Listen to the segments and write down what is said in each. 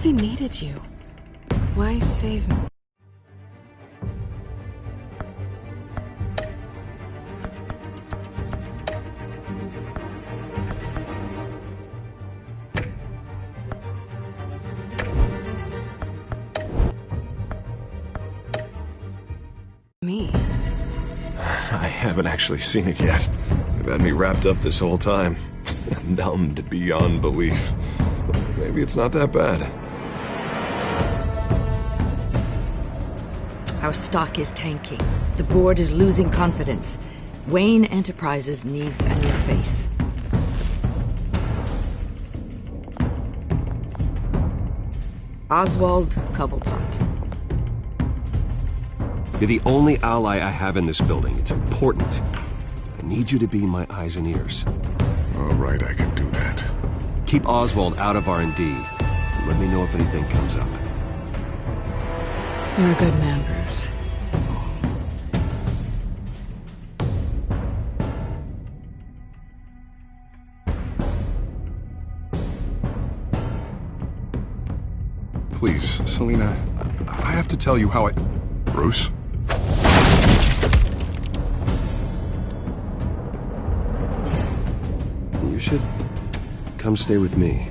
if he needed you? Why save me? Me? I haven't actually seen it yet. They've had me wrapped up this whole time. Numbed beyond belief. Maybe it's not that bad. Our stock is tanking. The board is losing confidence. Wayne Enterprises needs a new face. Oswald Cobblepot. You're the only ally I have in this building. It's important. I need you to be my eyes and ears. All right, I can do that. Keep Oswald out of R&D. And let me know if anything comes up. You're a good man, Bruce. Please, Selina, I have to tell you how I... Bruce? You should come stay with me.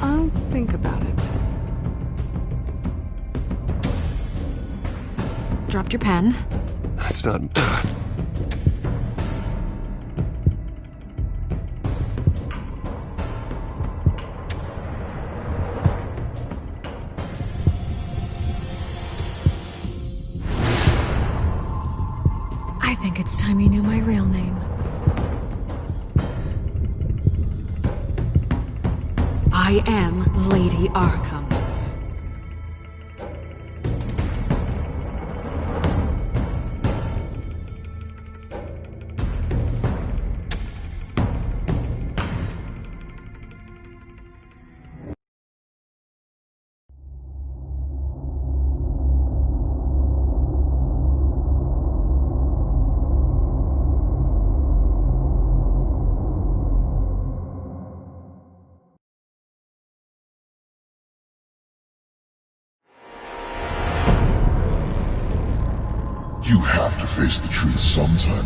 I'll think about it. Dropped your pen. That's not... I think it's time you knew my real name. I am Lady Arkham. You have to face the truth sometime.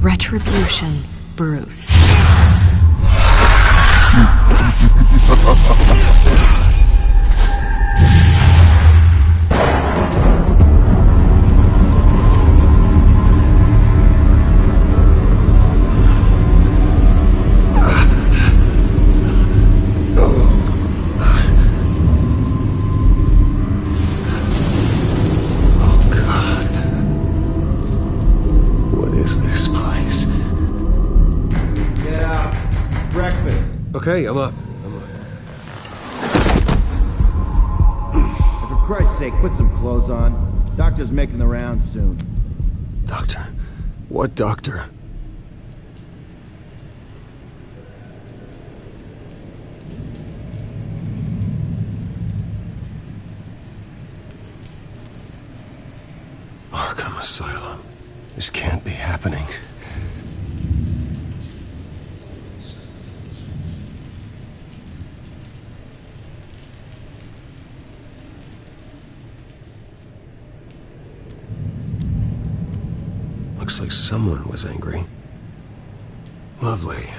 Retribution, Bruce. Okay, I'm up. For Christ's sake, put some clothes on. Doctor's making the rounds soon. Doctor? What doctor? Arkham Asylum. This can't be happening. Looks like someone was angry. Lovely.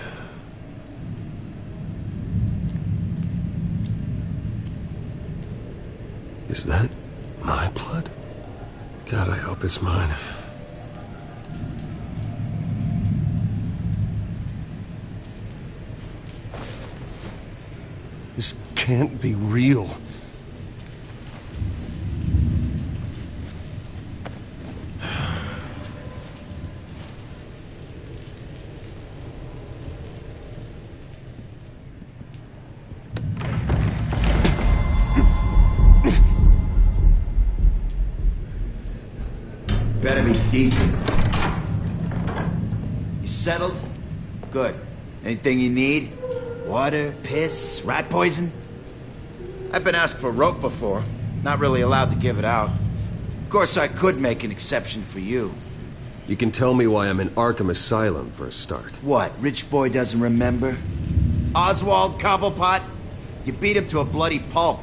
Is that my blood? God, I hope it's mine. This can't be real. Better be decent. You settled? Good. Anything you need? Water, piss, rat poison? I've been asked for rope before. Not really allowed to give it out. Of course, I could make an exception for you. You can tell me why I'm in Arkham Asylum for a start. What, rich boy doesn't remember? Oswald Cobblepot? You beat him to a bloody pulp.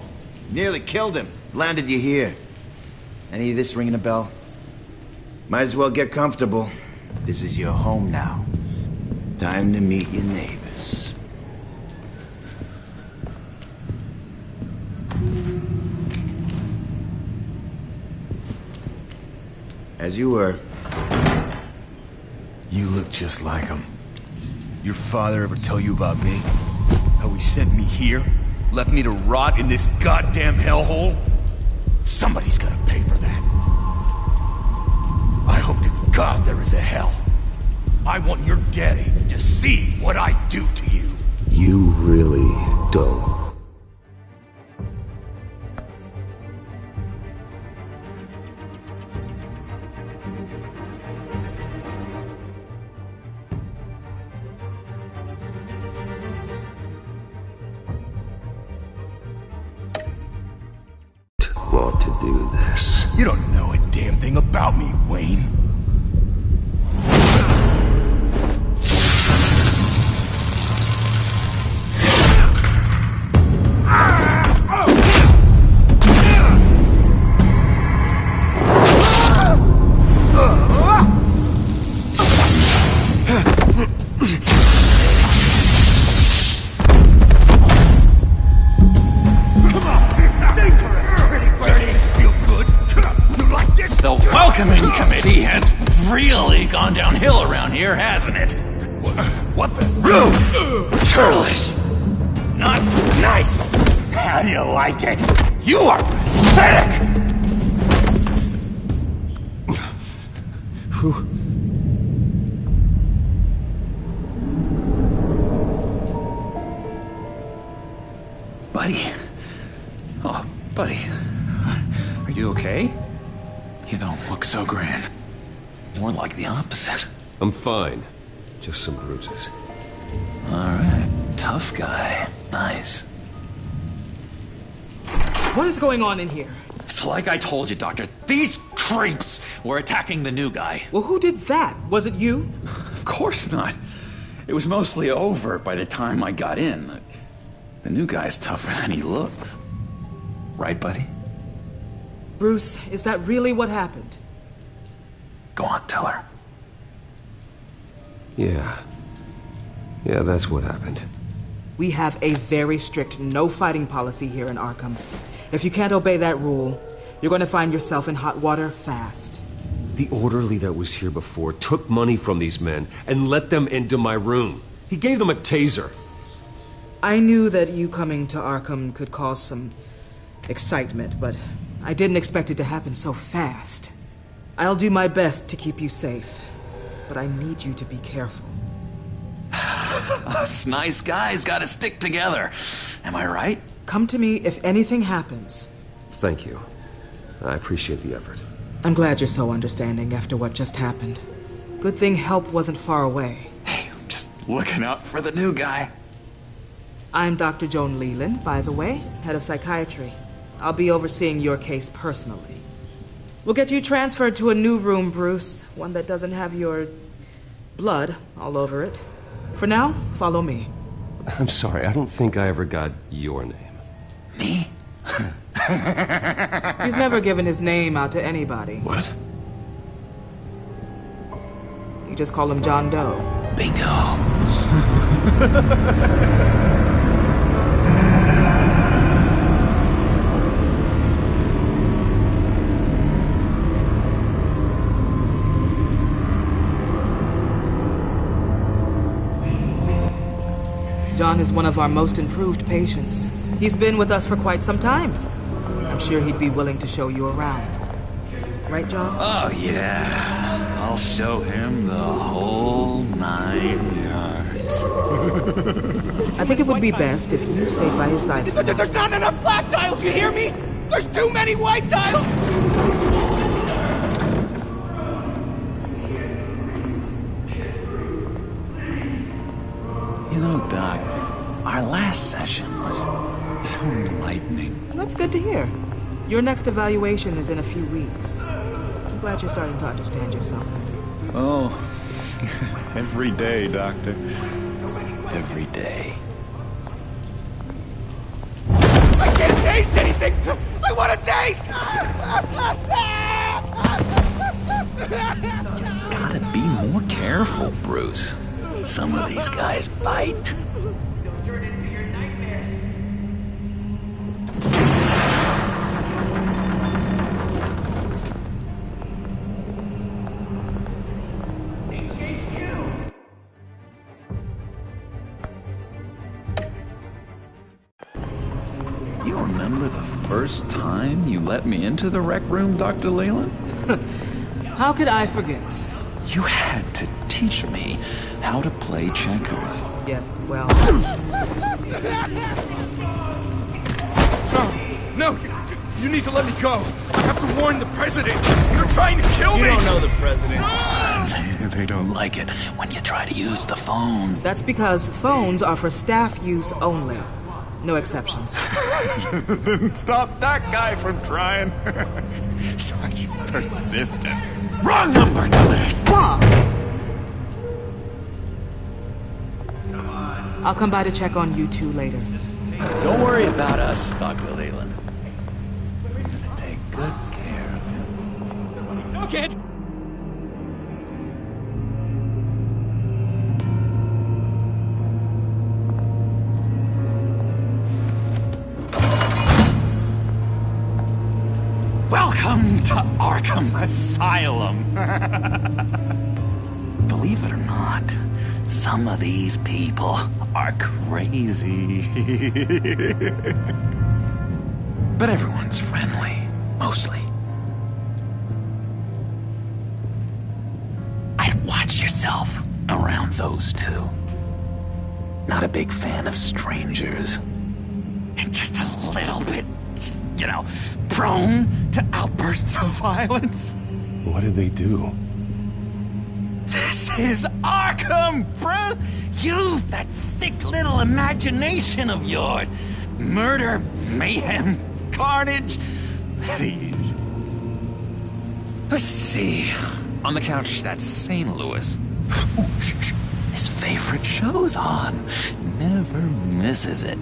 Nearly killed him. Landed you here. Any of this ringing a bell? Might as well get comfortable. This is your home now. Time to meet your neighbors. As you were. You look just like him. Your father ever tell you about me? How he sent me here? Left me to rot in this goddamn hellhole? Somebody's gotta pay for that. I hope to God there is a hell. I want your daddy to see what I do to you. You really don't. Want to do this. You don't know a damn thing about me, Wayne. Welcoming committee has really gone downhill around here, hasn't it? What the? Rude! Churlish! Not nice! How do you like it? You are pathetic! Buddy. Oh, buddy. Are you okay? You don't look so grand. More like the opposite. I'm fine. Just some bruises. Alright. Tough guy. Nice. What is going on in here? It's like I told you, Doctor. These creeps were attacking the new guy. Well, who did that? Was it you? Of course not. It was mostly over by the time I got in. The new guy's tougher than he looks. Right, buddy? Bruce, is that really what happened? Go on, tell her. Yeah, that's what happened. We have a very strict no fighting policy here in Arkham. If you can't obey that rule, you're going to find yourself in hot water fast. The orderly that was here before took money from these men and let them into my room. He gave them a taser. I knew that you coming to Arkham could cause some excitement, but I didn't expect it to happen so fast. I'll do my best to keep you safe, but I need you to be careful. Us nice guys gotta stick together. Am I right? Come to me if anything happens. Thank you. I appreciate the effort. I'm glad you're so understanding after what just happened. Good thing help wasn't far away. Hey, I'm just looking out for the new guy. I'm Dr. Joan Leland, by the way, head of psychiatry. I'll be overseeing your case personally. We'll get you transferred to a new room, Bruce. One that doesn't have your blood all over it. For now, follow me. I'm sorry, I don't think I ever got your name. Me? He's never given his name out to anybody. What? You just call him John Doe. Bingo. John is one of our most improved patients. He's been with us for quite some time. I'm sure he'd be willing to show you around. Right, John? Oh, yeah. I'll show him the whole 9 yards. I think it would be best if you stayed by his side. There's not enough black tiles, you hear me? There's too many white tiles! You know, Doc, our last session was so enlightening. That's good to hear. Your next evaluation is in a few weeks. I'm glad you're starting to understand yourself better. Oh, every day, Doctor. Every day. disgusting! I want a taste! Gotta be more careful, Bruce. Some of these guys bite. You remember the first time you let me into the rec room, Dr. Leland? How could I forget? You had to teach me how to play checkers. Yes, well... No, you need to let me go. I have to warn the president. You're trying to kill me. You don't know the president. They don't like it when you try to use the phone. That's because phones are for staff use only. No exceptions. Stop that guy from trying. Such persistence. Wrong number, dumbass! Stop! I'll come by to check on you two later. Don't worry about us, Dr. Leland. We're gonna take good care of him. Took it! Welcome to Arkham Asylum. Believe it or not, some of these people are crazy. But everyone's friendly, mostly. I'd watch yourself around those two. Not a big fan of strangers. And just a little bit, you know, prone to outbursts of violence. What did they do? This is Arkham, Bruce! Use that sick little imagination of yours. Murder, mayhem, carnage. The usual. Let's see. On the couch, that's St. Louis. Ooh, shh. His favorite show's on. Never misses it.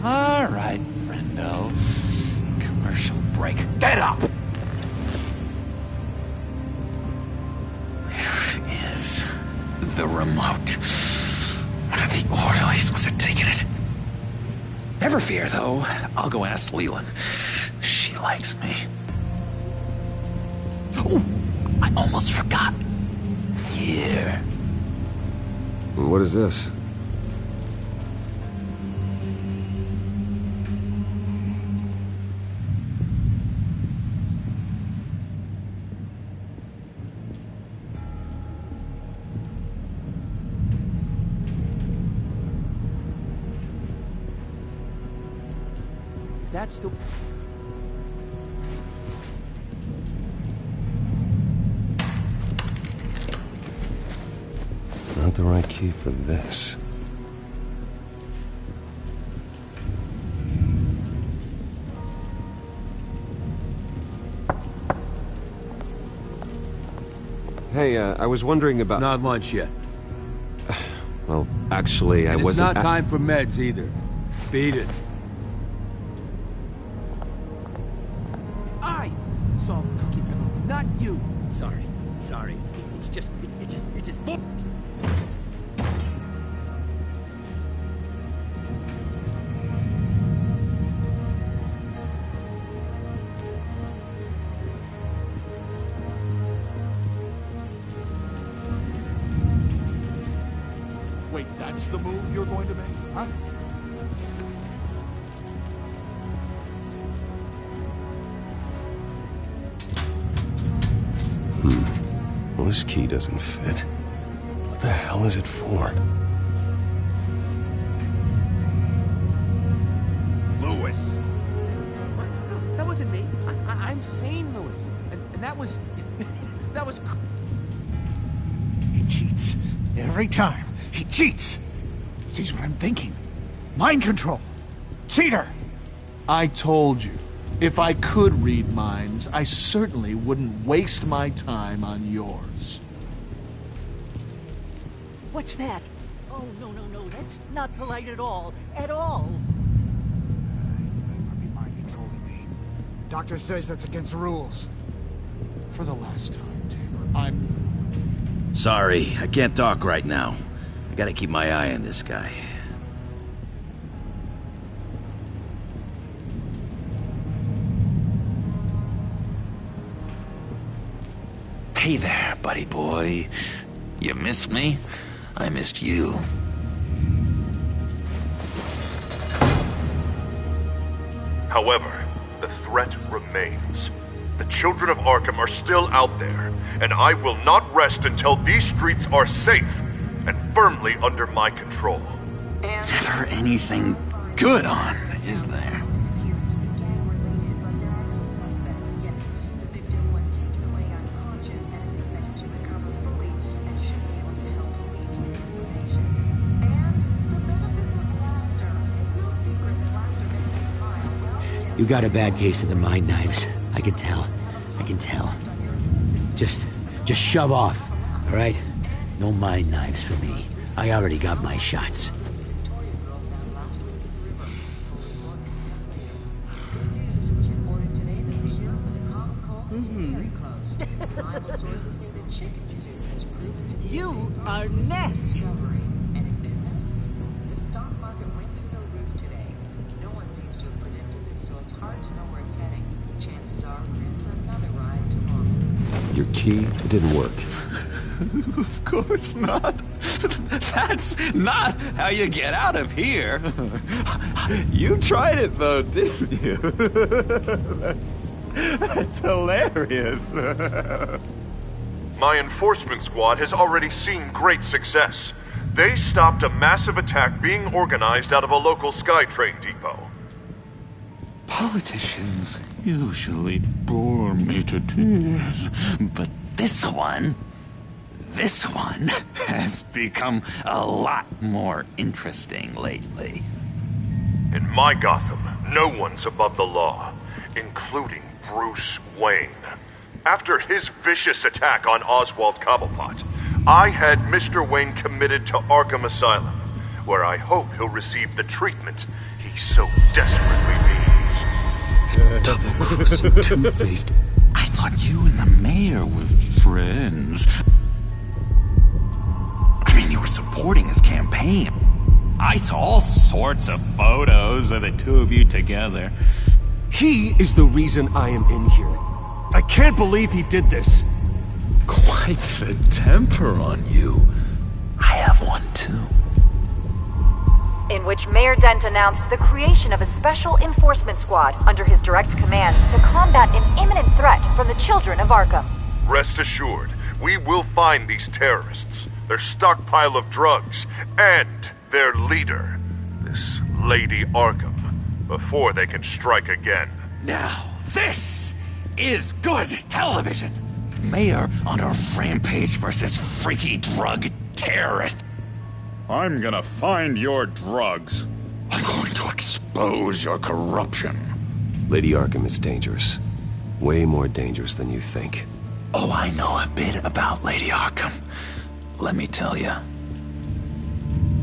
All right, friendo. Commercial break. Get up! Where is the remote? One of the orderlies must have taken it. Never fear, though. I'll go ask Leland. She likes me. Ooh, I almost forgot. Here. What is this? That's the... Not the right key for this. Hey, I was wondering about... It's not lunch yet. Well, actually, I And wasn't... it's not time for meds either. Beat it. I solved the cookie riddle, not you. Sorry. It's just full. Wait, that's the move you're going to make, huh? Well, this key doesn't fit. What the hell is it for? Lewis! No, that wasn't me. I'm sane, Lewis. And that was... that was... He cheats. Every time. He cheats. Sees what I'm thinking. Mind control. Cheater! I told you. If I could read minds, I certainly wouldn't waste my time on yours. What's that? Oh, no. That's not polite at all. At all. You better not be mind controlling Doctor says that's against the rules. For the last time, Tamer, Sorry, I can't talk right now. I gotta keep my eye on this guy. Hey there, buddy boy. You missed me? I missed you. However, the threat remains. The children of Arkham are still out there, and I will not rest until these streets are safe and firmly under my control. Never anything good on, is there? You got a bad case of the mind knives. I can tell. I can tell. Just shove off, all right? No mind knives for me. I already got my shots. You are nasty. Your key, it didn't work. Of course not. That's not how you get out of here. You tried it though, didn't you? That's hilarious. My enforcement squad has already seen great success. They stopped a massive attack being organized out of a local SkyTrain depot. Politicians usually bore me to tears, but this one has become a lot more interesting lately. In my Gotham, no one's above the law, including Bruce Wayne. After his vicious attack on Oswald Cobblepot, I had Mr. Wayne committed to Arkham Asylum, where I hope he'll receive the treatment he so desperately needs. Double-crossing, two-faced. I thought you and the mayor were friends. I mean, you were supporting his campaign. I saw all sorts of photos of the two of you together. He is the reason I am in here. I can't believe he did this. Quite the temper on you. I have one too. In which Mayor Dent announced the creation of a special enforcement squad under his direct command to combat an imminent threat from the children of Arkham. Rest assured, we will find these terrorists, their stockpile of drugs, and their leader, this Lady Arkham, before they can strike again. Now, this is good television. Mayor on a rampage versus freaky drug terrorist. I'm gonna find your drugs. I'm going to expose your corruption. Lady Arkham is dangerous. Way more dangerous than you think. Oh, I know a bit about Lady Arkham. Let me tell you.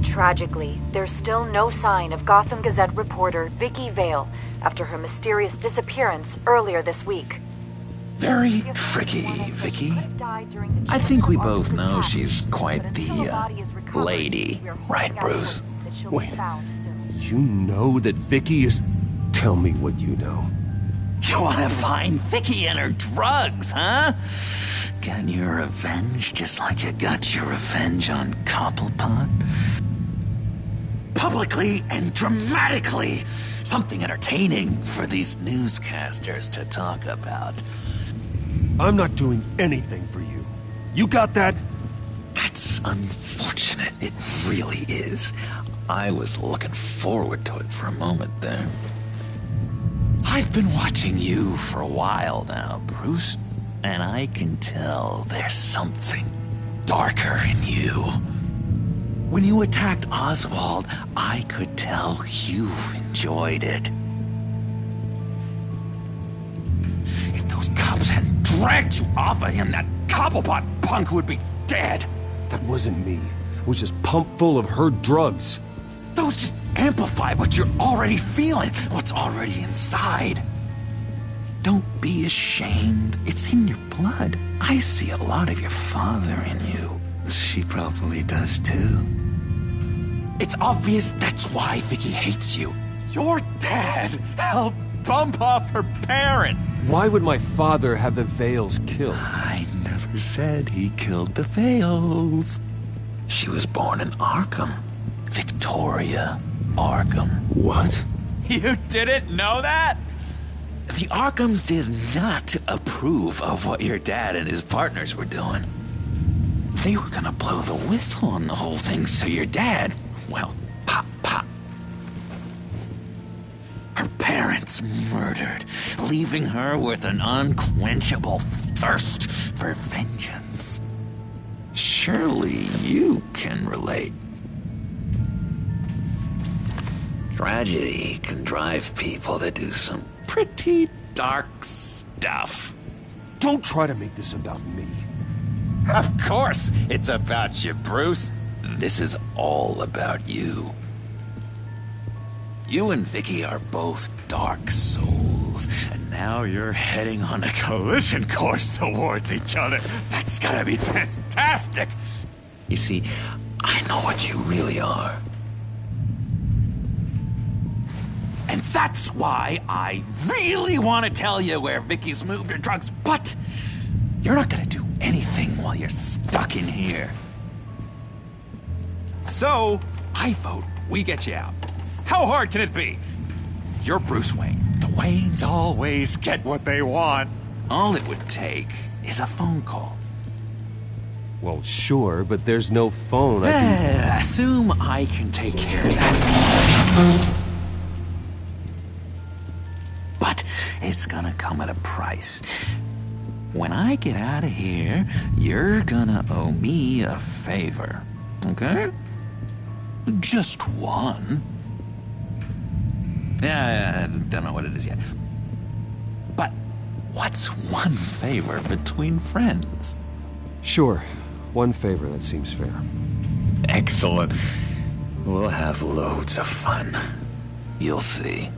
Tragically, there's still no sign of Gotham Gazette reporter Vicky Vale after her mysterious disappearance earlier this week. Very tricky, Vicky. I think we both know she's quite the, lady, right, Bruce? Wait, you know that Vicky is... Tell me what you know. You wanna find Vicky and her drugs, huh? Get your revenge just like you got your revenge on Cobblepot? Publicly and dramatically! Something entertaining for these newscasters to talk about. I'm not doing anything for you. You got that? That's unfortunate. It really is. I was looking forward to it for a moment there. I've been watching you for a while now, Bruce, and I can tell there's something darker in you. When you attacked Oswald, I could tell you enjoyed it. If those cops hadn't dragged you off of him, that Cobblepot punk would be dead. That wasn't me. It was just pumped full of her drugs. Those just amplify what you're already feeling, what's already inside. be ashamed. It's in your blood. I see a lot of your father in you. She probably does too. It's obvious that's why Vicky hates you. Your dad helped bump off her parents. Why would my father have the Vales killed? I never said he killed the Vales. She was born in Arkham. Victoria Arkham. What? You didn't know that? The Arkhams did not approve of what your dad and his partners were doing. They were gonna blow the whistle on the whole thing, so your dad, well, pop. Her parents murdered, leaving her with an unquenchable thirst for vengeance. Surely you can relate. Tragedy can drive people to do some pretty dark stuff. Don't try to make this about me. Of course it's about you, Bruce. This is all about you. You and Vicky are both dark souls, and now you're heading on a collision course towards each other. That's gonna be fantastic! You see, I know what you really are. And that's why I really want to tell you where Vicky's moved her drugs, but you're not gonna do anything while you're stuck in here. So, I vote we get you out. How hard can it be? You're Bruce Wayne. The Waynes always get what they want. All it would take is a phone call. Well, sure, but there's no phone. Assume I can take care of that. But it's gonna come at a price. When I get out of here, you're gonna owe me a favor. Okay? Just one. Yeah, I don't know what it is yet. But what's one favor between friends? Sure. One favor, that seems fair. Excellent. We'll have loads of fun. You'll see.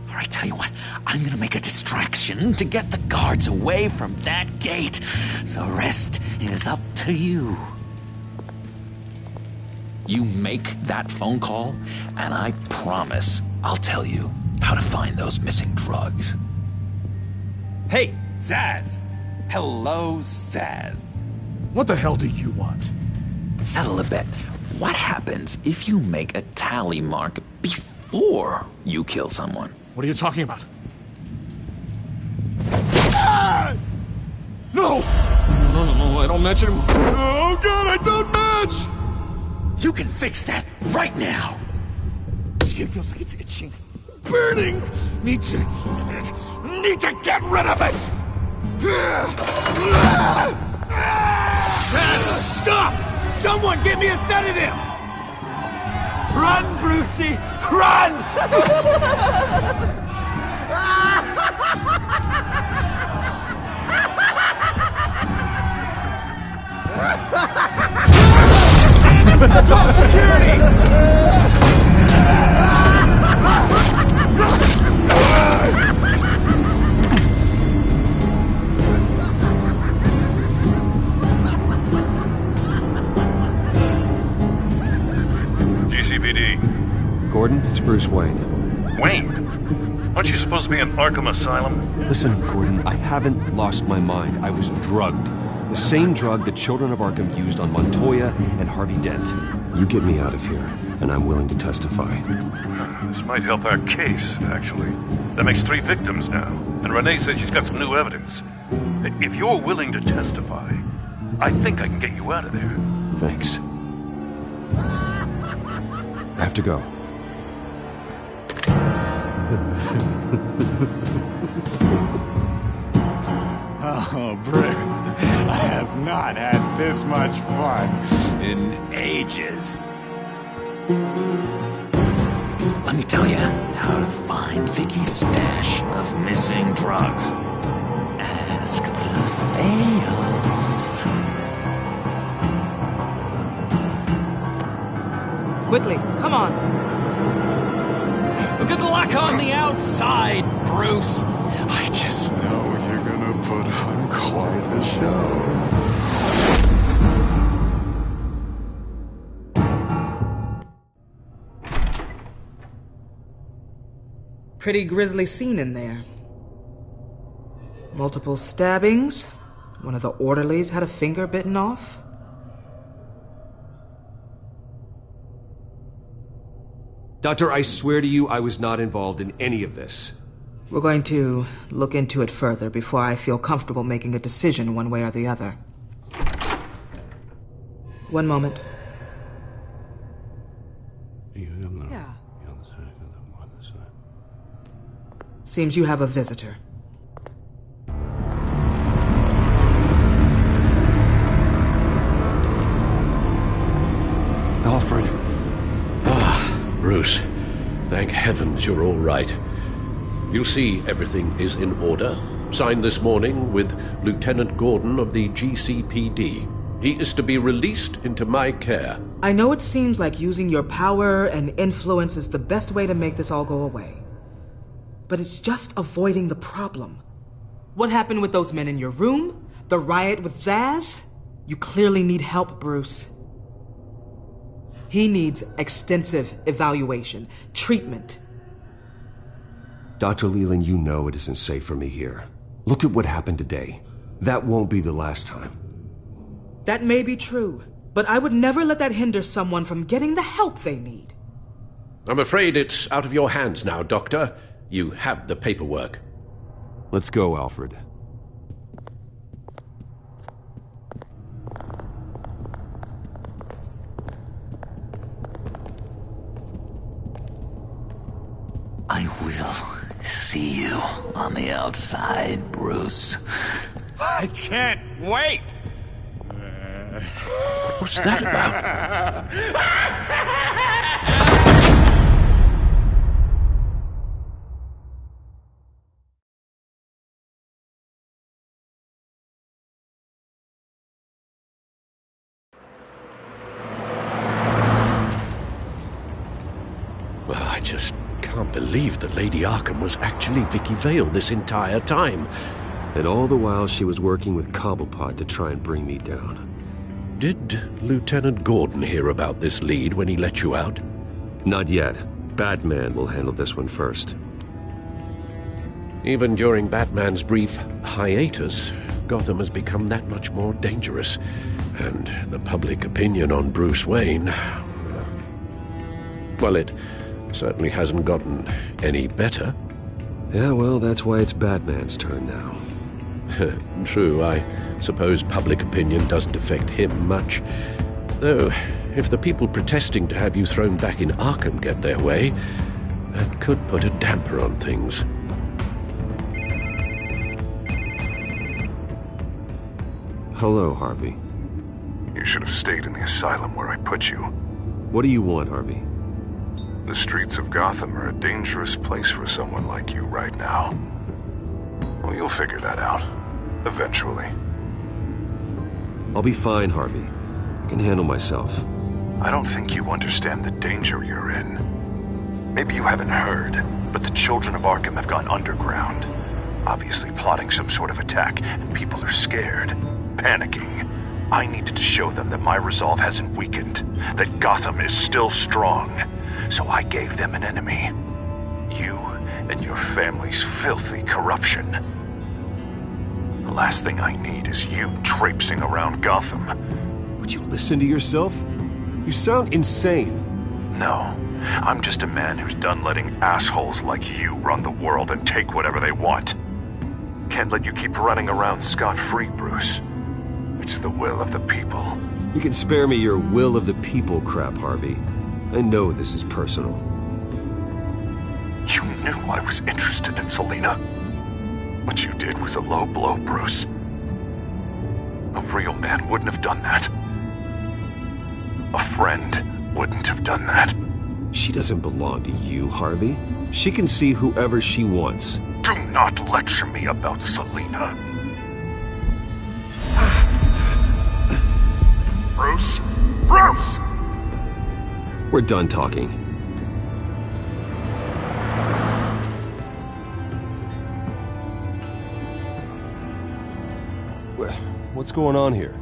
All right, tell you what. I'm gonna make a distraction to get the guards away from that gate. The rest is up to you. You make that phone call, and I promise I'll tell you how to find those missing drugs. Hey, Zaz! Hello, Zaz. What the hell do you want? Settle a bet. What happens if you make a tally mark before you kill someone? What are you talking about? Ah! No! No, I don't match him. Oh god, I don't match! You can fix that right now! Skin feels like it's itching. Burning! Need to get rid of it! Stop! Someone give me a sedative! Run, Brucey! Run! Call security! GCPD. Gordon, it's Bruce Wayne. Wayne? Aren't you supposed to be in Arkham Asylum? Listen, Gordon, I haven't lost my mind. I was drugged. The same drug the children of Arkham used on Montoya and Harvey Dent. You get me out of here, and I'm willing to testify. This might help our case, actually. That makes 3 victims now, and Renee says she's got some new evidence. If you're willing to testify, I think I can get you out of there. Thanks. I have to go. Oh, Bruce, I have not had this much fun in ages. Let me tell you how to find Vicky's stash of missing drugs. Ask the Vales. Quickly, come on. Good luck on the outside, Bruce. I just know Pretty grisly scene in there. Multiple stabbings. One of the orderlies had a finger bitten off. Doctor, I swear to you I was not involved in any of this. We're going to look into it further before I feel comfortable making a decision one way or the other. One moment. Yeah. Seems you have a visitor. Alfred. Ah, Bruce. Thank heavens you're all right. You see, everything is in order. Signed this morning with Lieutenant Gordon of the GCPD. He is to be released into my care. I know it seems like using your power and influence is the best way to make this all go away. But it's just avoiding the problem. What happened with those men in your room? The riot with Zaz? You clearly need help, Bruce. He needs extensive evaluation, treatment. Dr. Leland, you know it isn't safe for me here. Look at what happened today. That won't be the last time. That may be true, but I would never let that hinder someone from getting the help they need. I'm afraid it's out of your hands now, Doctor. You have the paperwork. Let's go, Alfred. I will see you on the outside, Bruce. I can't wait! What's that about? Well, I just can't believe that Lady Arkham was actually Vicky Vale this entire time. And all the while she was working with Cobblepot to try and bring me down. Did Lieutenant Gordon hear about this lead when he let you out? Not yet. Batman will handle this one first. Even during Batman's brief hiatus, Gotham has become that much more dangerous. And the public opinion on Bruce Wayne... well, it certainly hasn't gotten any better. Yeah, well, that's why it's Batman's turn now. True, I suppose public opinion doesn't affect him much. Though, if the people protesting to have you thrown back in Arkham get their way, that could put a damper on things. Hello, Harvey. You should have stayed in the asylum where I put you. What do you want, Harvey? The streets of Gotham are a dangerous place for someone like you right now. Well, you'll figure that out. Eventually. I'll be fine, Harvey. I can handle myself. I don't think you understand the danger you're in. Maybe you haven't heard, but the children of Arkham have gone underground. Obviously plotting some sort of attack, and people are scared, panicking. I needed to show them that my resolve hasn't weakened, that Gotham is still strong. So I gave them an enemy. You and your family's filthy corruption. The last thing I need is you traipsing around Gotham. Would you listen to yourself? You sound insane. No, I'm just a man who's done letting assholes like you run the world and take whatever they want. Can't let you keep running around scot-free, Bruce. It's the will of the people. You can spare me your will of the people crap, Harvey. I know this is personal. You knew I was interested in Selina. What you did was a low blow, Bruce. A real man wouldn't have done that. A friend wouldn't have done that. She doesn't belong to you, Harvey. She can see whoever she wants. Do not lecture me about Selina. Bruce! Bruce! We're done talking. What's going on here?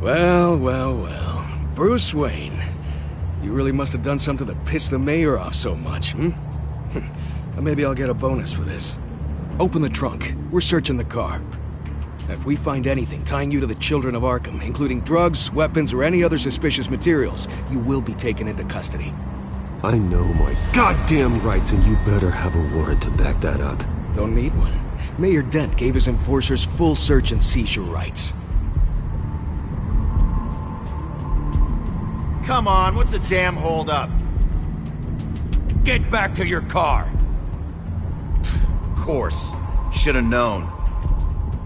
Well, well, well. Bruce Wayne. You really must have done something to piss the mayor off so much, hmm? Maybe I'll get a bonus for this. Open the trunk. We're searching the car. If we find anything tying you to the children of Arkham, including drugs, weapons, or any other suspicious materials, you will be taken into custody. I know my goddamn rights, and you better have a warrant to back that up. Don't need one. Mayor Dent gave his enforcers full search and seizure rights. Come on, what's the damn holdup? Get back to your car! Of course. Should've known.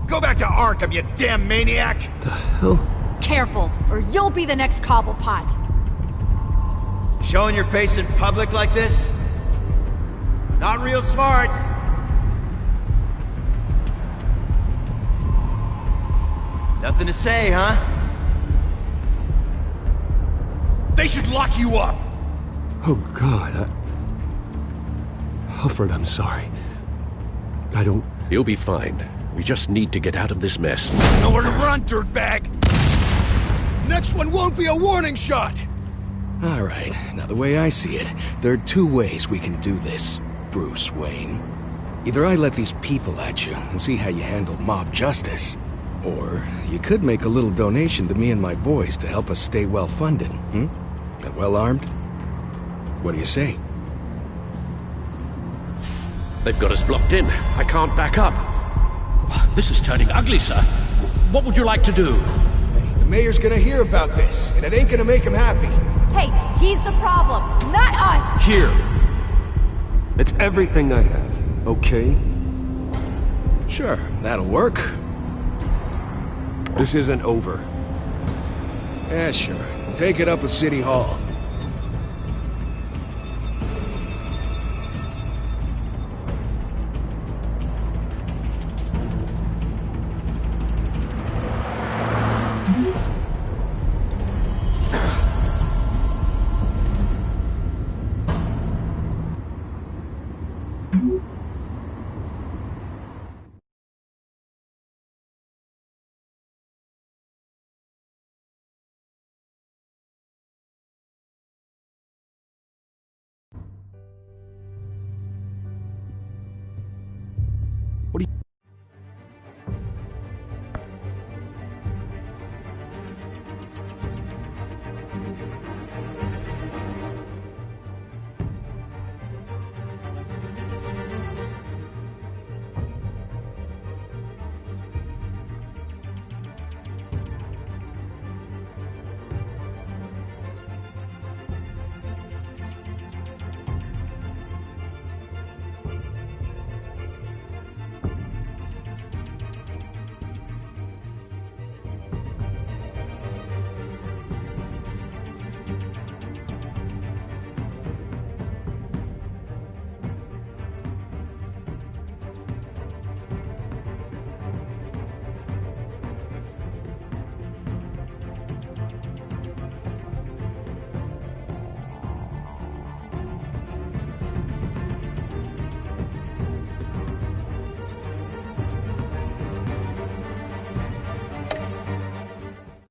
Go back to Arkham, you damn maniac! The hell? Careful, or you'll be the next Cobblepot. Showing your face in public like this? Not real smart. Nothing to say, huh? They should lock you up! Oh, God, Alfred, I'm sorry. I don't... You'll be fine. We just need to get out of this mess. Nowhere to run, dirtbag! Next one won't be a warning shot! Alright, now the way I see it, there are two ways we can do this, Bruce Wayne. Either I let these people at you and see how you handle mob justice, or you could make a little donation to me and my boys to help us stay well-funded, hmm? And well-armed? What do you say? They've got us blocked in. I can't back up. This is turning ugly, sir. What would you like to do? Hey, the mayor's gonna hear about this, and it ain't gonna make him happy. Hey, he's the problem, not us! Here! It's everything I have, okay? Sure, that'll work. This isn't over. Yeah, sure. Take it up with City Hall.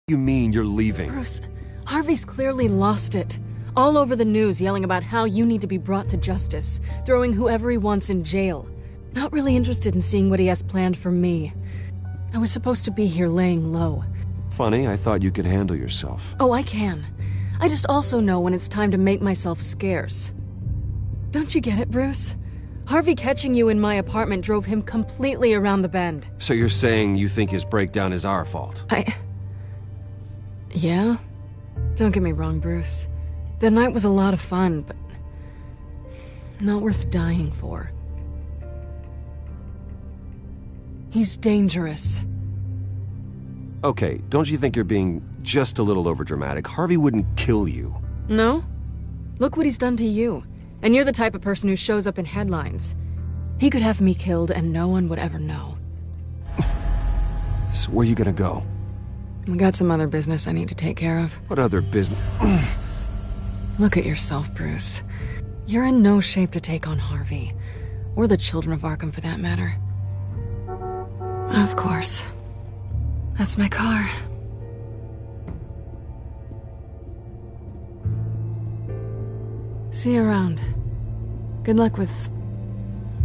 You mean you're leaving? Bruce, Harvey's clearly lost it. All over the news yelling about how you need to be brought to justice, throwing whoever he wants in jail. Not really interested in seeing what he has planned for me. I was supposed to be here laying low. Funny, I thought you could handle yourself. Oh, I can. I just also know when it's time to make myself scarce. Don't you get it, Bruce? Harvey catching you in my apartment drove him completely around the bend. So you're saying you think his breakdown is our fault? Yeah? Don't get me wrong, Bruce. The night was a lot of fun, but not worth dying for. He's dangerous. Okay, don't you think you're being just a little overdramatic? Harvey wouldn't kill you. No? Look what he's done to you. And you're the type of person who shows up in headlines. He could have me killed and no one would ever know. So where are you gonna go? I got some other business I need to take care of. What other business? Look at yourself, Bruce. You're in no shape to take on Harvey. Or the children of Arkham, for that matter. Of course. That's my car. See you around. Good luck with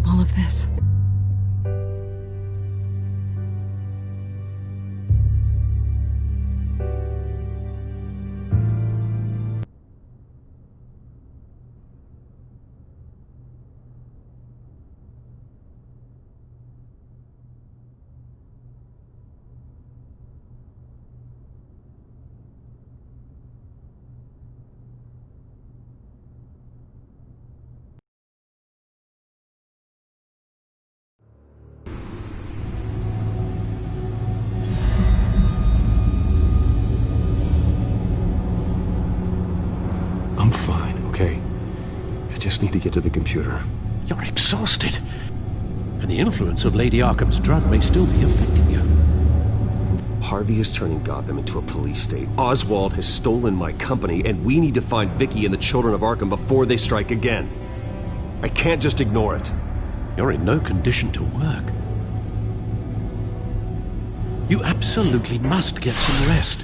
all of this. I'm fine, okay? I just need to get to the computer. You're exhausted. And the influence of Lady Arkham's drug may still be affecting you. Harvey is turning Gotham into a police state. Oswald has stolen my company, and we need to find Vicky and the children of Arkham before they strike again. I can't just ignore it. You're in no condition to work. You absolutely must get some rest.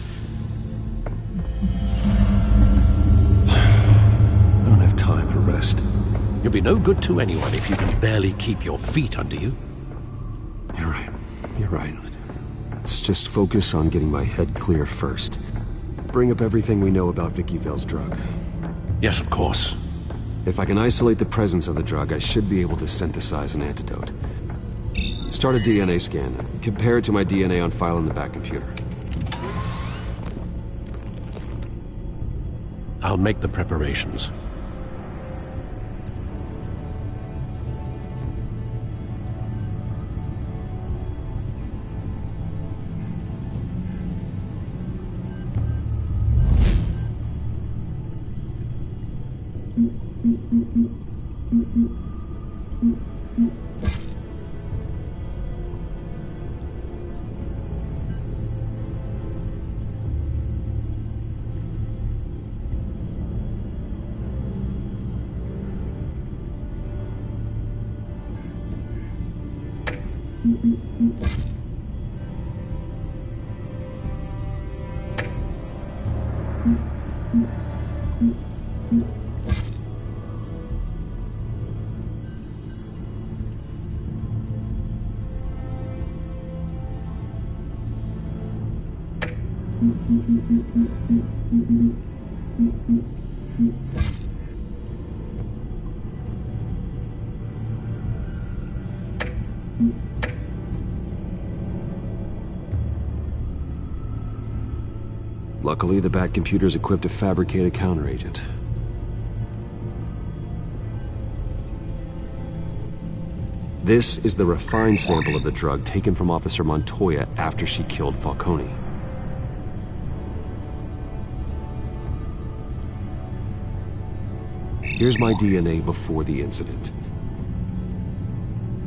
I don't have time for rest. You'll be no good to anyone if you can barely keep your feet under you. You're right. You're right. Let's just focus on getting my head clear first. Bring up everything we know about Vicky Vale's drug. Yes, of course. If I can isolate the presence of the drug, I should be able to synthesize an antidote. Start a DNA scan. Compare it to my DNA on file in the back computer. I'll make the preparations. Luckily, the Bat computer's equipped to fabricate a counteragent. This is the refined sample of the drug taken from Officer Montoya after she killed Falcone. Here's my DNA before the incident.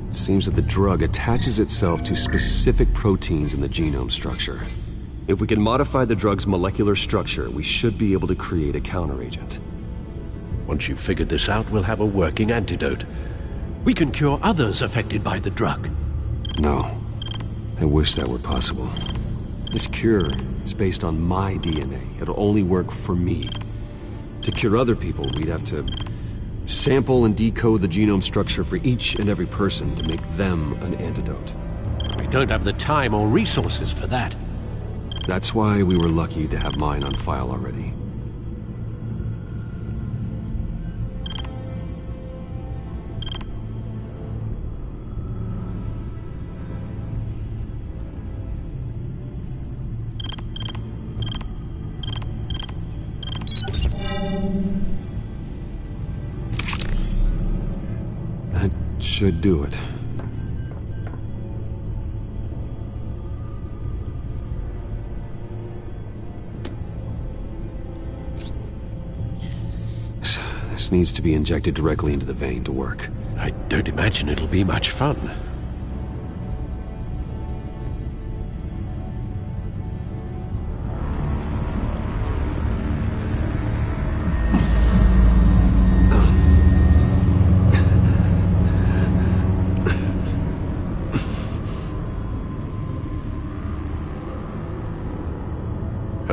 It seems that the drug attaches itself to specific proteins in the genome structure. If we can modify the drug's molecular structure, we should be able to create a counteragent. Once you've figured this out, we'll have a working antidote. We can cure others affected by the drug. No. I wish that were possible. This cure is based on my DNA. It'll only work for me. To cure other people, we'd have to sample and decode the genome structure for each and every person to make them an antidote. We don't have the time or resources for that. That's why we were lucky to have mine on file already. That should do it. This needs to be injected directly into the vein to work. I don't imagine it'll be much fun.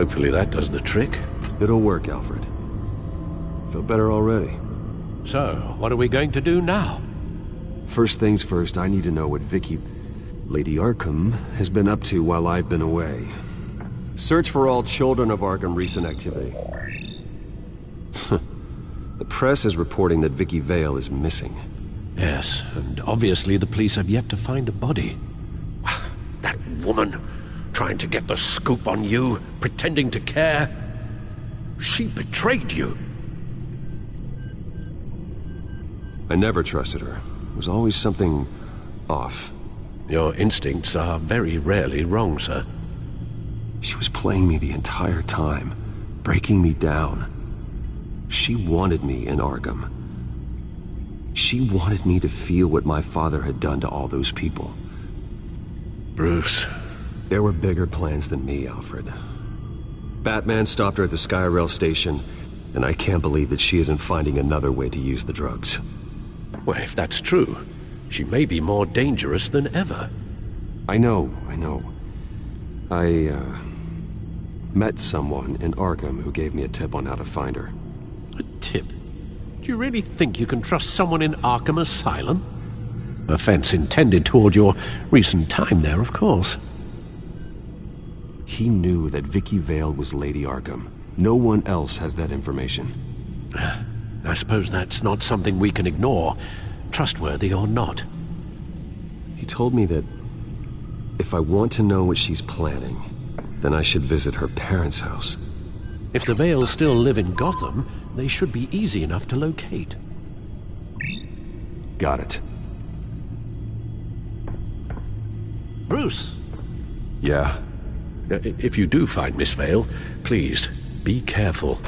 Hopefully that does the trick. It'll work, Alfred. Feel better already. So, what are we going to do now? First things first, I need to know what Lady Arkham, has been up to while I've been away. Search for all children of Arkham recent activity. The press is reporting that Vicky Vale is missing. Yes, and obviously the police have yet to find a body. That woman, trying to get the scoop on you, pretending to care. She betrayed you. I never trusted her. There was always something off. Your instincts are very rarely wrong, sir. She was playing me the entire time, breaking me down. She wanted me in Arkham. She wanted me to feel what my father had done to all those people. Bruce. There were bigger plans than me, Alfred. Batman stopped her at the Skyrail station, and I can't believe that she isn't finding another way to use the drugs. Well, if that's true, she may be more dangerous than ever. I know. I met someone in Arkham who gave me a tip on how to find her. A tip? Do you really think you can trust someone in Arkham Asylum? Offense intended toward your recent time there, of course. He knew that Vicky Vale was Lady Arkham. No one else has that information. I suppose that's not something we can ignore, trustworthy or not. He told me that if I want to know what she's planning, then I should visit her parents' house. If the Vales still live in Gotham, they should be easy enough to locate. Got it. Bruce! Yeah? If you do find Miss Vale, please, be careful.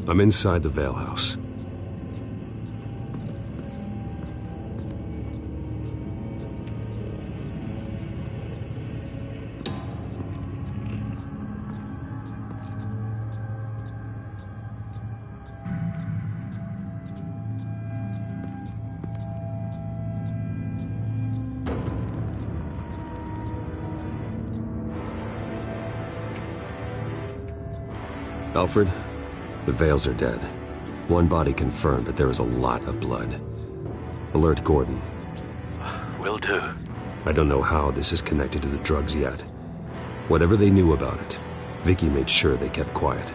I'm inside the Vale house. Alfred? The Vales are dead. One body confirmed, but there is a lot of blood. Alert Gordon. Will do. I don't know how this is connected to the drugs yet. Whatever they knew about it, Vicky made sure they kept quiet.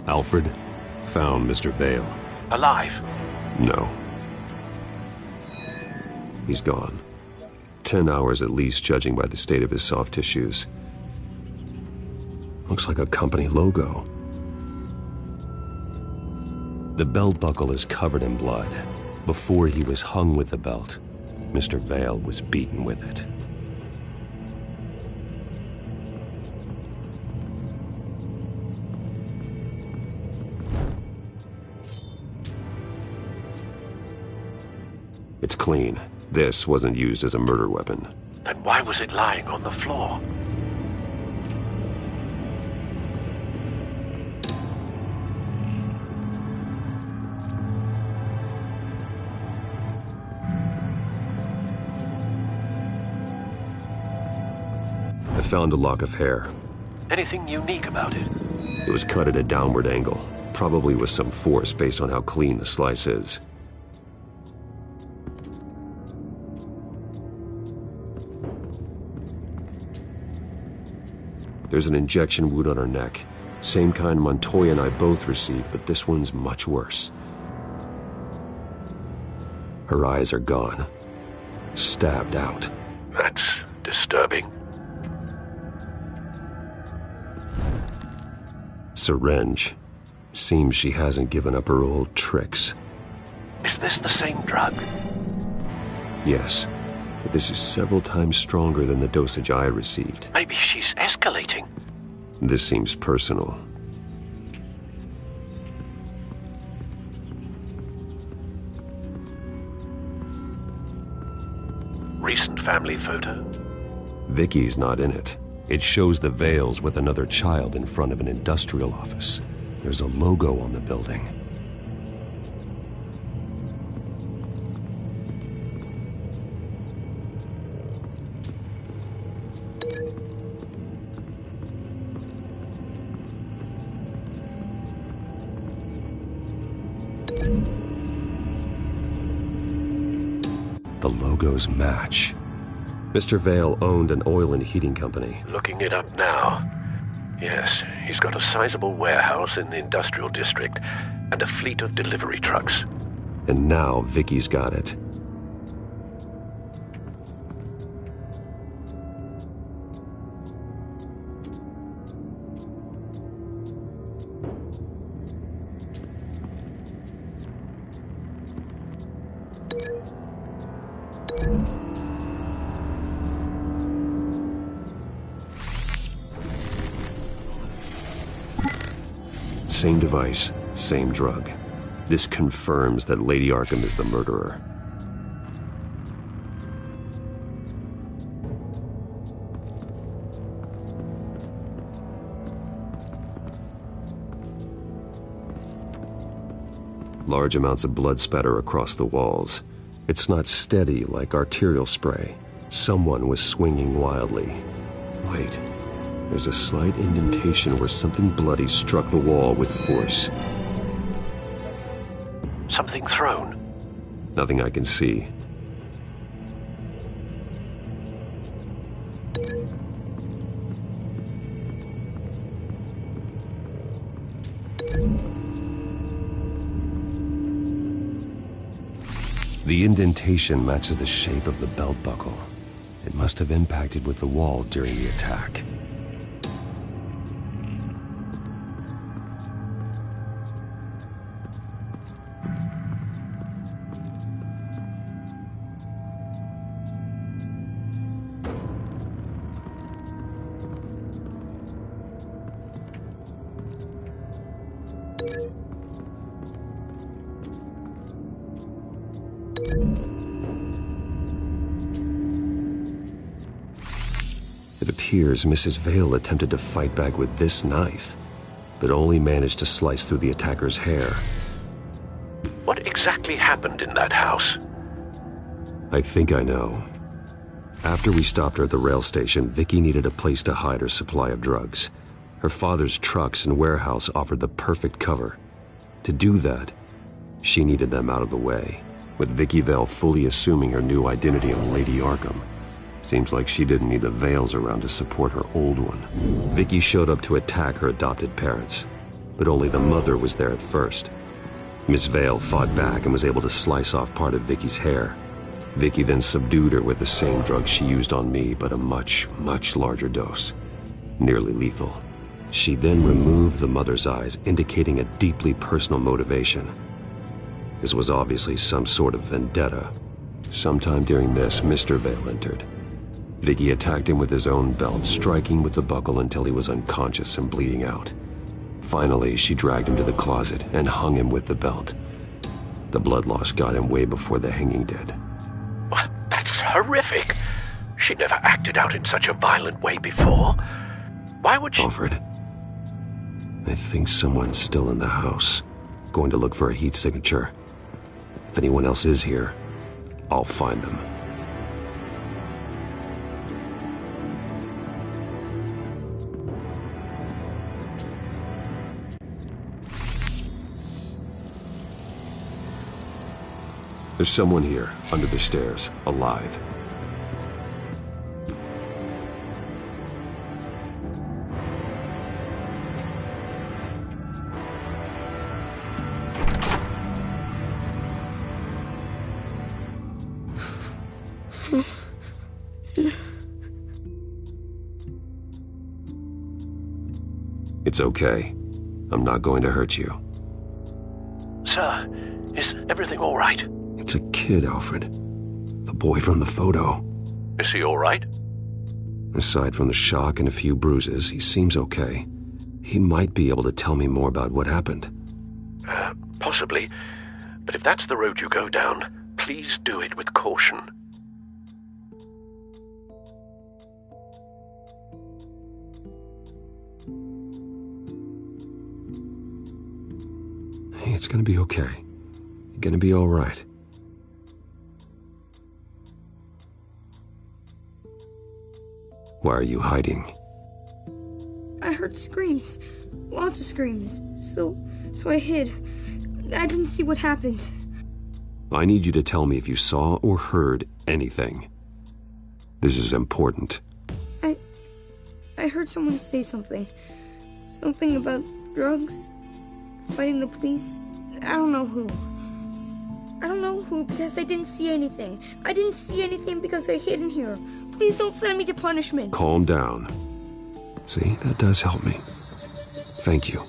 Alfred found Mr. Vale. Alive? No. He's gone. 10 hours at least, judging by the state of his soft tissues. Looks like a company logo. The belt buckle is covered in blood. Before he was hung with the belt, Mr. Vale was beaten with it. It's clean. This wasn't used as a murder weapon. Then why was it lying on the floor? I found a lock of hair. Anything unique about it? It was cut at a downward angle, probably with some force based on how clean the slice is. There's an injection wound on her neck. Same kind Montoya and I both received, but this one's much worse. Her eyes are gone. Stabbed out. That's disturbing. Syringe. Seems she hasn't given up her old tricks. Is this the same drug? Yes, but this is several times stronger than the dosage I received. Maybe she's escalating. This seems personal. Recent family photo? Vicky's not in it. It shows the Vales with another child in front of an industrial office. There's a logo on the building. The logos match. Mr. Vale owned an oil and heating company. Looking it up now. Yes, he's got a sizable warehouse in the industrial district and a fleet of delivery trucks. And now Vicky's got it. Same device, same drug. This confirms that Lady Arkham is the murderer. Large amounts of blood spatter across the walls. It's not steady like arterial spray. Someone was swinging wildly. Wait. There's a slight indentation where something bloody struck the wall with force. Something thrown? Nothing I can see. The indentation matches the shape of the belt buckle. It must have impacted with the wall during the attack. It appears Mrs. Vale attempted to fight back with this knife, but only managed to slice through the attacker's hair. What exactly happened in that house? I think I know. After we stopped her at the rail station, Vicky needed a place to hide her supply of drugs. Her father's trucks and warehouse offered the perfect cover. To do that, she needed them out of the way, with Vicky Vale fully assuming her new identity of Lady Arkham. Seems like she didn't need the Vales around to support her old one. Vicky showed up to attack her adopted parents, but only the mother was there at first. Miss Vale fought back and was able to slice off part of Vicky's hair. Vicky then subdued her with the same drug she used on me, but a much, much larger dose. Nearly lethal. She then removed the mother's eyes, indicating a deeply personal motivation. This was obviously some sort of vendetta. Sometime during this, Mr. Vale entered. Vicky attacked him with his own belt, striking with the buckle until he was unconscious and bleeding out. Finally, she dragged him to the closet and hung him with the belt. The blood loss got him way before the hanging did. That's horrific. She never acted out in such a violent way before. Why would she... Alfred, I think someone's still in the house. Going to look for a heat signature. If anyone else is here, I'll find them. There's someone here, under the stairs, alive. It's okay. I'm not going to hurt you. Sir, is everything all right? It's a kid, Alfred. The boy from the photo. Is he all right? Aside from the shock and a few bruises, he seems okay. He might be able to tell me more about what happened. Possibly. But if that's the road you go down, please do it with caution. Hey, it's gonna be okay. You're gonna be all right. Why are you hiding? I heard screams. Lots of screams. So I hid. I didn't see what happened. I need you to tell me if you saw or heard anything. This is important. I heard someone say something. Something about drugs, fighting the police. I don't know who. I don't know who because I didn't see anything. I didn't see anything because I hid in here. Please don't send me to punishment. Calm down. See, that does help me. Thank you.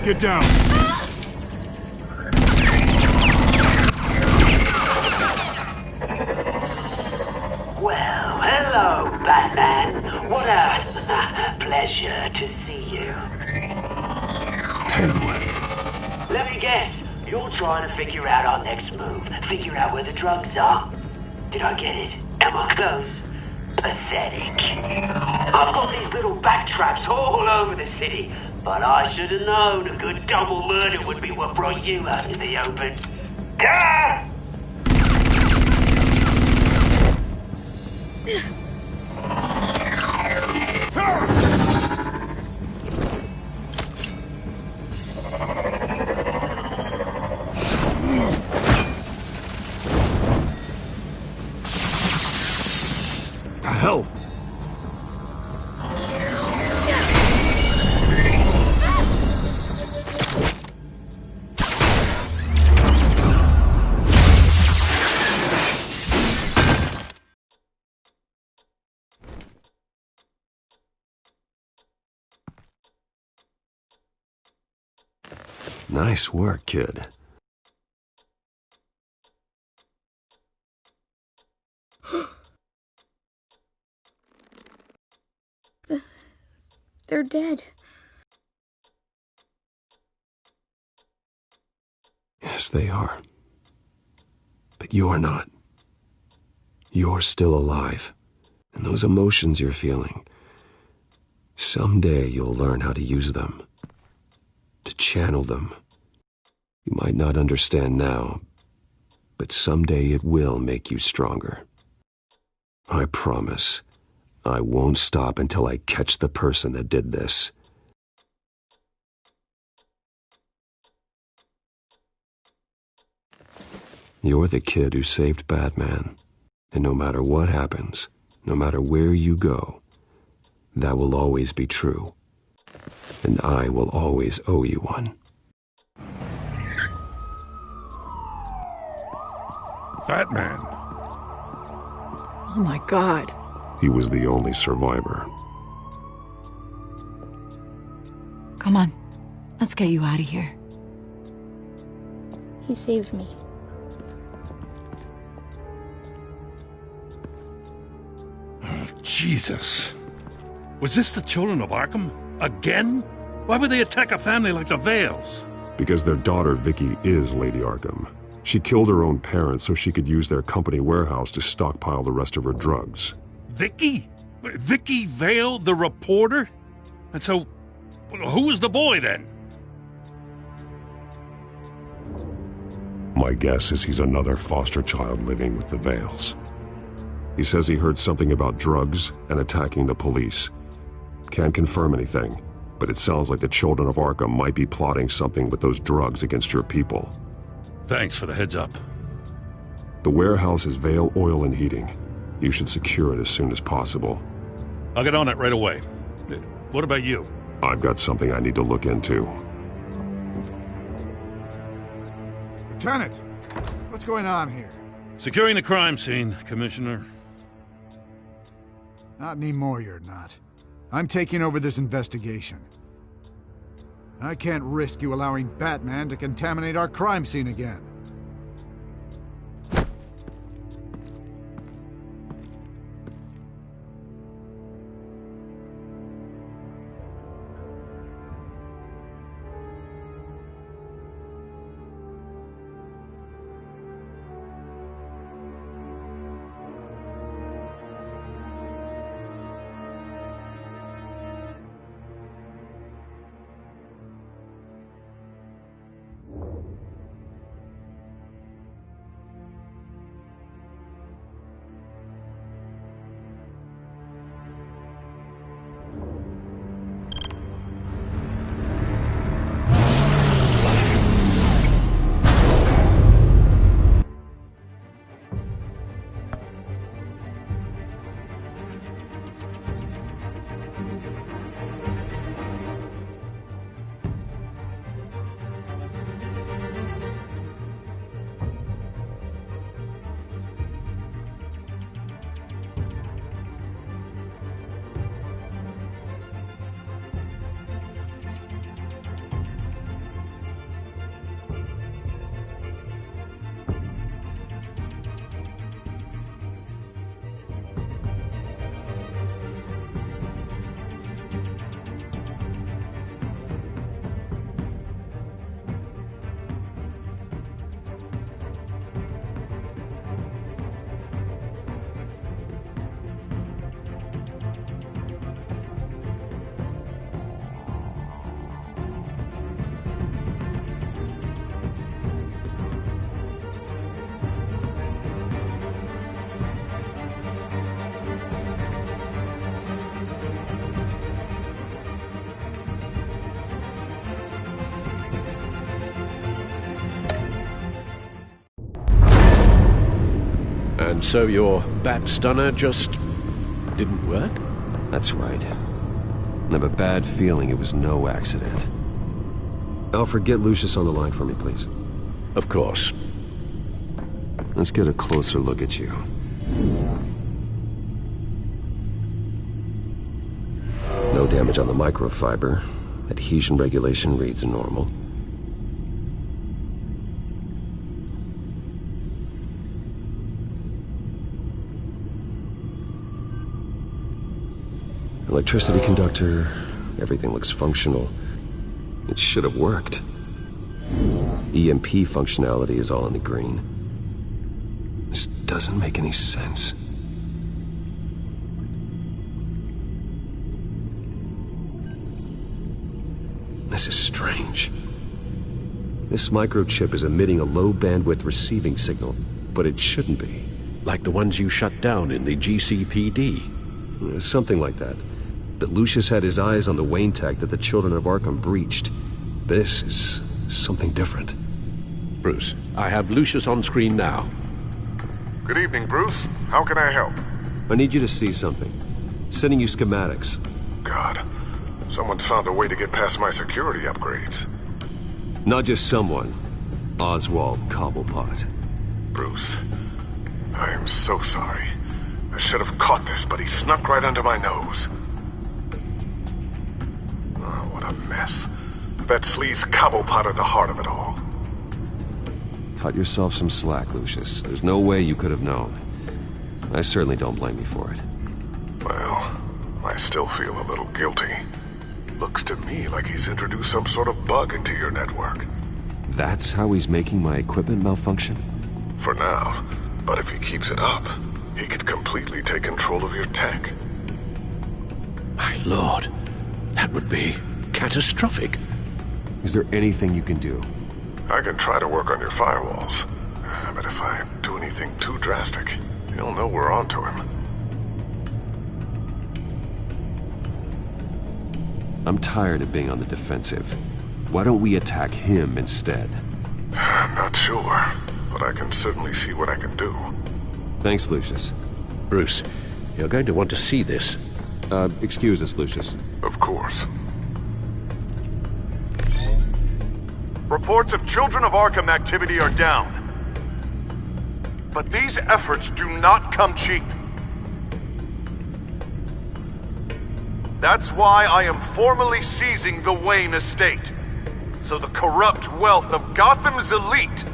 Get down. Well, hello, Batman. What a pleasure to see you. Let me guess. You're trying to figure out our next move. Figure out where the drugs are. Did I get it? Am I close? Pathetic. I've got these little bat traps all over the city, but I should have known a good double murder would be what brought you out in the open. Ah! The hell? Nice work, kid. They're dead. Yes, they are. But you're not. You're still alive. And those emotions you're feeling, someday you'll learn how to use them. To channel them. You might not understand now, but someday it will make you stronger. I promise. I won't stop until I catch the person that did this. You're the kid who saved Batman. And no matter what happens, no matter where you go, that will always be true. And I will always owe you one. Batman. Oh my God. He was the only survivor. Come on, let's get you out of here. He saved me. Oh, Jesus. Was this the children of Arkham? Again? Why would they attack a family like the Vales? Because their daughter, Vicky, is Lady Arkham. She killed her own parents so she could use their company warehouse to stockpile the rest of her drugs. Vicky? Vicky Vale, the reporter? And so, who was the boy then? My guess is he's another foster child living with the Vales. He says he heard something about drugs and attacking the police. Can't confirm anything, but it sounds like the children of Arkham might be plotting something with those drugs against your people. Thanks for the heads up. The warehouse is Vale Oil and Heating. You should secure it as soon as possible. I'll get on it right away. What about you? I've got something I need to look into. Lieutenant, what's going on here? Securing the crime scene, Commissioner. Not anymore, you're not. I'm taking over this investigation. I can't risk you allowing Batman to contaminate our crime scene again. And so your bat stunner just didn't work? That's right. I have a bad feeling it was no accident. Alfred, get Lucius on the line for me, please. Of course. Let's get a closer look at you. No damage on the microfiber. Adhesion regulation reads normal. Electricity conductor, everything looks functional. It should have worked. EMP functionality is all in the green. This doesn't make any sense. This is strange. This microchip is emitting a low-bandwidth receiving signal, but it shouldn't be. Like the ones you shut down in the GCPD? Something like that. But Lucius had his eyes on the Wayne tech that the children of Arkham breached. This is something different. Bruce, I have Lucius on screen now. Good evening, Bruce. How can I help? I need you to see something. Sending you schematics. God, someone's found a way to get past my security upgrades. Not just someone. Oswald Cobblepot. Bruce, I am so sorry. I should have caught this, but he snuck right under my nose. Oh, what a mess. That sleaze Cobblepot at the heart of it all. Cut yourself some slack, Lucius. There's no way you could have known. I certainly don't blame you for it. Well, I still feel a little guilty. Looks to me like he's introduced some sort of bug into your network. That's how he's making my equipment malfunction? For now. But if he keeps it up, he could completely take control of your tech. My lord, that would be catastrophic. Is there anything you can do? I can try to work on your firewalls. But if I do anything too drastic, he'll know we're onto him. I'm tired of being on the defensive. Why don't we attack him instead? I'm not sure, but I can certainly see what I can do. Thanks, Lucius. Bruce, you're going to want to see this. Excuse us, Lucius. Of course. Reports of Children of Arkham activity are down. But these efforts do not come cheap. That's why I am formally seizing the Wayne estate, so the corrupt wealth of Gotham's elite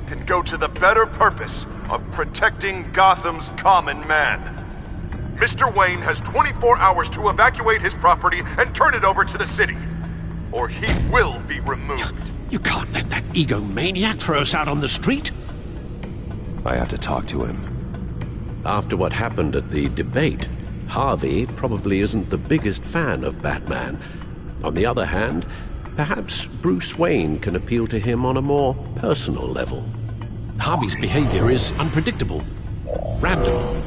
can go to the better purpose of protecting Gotham's common man. Mr. Wayne has 24 hours to evacuate his property and turn it over to the city, or he will be removed. You can't let that egomaniac throw us out on the street. I have to talk to him. After what happened at the debate, Harvey probably isn't the biggest fan of Batman. On the other hand, perhaps Bruce Wayne can appeal to him on a more personal level. Harvey's behavior is unpredictable, random.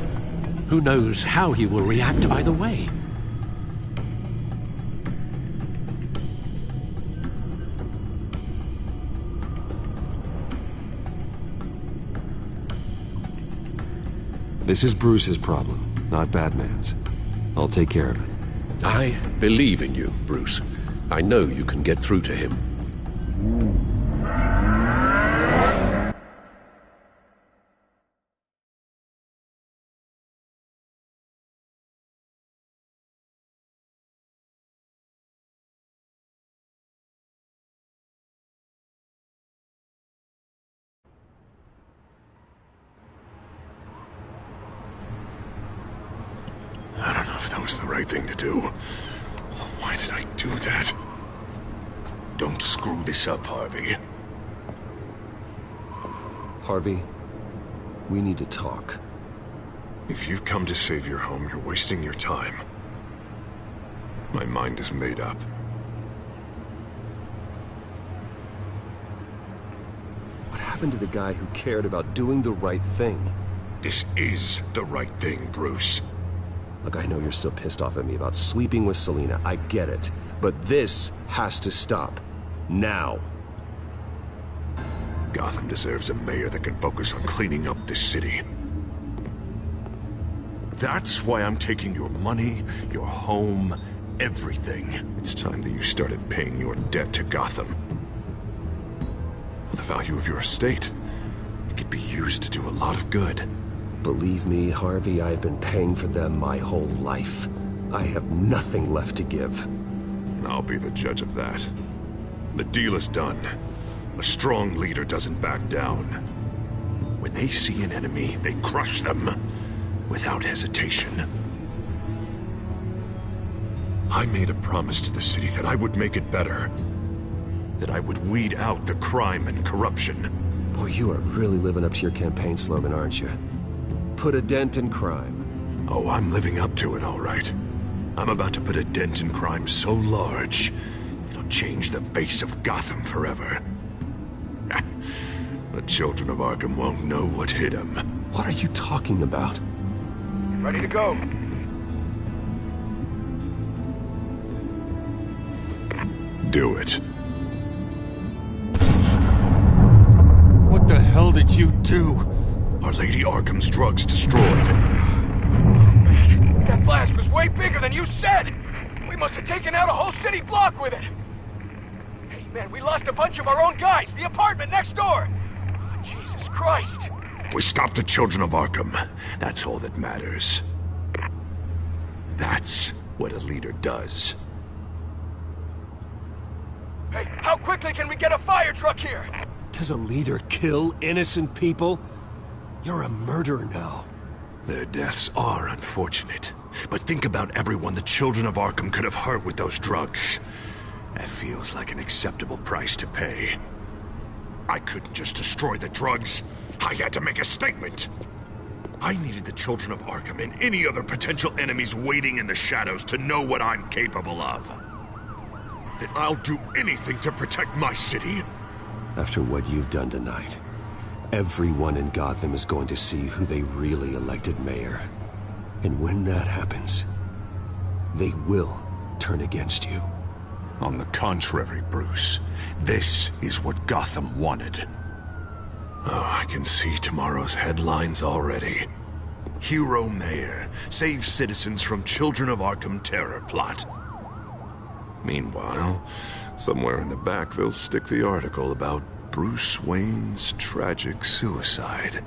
Who knows how he will react either way? This is Bruce's problem, not Batman's. I'll take care of it. I believe in you, Bruce. I know you can get through to him. I don't know if that was the right thing to do. Why did I do that? Don't screw this up, Harvey. Harvey, we need to talk. If you've come to save your home, you're wasting your time. My mind is made up. What happened to the guy who cared about doing the right thing? This is the right thing, Bruce. Look, I know you're still pissed off at me about sleeping with Selina. I get it. But this has to stop. Now. Gotham deserves a mayor that can focus on cleaning up this city. That's why I'm taking your money, your home, everything. It's time that you started paying your debt to Gotham. For the value of your estate, it could be used to do a lot of good. Believe me, Harvey, I've been paying for them my whole life. I have nothing left to give. I'll be the judge of that. The deal is done. A strong leader doesn't back down. When they see an enemy, they crush them without hesitation. I made a promise to the city that I would make it better. That I would weed out the crime and corruption. Boy, you are really living up to your campaign slogan, aren't you? Put a dent in crime. Oh, I'm living up to it, all right. I'm about to put a dent in crime so large, it'll change the face of Gotham forever. The children of Arkham won't know what hit them. What are you talking about? Ready to go. Do it. What the hell did you do? Our Lady Arkham's drugs destroyed. Man, that blast was way bigger than you said! We must have taken out a whole city block with it! Hey man, we lost a bunch of our own guys! The apartment next door! Oh, Jesus Christ! We stopped the children of Arkham. That's all that matters. That's what a leader does. Hey, how quickly can we get a fire truck here? Does a leader kill innocent people? You're a murderer now. Their deaths are unfortunate. But think about everyone the children of Arkham could have hurt with those drugs. That feels like an acceptable price to pay. I couldn't just destroy the drugs. I had to make a statement. I needed the children of Arkham and any other potential enemies waiting in the shadows to know what I'm capable of. That I'll do anything to protect my city. After what you've done tonight, everyone in Gotham is going to see who they really elected mayor. And when that happens, they will turn against you. On the contrary, Bruce, this is what Gotham wanted. Oh, I can see tomorrow's headlines already. Hero mayor. Save citizens from Children of Arkham terror plot. Meanwhile, somewhere in the back they'll stick the article about Bruce Wayne's tragic suicide.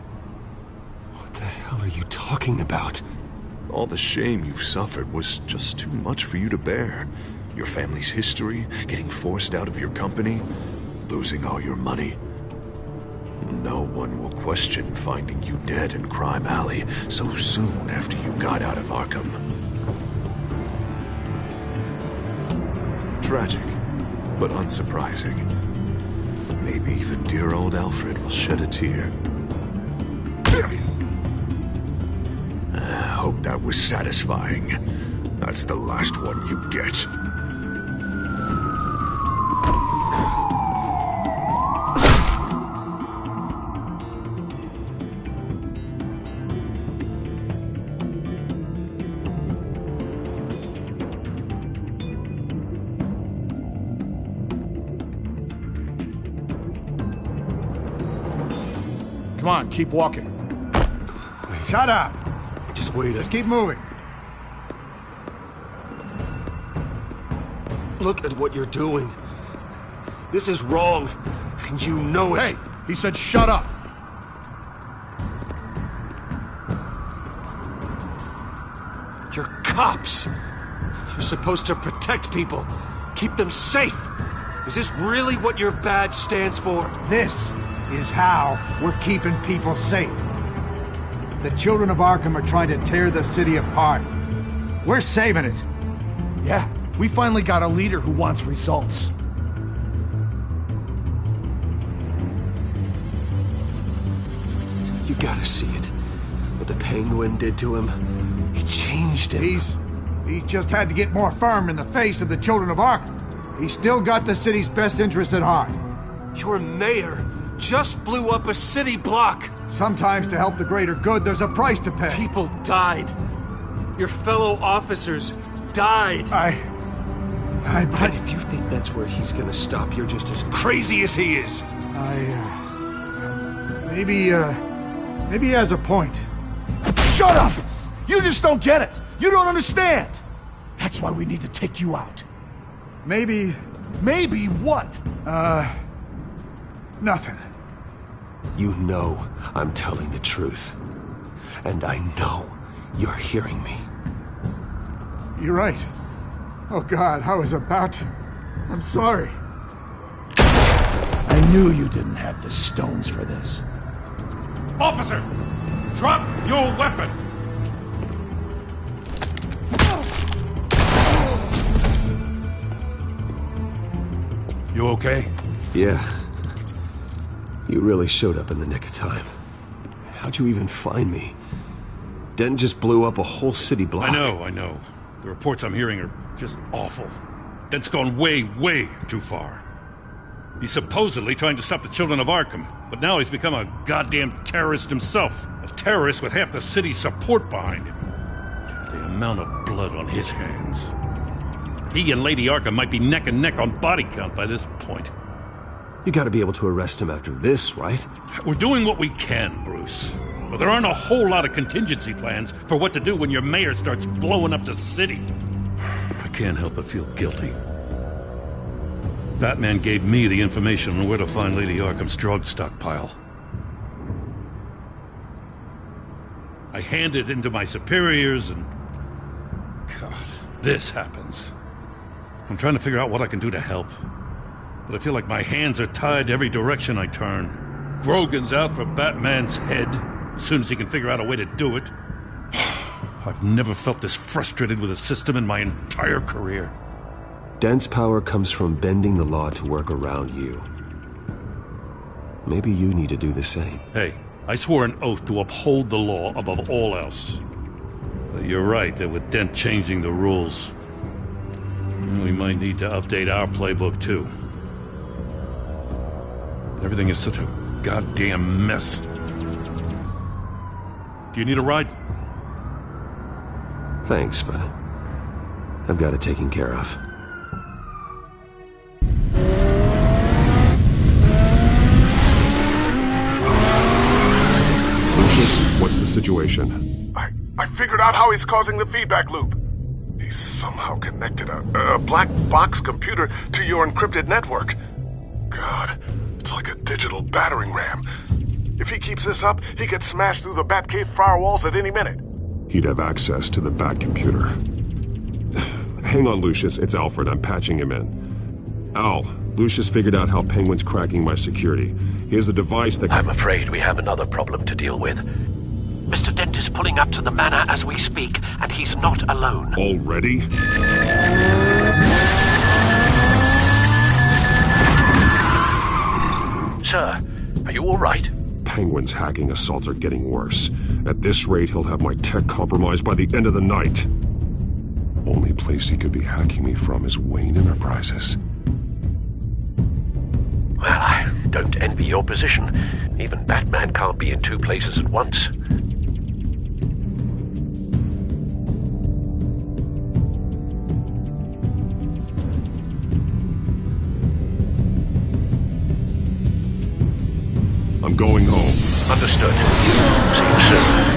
What the hell are you talking about? All the shame you've suffered was just too much for you to bear. Your family's history, getting forced out of your company, losing all your money. No one will question finding you dead in Crime Alley so soon after you got out of Arkham. Tragic, but unsurprising. Maybe even dear old Alfred will shed a tear. I hope that was satisfying. That's the last one you get. Come on, keep walking. Shut up! Just wait. Just keep moving. Look at what you're doing. This is wrong, and you know it. Hey, he said shut up. You're cops. You're supposed to protect people, keep them safe. Is this really what your badge stands for? This is how we're keeping people safe. The children of Arkham are trying to tear the city apart. We're saving it. Yeah, we finally got a leader who wants results. You gotta see it. What the Penguin did to him. He changed him. He's just had to get more firm in the face of the children of Arkham. He's still got the city's best interests at heart. Your mayor just blew up a city block. Sometimes to help the greater good, there's a price to pay. People died. Your fellow officers died. And if you think that's where he's gonna stop, you're just as crazy as he is. Maybe he has a point. Shut up! You just don't get it. You don't understand. That's why we need to take you out. Maybe what? Nothing. You know I'm telling the truth. And I know you're hearing me. You're right. Oh God, I was about to... I'm sorry. I knew you didn't have the stones for this. Officer! Drop your weapon! You okay? Yeah. You really showed up in the nick of time. How'd you even find me? Dent just blew up a whole city block. I know. The reports I'm hearing are just awful. Dent's gone way, way too far. He's supposedly trying to stop the children of Arkham, but now he's become a goddamn terrorist himself. A terrorist with half the city's support behind him. The amount of blood on his hands. He and Lady Arkham might be neck and neck on body count by this point. You gotta be able to arrest him after this, right? We're doing what we can, Bruce. But there aren't a whole lot of contingency plans for what to do when your mayor starts blowing up the city. I can't help but feel guilty. Batman gave me the information on where to find Lady Arkham's drug stockpile. I handed it into my superiors and... God, this happens. I'm trying to figure out what I can do to help. But I feel like my hands are tied every direction I turn. Grogan's out for Batman's head, as soon as he can figure out a way to do it. I've never felt this frustrated with a system in my entire career. Dent's power comes from bending the law to work around you. Maybe you need to do the same. Hey, I swore an oath to uphold the law above all else. But you're right that with Dent changing the rules, we might need to update our playbook too. Everything is such a goddamn mess. Do you need a ride? Thanks, but I've got it taken care of. What's the situation? I figured out how he's causing the feedback loop. He's somehow connected a black box computer to your encrypted network. God, it's like a digital battering ram. If he keeps this up, he could smash through the Batcave firewalls at any minute. He'd have access to the Bat computer. Hang on, Lucius. It's Alfred. I'm patching him in. Al, Lucius figured out how Penguin's cracking my security. He has a device that... I'm afraid we have another problem to deal with. Mr. Dent is pulling up to the manor as we speak, and he's not alone. Already? Sir, are you all right? Penguin's hacking assaults are getting worse. At this rate, he'll have my tech compromised by the end of the night. Only place he could be hacking me from is Wayne Enterprises. Well, I don't envy your position. Even Batman can't be in two places at once. I'm going home. Understood. See you soon.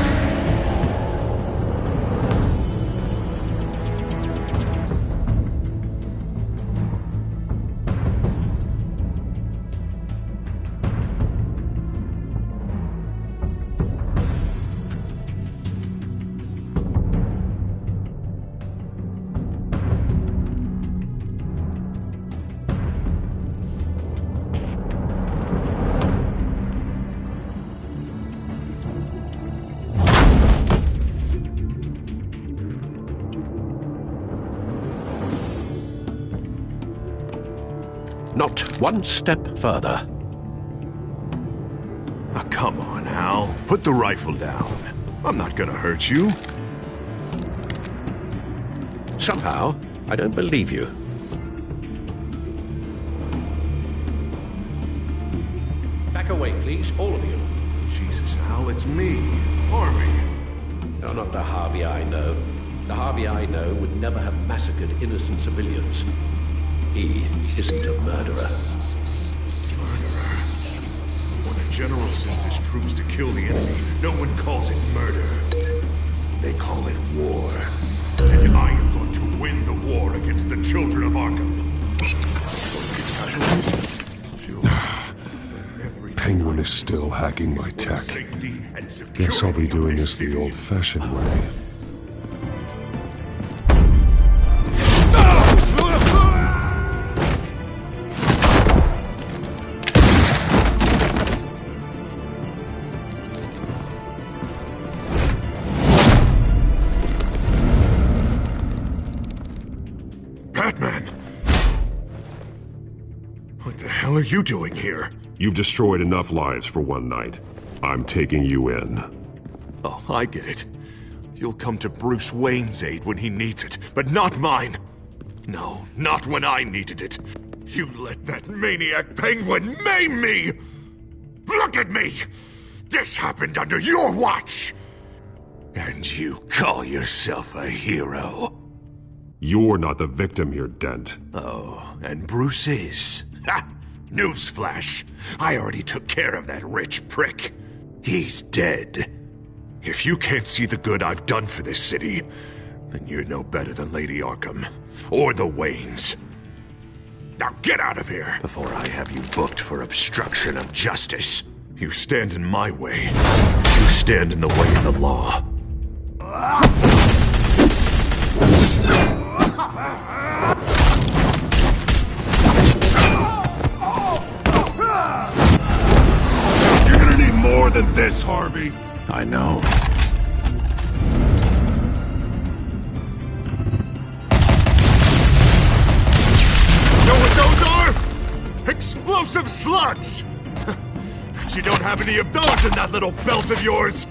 Not one step further. Oh, come on, Al. Put the rifle down. I'm not gonna hurt you. Somehow, I don't believe you. Back away, please, all of you. Jesus, Al, it's me, Harvey. You're not the Harvey I know. The Harvey I know would never have massacred innocent civilians. He isn't a murderer. Murderer? When a general sends his troops to kill the enemy, no one calls it murder. They call it war. And I am going to win the war against the children of Arkham. Penguin is still hacking my tech. Guess I'll be doing this the old-fashioned way. What are you doing here? You've destroyed enough lives for one night. I'm taking you in. Oh, I get it. You'll come to Bruce Wayne's aid when he needs it, but not mine. No, not when I needed it. You let that maniac Penguin maim me! Look at me! This happened under your watch! And you call yourself a hero? You're not the victim here, Dent. Oh, and Bruce is. Ha! Newsflash. I already took care of that rich prick. He's dead. If you can't see the good I've done for this city, then you're no better than Lady Arkham. Or the Waynes. Now get out of here before I have you booked for obstruction of justice. You stand in my way. You stand in the way of the law. You're gonna need more than this, Harvey. I know. Know what those are? Explosive slugs! But you don't have any of those in that little belt of yours!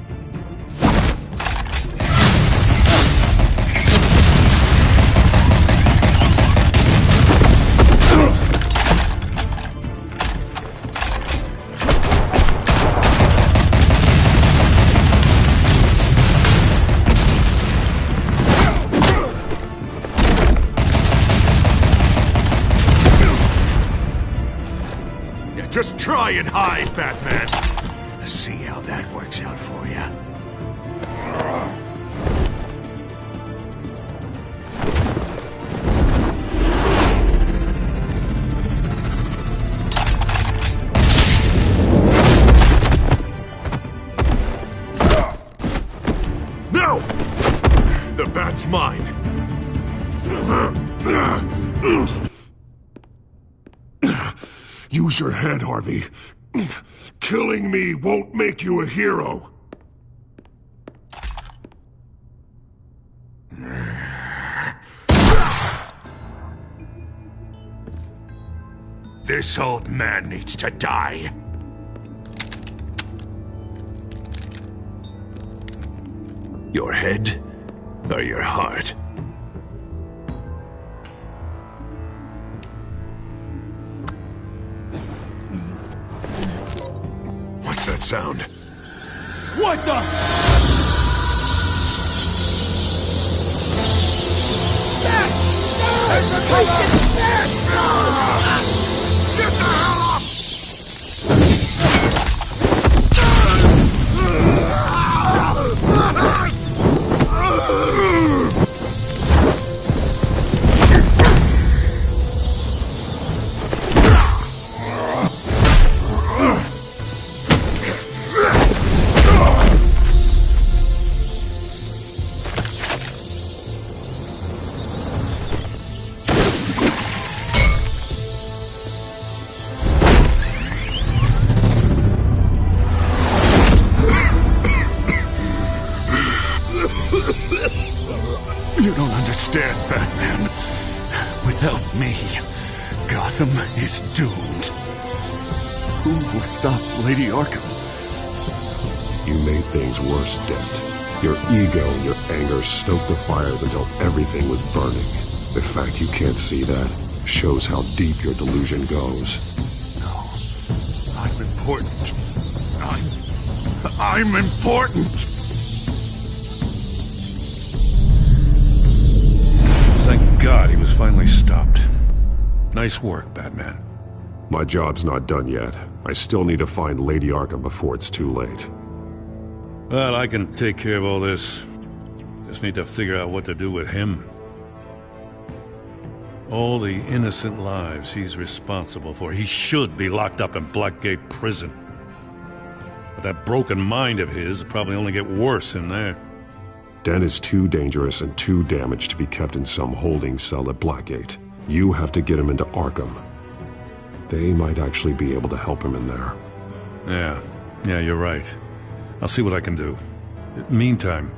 Just try and hide, Batman. See how that works out for you. The bat's mine. Use your head, Harvey. Killing me won't make you a hero. This old man needs to die. Your head or your heart? What's that sound? What the? Get the hell off! You don't understand, Batman. Without me, Gotham is doomed. Who will stop Lady Arkham? You made things worse, Dent. Your ego and your anger stoked the fires until everything was burning. The fact you can't see that shows how deep your delusion goes. No. I'm important. I'm important! Thank God he was finally stopped. Nice work, Batman. My job's not done yet. I still need to find Lady Arkham before it's too late. Well, I can take care of all this. Just need to figure out what to do with him. All the innocent lives he's responsible for. He should be locked up in Blackgate Prison. But that broken mind of his will probably only get worse in there. Dent is too dangerous and too damaged to be kept in some holding cell at Blackgate. You have to get him into Arkham. They might actually be able to help him in there. Yeah, you're right. I'll see what I can do. Meantime,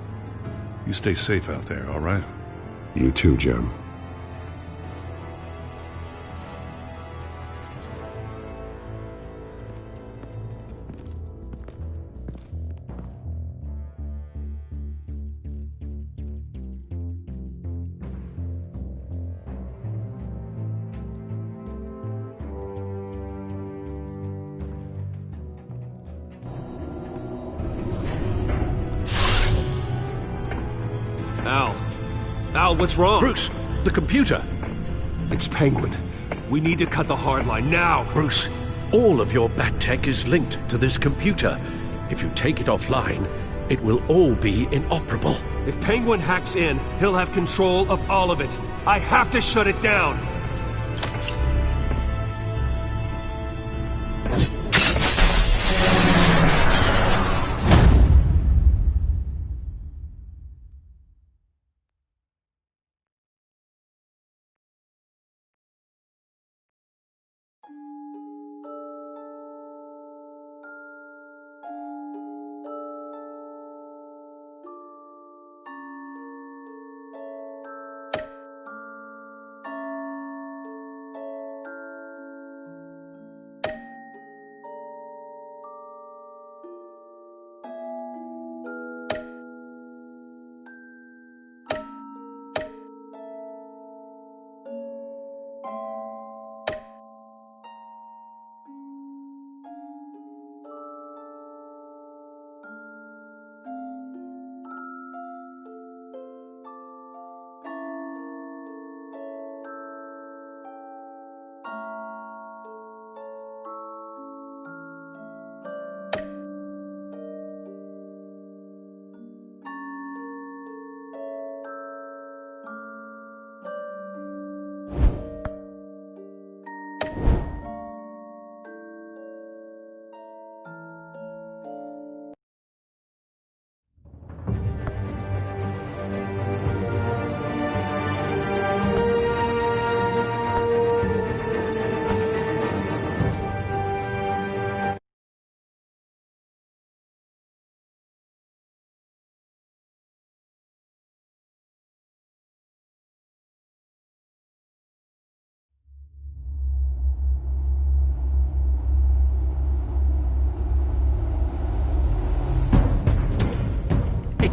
you stay safe out there, all right? You too, Jim. Al, what's wrong? Bruce, the computer. It's Penguin. We need to cut the hard line now. Bruce, all of your bat tech is linked to this computer. If you take it offline, it will all be inoperable. If Penguin hacks in, he'll have control of all of it. I have to shut it down.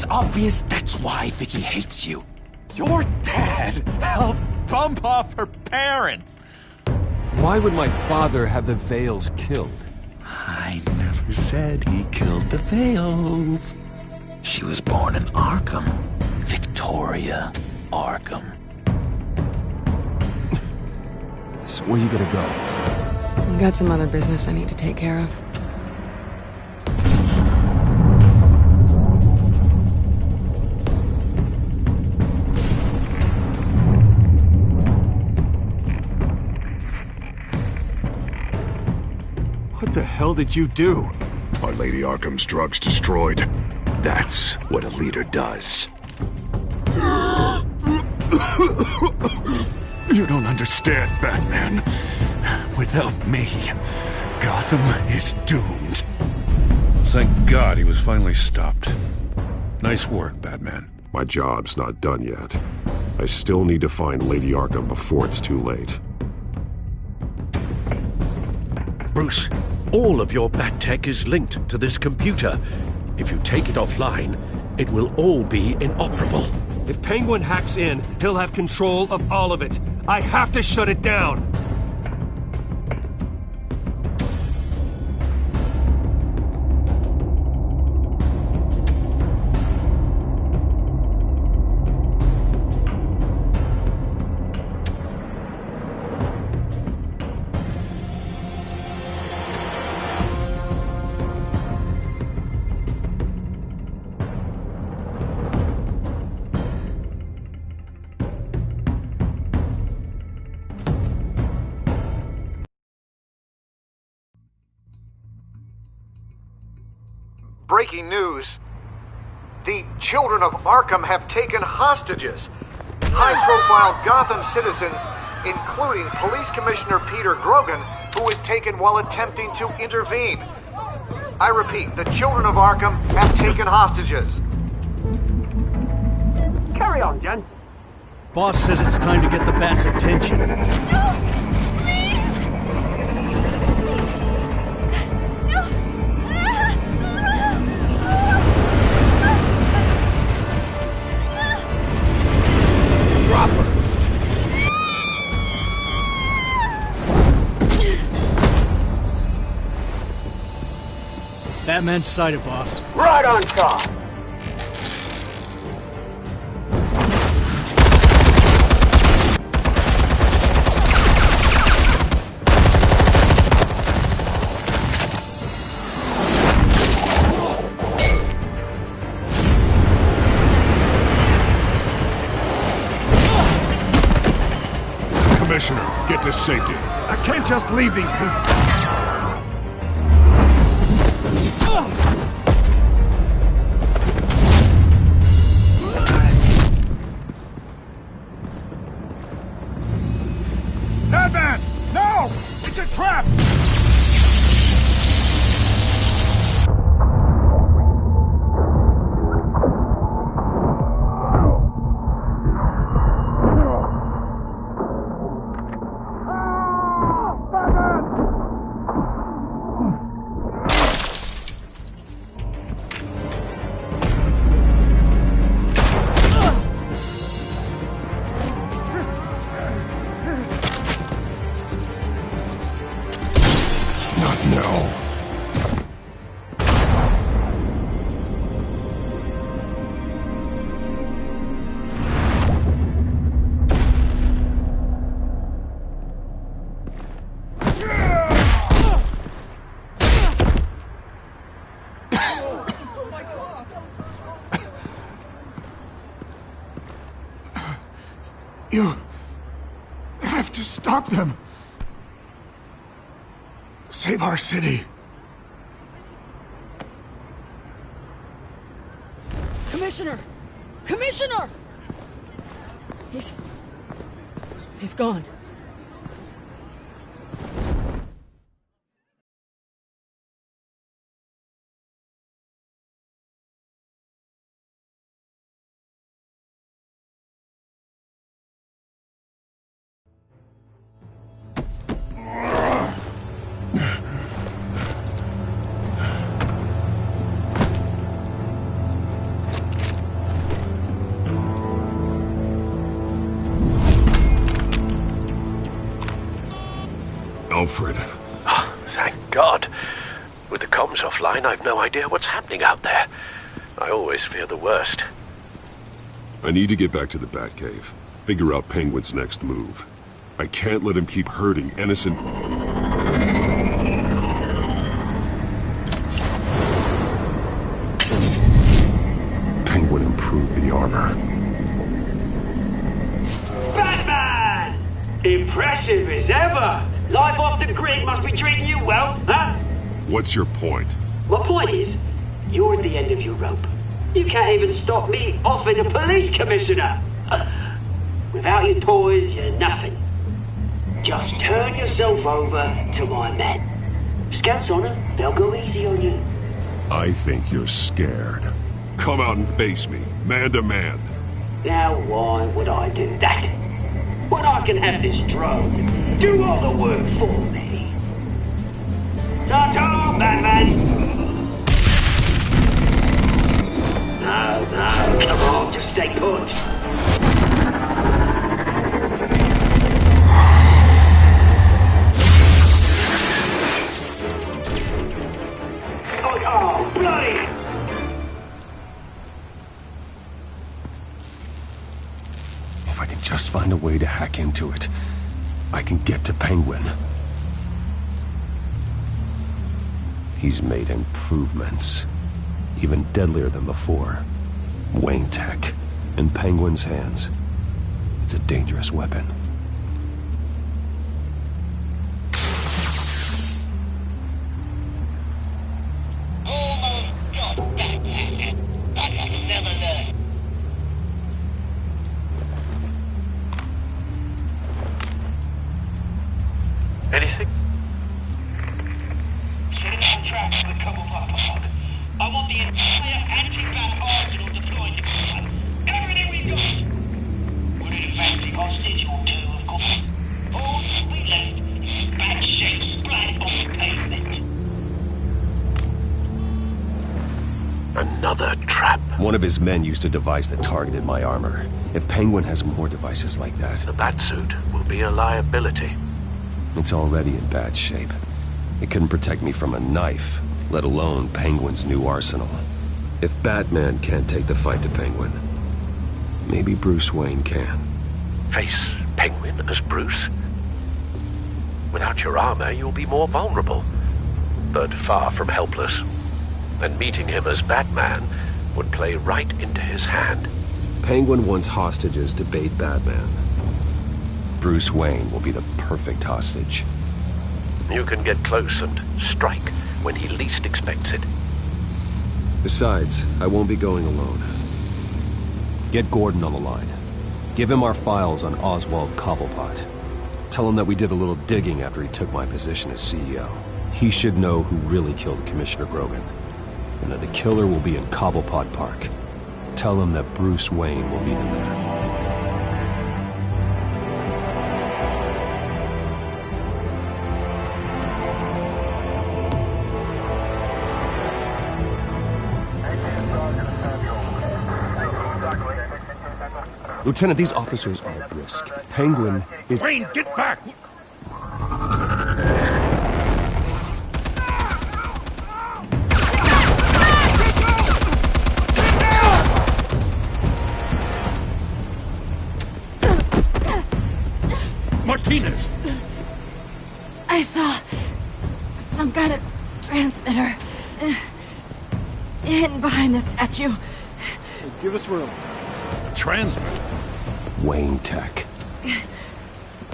It's obvious that's why Vicky hates you. Your dad helped bump off her parents. Why would my father have the Vales killed? I never said he killed the Vales. She was born in Arkham. Victoria Arkham. So where you gonna go? I've got some other business I need to take care of. What the hell did you do? Are Lady Arkham's drugs destroyed? That's what a leader does. You don't understand, Batman. Without me, Gotham is doomed. Thank God he was finally stopped. Nice work, Batman. My job's not done yet. I still need to find Lady Arkham before it's too late. Bruce, all of your bat tech is linked to this computer. If you take it offline, it will all be inoperable. If Penguin hacks in, he'll have control of all of it. I have to shut it down. Breaking news. The children of Arkham have taken hostages. High-profile Gotham citizens, including Police Commissioner Peter Grogan, who was taken while attempting to intervene. I repeat, the children of Arkham have taken hostages. Carry on, gents. Boss says it's time to get the Bat's attention. Drop her. Batman's sighted, boss. Right on top. Commissioner, get to safety. I can't just leave these people. Batman! No! It's a trap! You have to stop them. Save our city. Commissioner! Commissioner! He's gone. Alfred. Oh, thank God. With the comms offline, I've no idea what's happening out there. I always fear the worst. I need to get back to the Batcave. Figure out Penguin's next move. I can't let him keep hurting innocent... Penguin improved the armor. Batman! Impressive as ever! Life off the grid must be treating you well, huh? What's your point? My point is, you're at the end of your rope. You can't even stop me offing a police commissioner. Without your toys, you're nothing. Just turn yourself over to my men. Scouts on them, they'll go easy on you. I think you're scared. Come out and face me, man to man. Now why would I do that? When I can have this drone do all the work for me. Ta-ta, Batman! No, come on, just stay put. Oh, bloody! If I can just find a way to hack into it, I can get to Penguin. He's made improvements. Even deadlier than before. Wayne Tech. In Penguin's hands. It's a dangerous weapon. Anything? I want the entire anti-bat arsenal deployed to Batman. Everything we got! We're in a fancy hostage or two, of course. All we left is bat shit splattered on the pavement. Another trap. One of his men used a device that targeted my armor. If Penguin has more devices like that... The Batsuit will be a liability. It's already in bad shape. It couldn't protect me from a knife, let alone Penguin's new arsenal. If Batman can't take the fight to Penguin, maybe Bruce Wayne can. Face Penguin as Bruce? Without your armor, you'll be more vulnerable, but far from helpless. And meeting him as Batman would play right into his hand. Penguin wants hostages to bait Batman. Bruce Wayne will be the perfect hostage. You can get close and strike when he least expects it. Besides, I won't be going alone. Get Gordon on the line. Give him our files on Oswald Cobblepot. Tell him that we did a little digging after he took my position as CEO. He should know who really killed Commissioner Grogan, and that the killer will be in Cobblepot Park. Tell him that Bruce Wayne will meet him there. Lieutenant, these officers are at risk. Penguin is... Wayne, get back! Martinez! I saw some kind of transmitter hidden behind the statue. Give us room. Transmitter? Wayne Tech.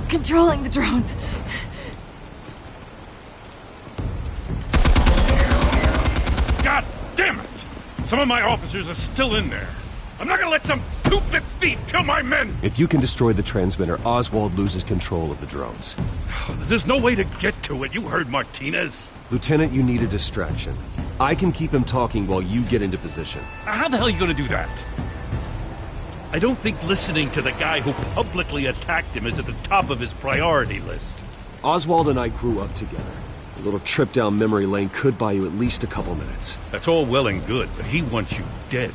Controlling the drones. God damn it! Some of my officers are still in there. I'm not gonna let some two-bit thief kill my men! If you can destroy the transmitter, Oswald loses control of the drones. There's no way to get to it. You heard Martinez. Lieutenant, you need a distraction. I can keep him talking while you get into position. How the hell are you gonna do that? I don't think listening to the guy who publicly attacked him is at the top of his priority list. Oswald and I grew up together. A little trip down memory lane could buy you at least a couple minutes. That's all well and good, but he wants you dead.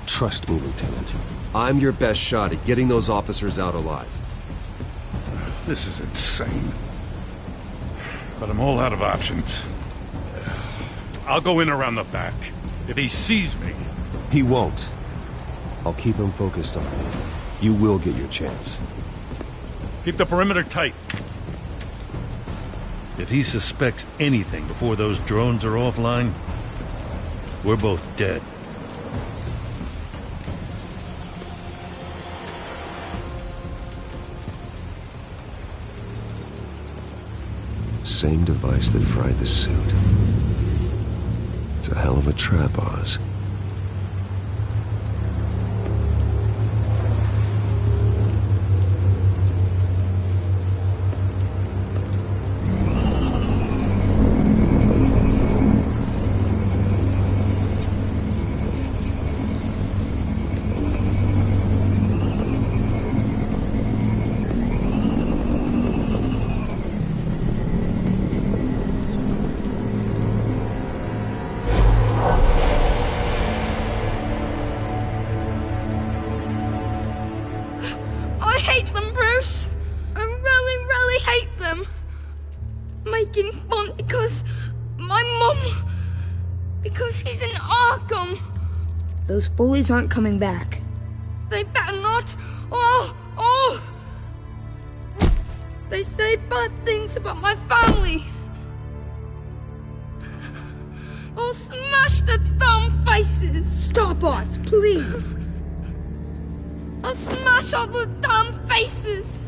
Trust me, Lieutenant. I'm your best shot at getting those officers out alive. This is insane. But I'm all out of options. I'll go in around the back. If he sees me... He won't. I'll keep him focused on you. You will get your chance. Keep the perimeter tight. If he suspects anything before those drones are offline, we're both dead. Same device that fried the suit. It's a hell of a trap, Oz. Making fun because my mum... because she's in Arkham. Those bullies aren't coming back. They better not. Oh! They say bad things about my family. I'll smash the dumb faces. Stop us, please. I'll smash all the dumb faces.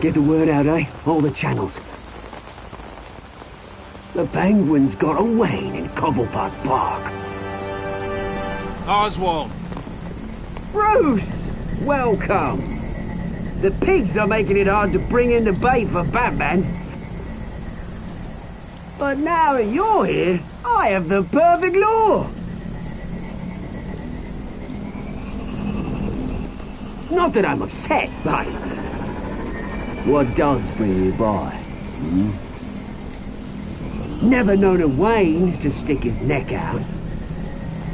Get the word out, eh? All the channels. The Penguin's got a Wayne in Cobblepot Park. Oswald! Bruce! Welcome! The pigs are making it hard to bring in the bait for Batman. But now that you're here, I have the perfect lure! Not that I'm upset, but... what does bring you by? Never known a Wayne to stick his neck out.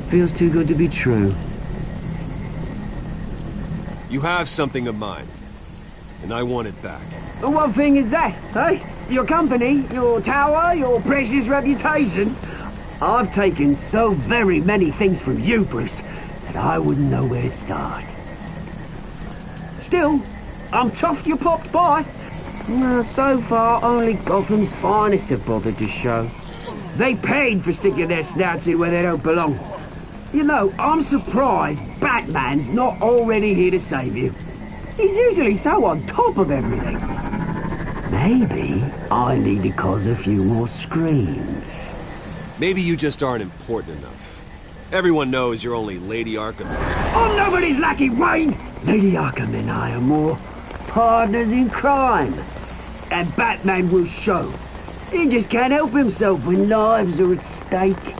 Feels too good to be true. You have something of mine, and I want it back. What thing is that, eh? Your company, your tower, your precious reputation? I've taken so very many things from you, Bruce, that I wouldn't know where to start. Still, I'm chuffed you popped by. So far, only Gotham's finest have bothered to show. They paid for sticking their snouts in where they don't belong. You know, I'm surprised Batman's not already here to save you. He's usually so on top of everything. Maybe I need to cause a few more screams. Maybe you just aren't important enough. Everyone knows you're only Lady Arkham's... I'm nobody's lackey, Wayne! Lady Arkham and I are more partners in crime. And Batman will show. He just can't help himself when lives are at stake.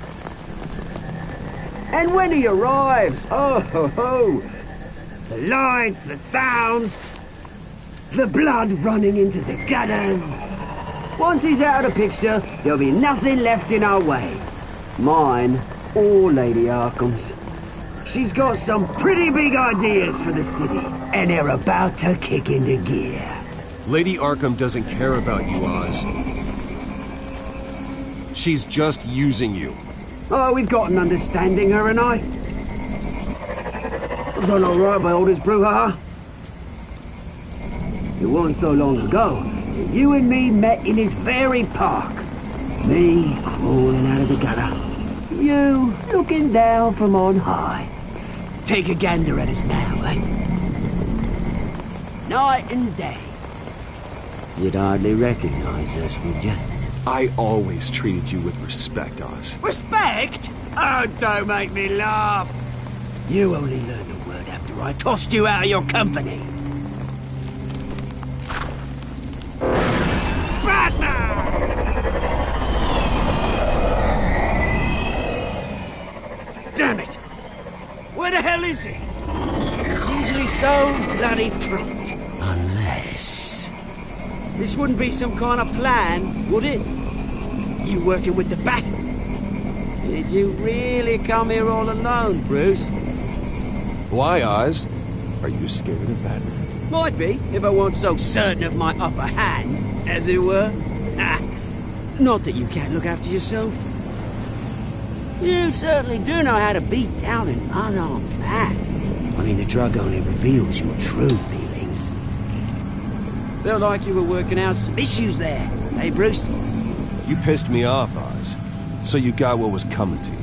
And when he arrives, oh ho ho! The lights, the sounds, the blood running into the gutters. Once he's out of the picture, there'll be nothing left in our way. Mine or Lady Arkham's. She's got some pretty big ideas for the city, and they're about to kick into gear. Lady Arkham doesn't care about you, Oz. She's just using you. Oh, we've got an understanding, her and I. Done all right by oldest brouhaha. It wasn't so long ago that you and me met in this very park. Me crawling out of the gutter. You looking down from on high. Take a gander at us now, eh? Night and day. You'd hardly recognize us, would you? I always treated you with respect, Oz. Respect? Oh, don't make me laugh. You only learned the word after I tossed you out of your company. Batman! Damn it! Where the hell is he? He's usually so bloody prompt. Unless... this wouldn't be some kind of plan, would it? You working with the Bat? Did you really come here all alone, Bruce? Why, Oz? Are you scared of Batman? Might be, if I weren't so certain of my upper hand, as it were. Not that you can't look after yourself. You certainly do know how to beat down an unarmed man. I mean, the drug only reveals your true feelings. Felt like you were working out some issues there, eh, Bruce? You pissed me off, Oz. So you got what was coming to you.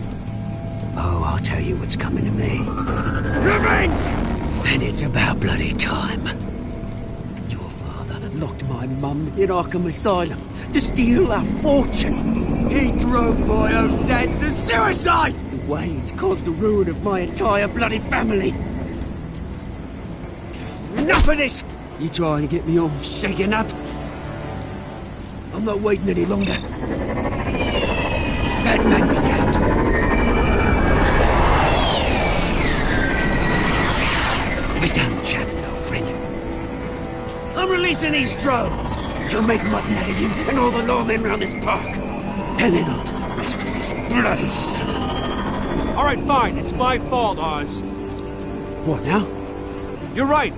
Oh, I'll tell you what's coming to me. Revenge! And it's about bloody time. Your father locked my mum in Arkham Asylum to steal our fortune. He drove my own dad to suicide! The Waynes caused the ruin of my entire bloody family. Enough of this! You trying to get me all shaken up? I'm not waiting any longer. Batman be damned. We're done chatting, old friend. I'm releasing these drones. You'll make mutton out of you and all the lawmen around this park. And then on to the rest of this bloody city. All right, fine. It's my fault, Oz. What now? You're right.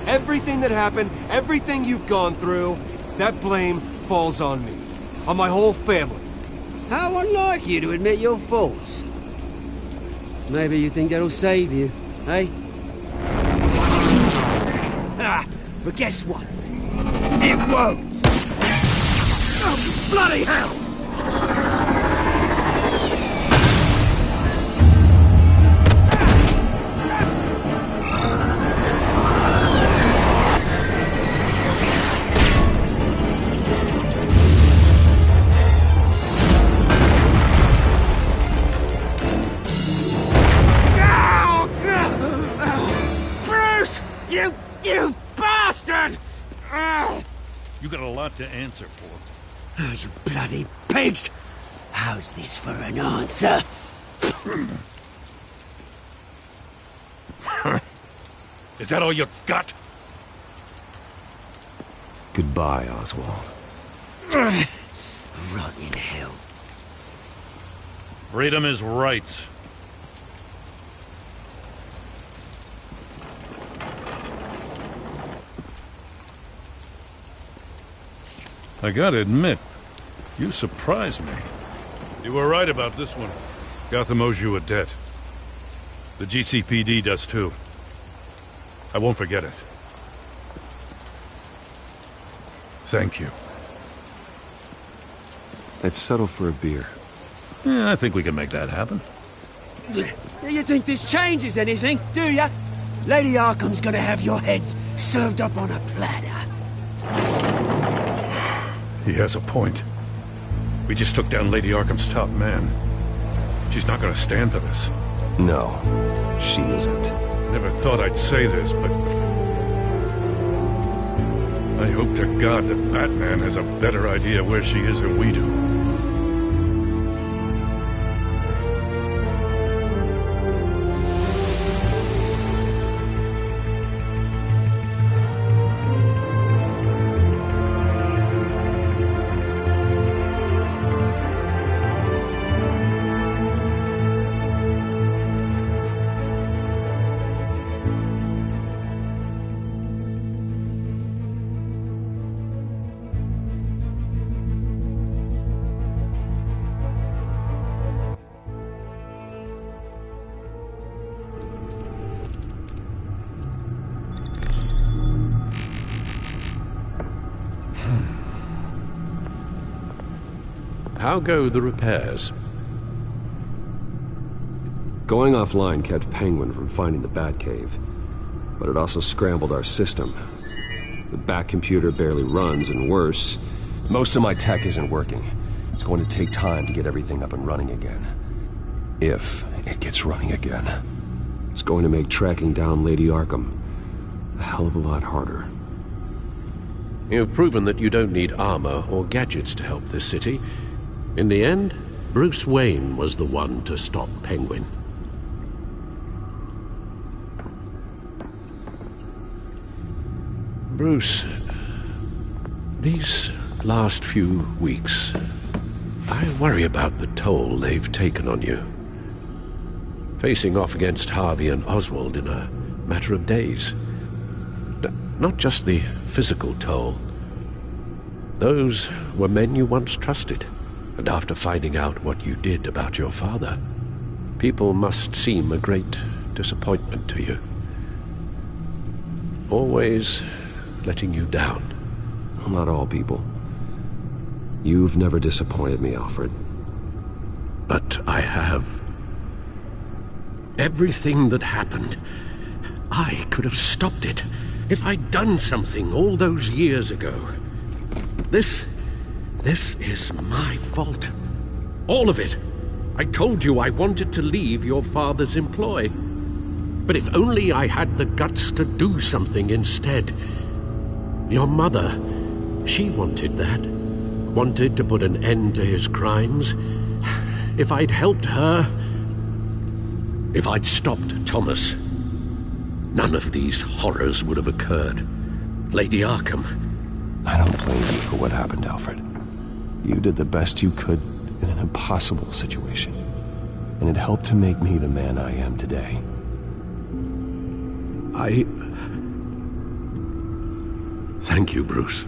Everything that happened, everything you've gone through, that blame falls on me. On my whole family. How unlike you to admit your faults. Maybe you think that'll save you, eh? But guess what? It won't! Oh, bloody hell! Bruce! You bastard! You got a lot to answer for. Oh, you bloody pigs! How's this for an answer? Is that all you got? Goodbye, Oswald. Rot in hell. Freedom is rights. I gotta admit, you surprised me. You were right about this one. Gotham owes you a debt. The GCPD does too. I won't forget it. Thank you. Let's settle for a beer. Yeah, I think we can make that happen. Do you think this changes anything, do ya? Lady Arkham's gonna have your heads served up on a platter. He has a point. We just took down Lady Arkham's top man. She's not gonna stand for this. No, she isn't. Never thought I'd say this, but I hope to God that Batman has a better idea where she is than we do. How go the repairs? Going offline kept Penguin from finding the Batcave, but it also scrambled our system. The Bat computer barely runs, and worse, most of my tech isn't working. It's going to take time to get everything up and running again. If it gets running again. It's going to make tracking down Lady Arkham a hell of a lot harder. You've proven that you don't need armor or gadgets to help this city. In the end, Bruce Wayne was the one to stop Penguin. Bruce, these last few weeks, I worry about the toll they've taken on you. facing off against Harvey and Oswald in a matter of days. Not just the physical toll. Those were men you once trusted, and after finding out what you did about your father, people must seem a great disappointment to you. Always letting you down. Well, not all people. You've never disappointed me, Alfred. But I have. Everything that happened, I could have stopped it if I'd done something all those years ago. This is my fault. All of it. I told you I wanted to leave your father's employ. But if only I had the guts to do something instead. Your mother, she wanted that. Wanted to put an end to his crimes. If I'd helped her, if I'd stopped Thomas, none of these horrors would have occurred. Lady Arkham. I don't blame you for what happened, Alfred. You did the best you could in an impossible situation, and it helped to make me the man I am today. Thank you, Bruce.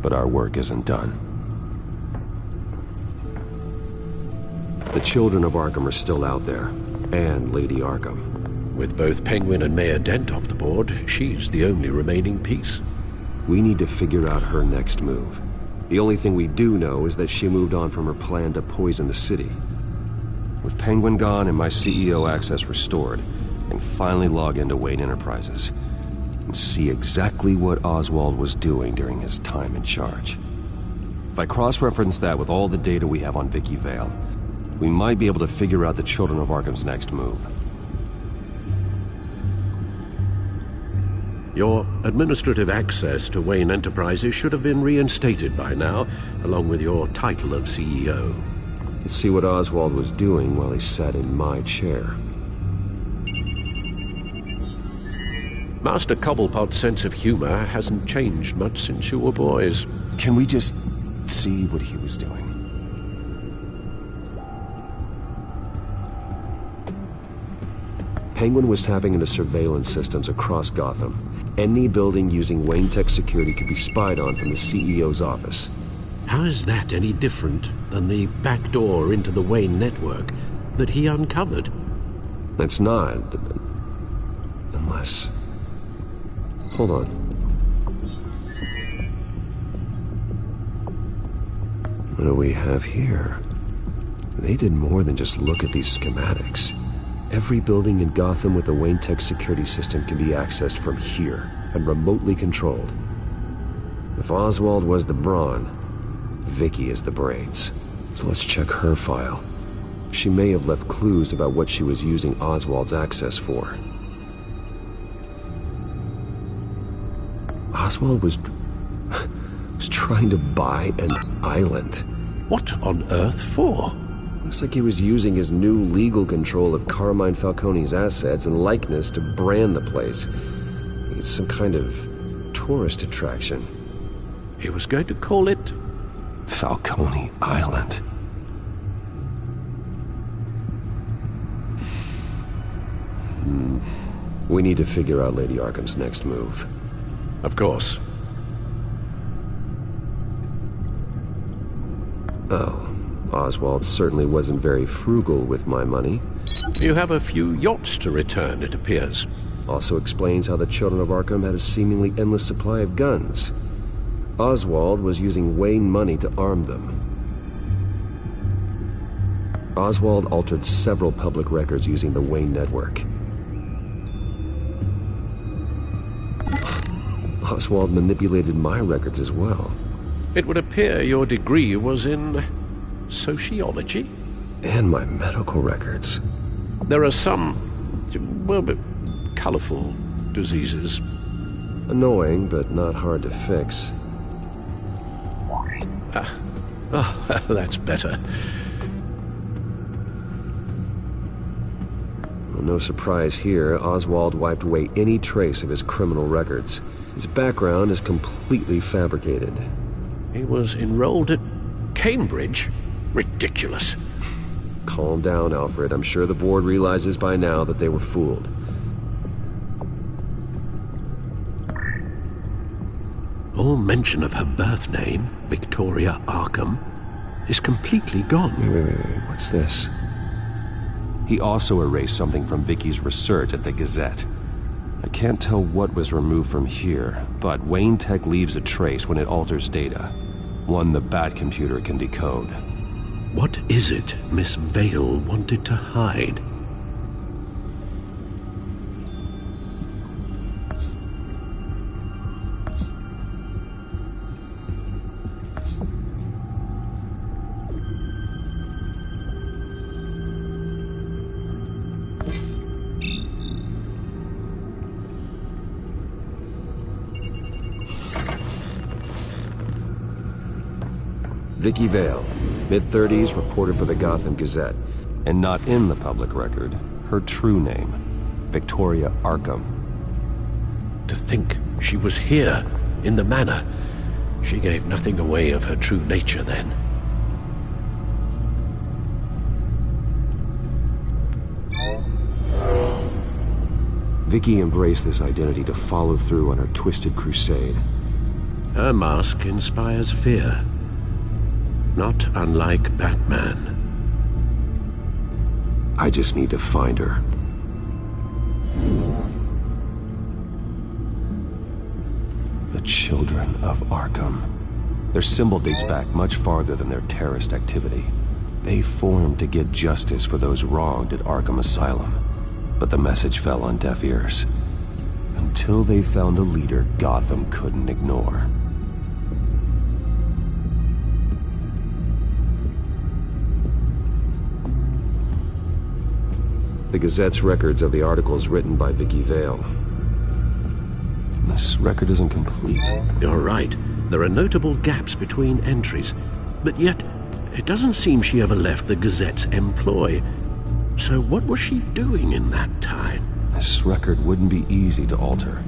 But our work isn't done. The children of Arkham are still out there, and Lady Arkham. With both Penguin and Mayor Dent off the board, she's the only remaining piece. We need to figure out her next move. The only thing we do know is that she moved on from her plan to poison the city. With Penguin gone and my CEO access restored, I can finally log into Wayne Enterprises and see exactly what Oswald was doing during his time in charge. If I cross-reference that with all the data we have on Vicky Vale, we might be able to figure out the Children of Arkham's next move. Your administrative access to Wayne Enterprises should have been reinstated by now, along with your title of CEO. Let's see what Oswald was doing while he sat in my chair. Master Cobblepot's sense of humor hasn't changed much since you were boys. Can we just see what he was doing? Penguin was tapping into surveillance systems across Gotham. Any building using Wayne Tech security could be spied on from the CEO's office. How is that any different than the back door into the Wayne network that he uncovered? That's not. Unless... Hold on. What do we have here? They did more than just look at these schematics. Every building in Gotham with a Wayne Tech security system can be accessed from here and remotely controlled. If Oswald was the brawn, Vicky is the brains. So let's check her file. She may have left clues about what she was using Oswald's access for. Oswald was trying to buy an island. What on earth for? Looks like he was using his new legal control of Carmine Falcone's assets and likeness to brand the place. It's some kind of tourist attraction. He was going to call it... Falcone Island. We need to figure out Lady Arkham's next move. Of course. Oh, Oswald certainly wasn't very frugal with my money. You have a few yachts to return, it appears. Also explains how the Children of Arkham had a seemingly endless supply of guns. Oswald was using Wayne money to arm them. Oswald altered several public records using the Wayne network. Oswald manipulated my records as well. It would appear your degree was in... sociology? And my medical records. There are some, well, colorful diseases. Annoying, but not hard to fix. Oh, that's better. Well, no surprise here, Oswald wiped away any trace of his criminal records. His background is completely fabricated. He was enrolled at Cambridge? Ridiculous. Calm down, Alfred. I'm sure the board realizes by now that they were fooled. All mention of her birth name, Victoria Arkham, is completely gone. Wait. What's this? He also erased something from Vicky's research at the Gazette. I can't tell what was removed from here, but Wayne Tech leaves a trace when it alters data. One the Bat computer can decode. What is it Miss Vale wanted to hide? Vicky Vale, mid-30s, reported for the Gotham Gazette, and not in the public record, her true name, Victoria Arkham. To think she was here, in the manor. She gave nothing away of her true nature then. Vicky embraced this identity to follow through on her twisted crusade. Her mask inspires fear. Not unlike Batman. I just need to find her. The Children of Arkham. Their symbol dates back much farther than their terrorist activity. They formed to get justice for those wronged at Arkham Asylum. But the message fell on deaf ears. Until they found a leader Gotham couldn't ignore. The Gazette's records of the articles written by Vicky Vale. This record isn't complete. You're right. There are notable gaps between entries. But yet, it doesn't seem she ever left the Gazette's employ. So what was she doing in that time? This record wouldn't be easy to alter.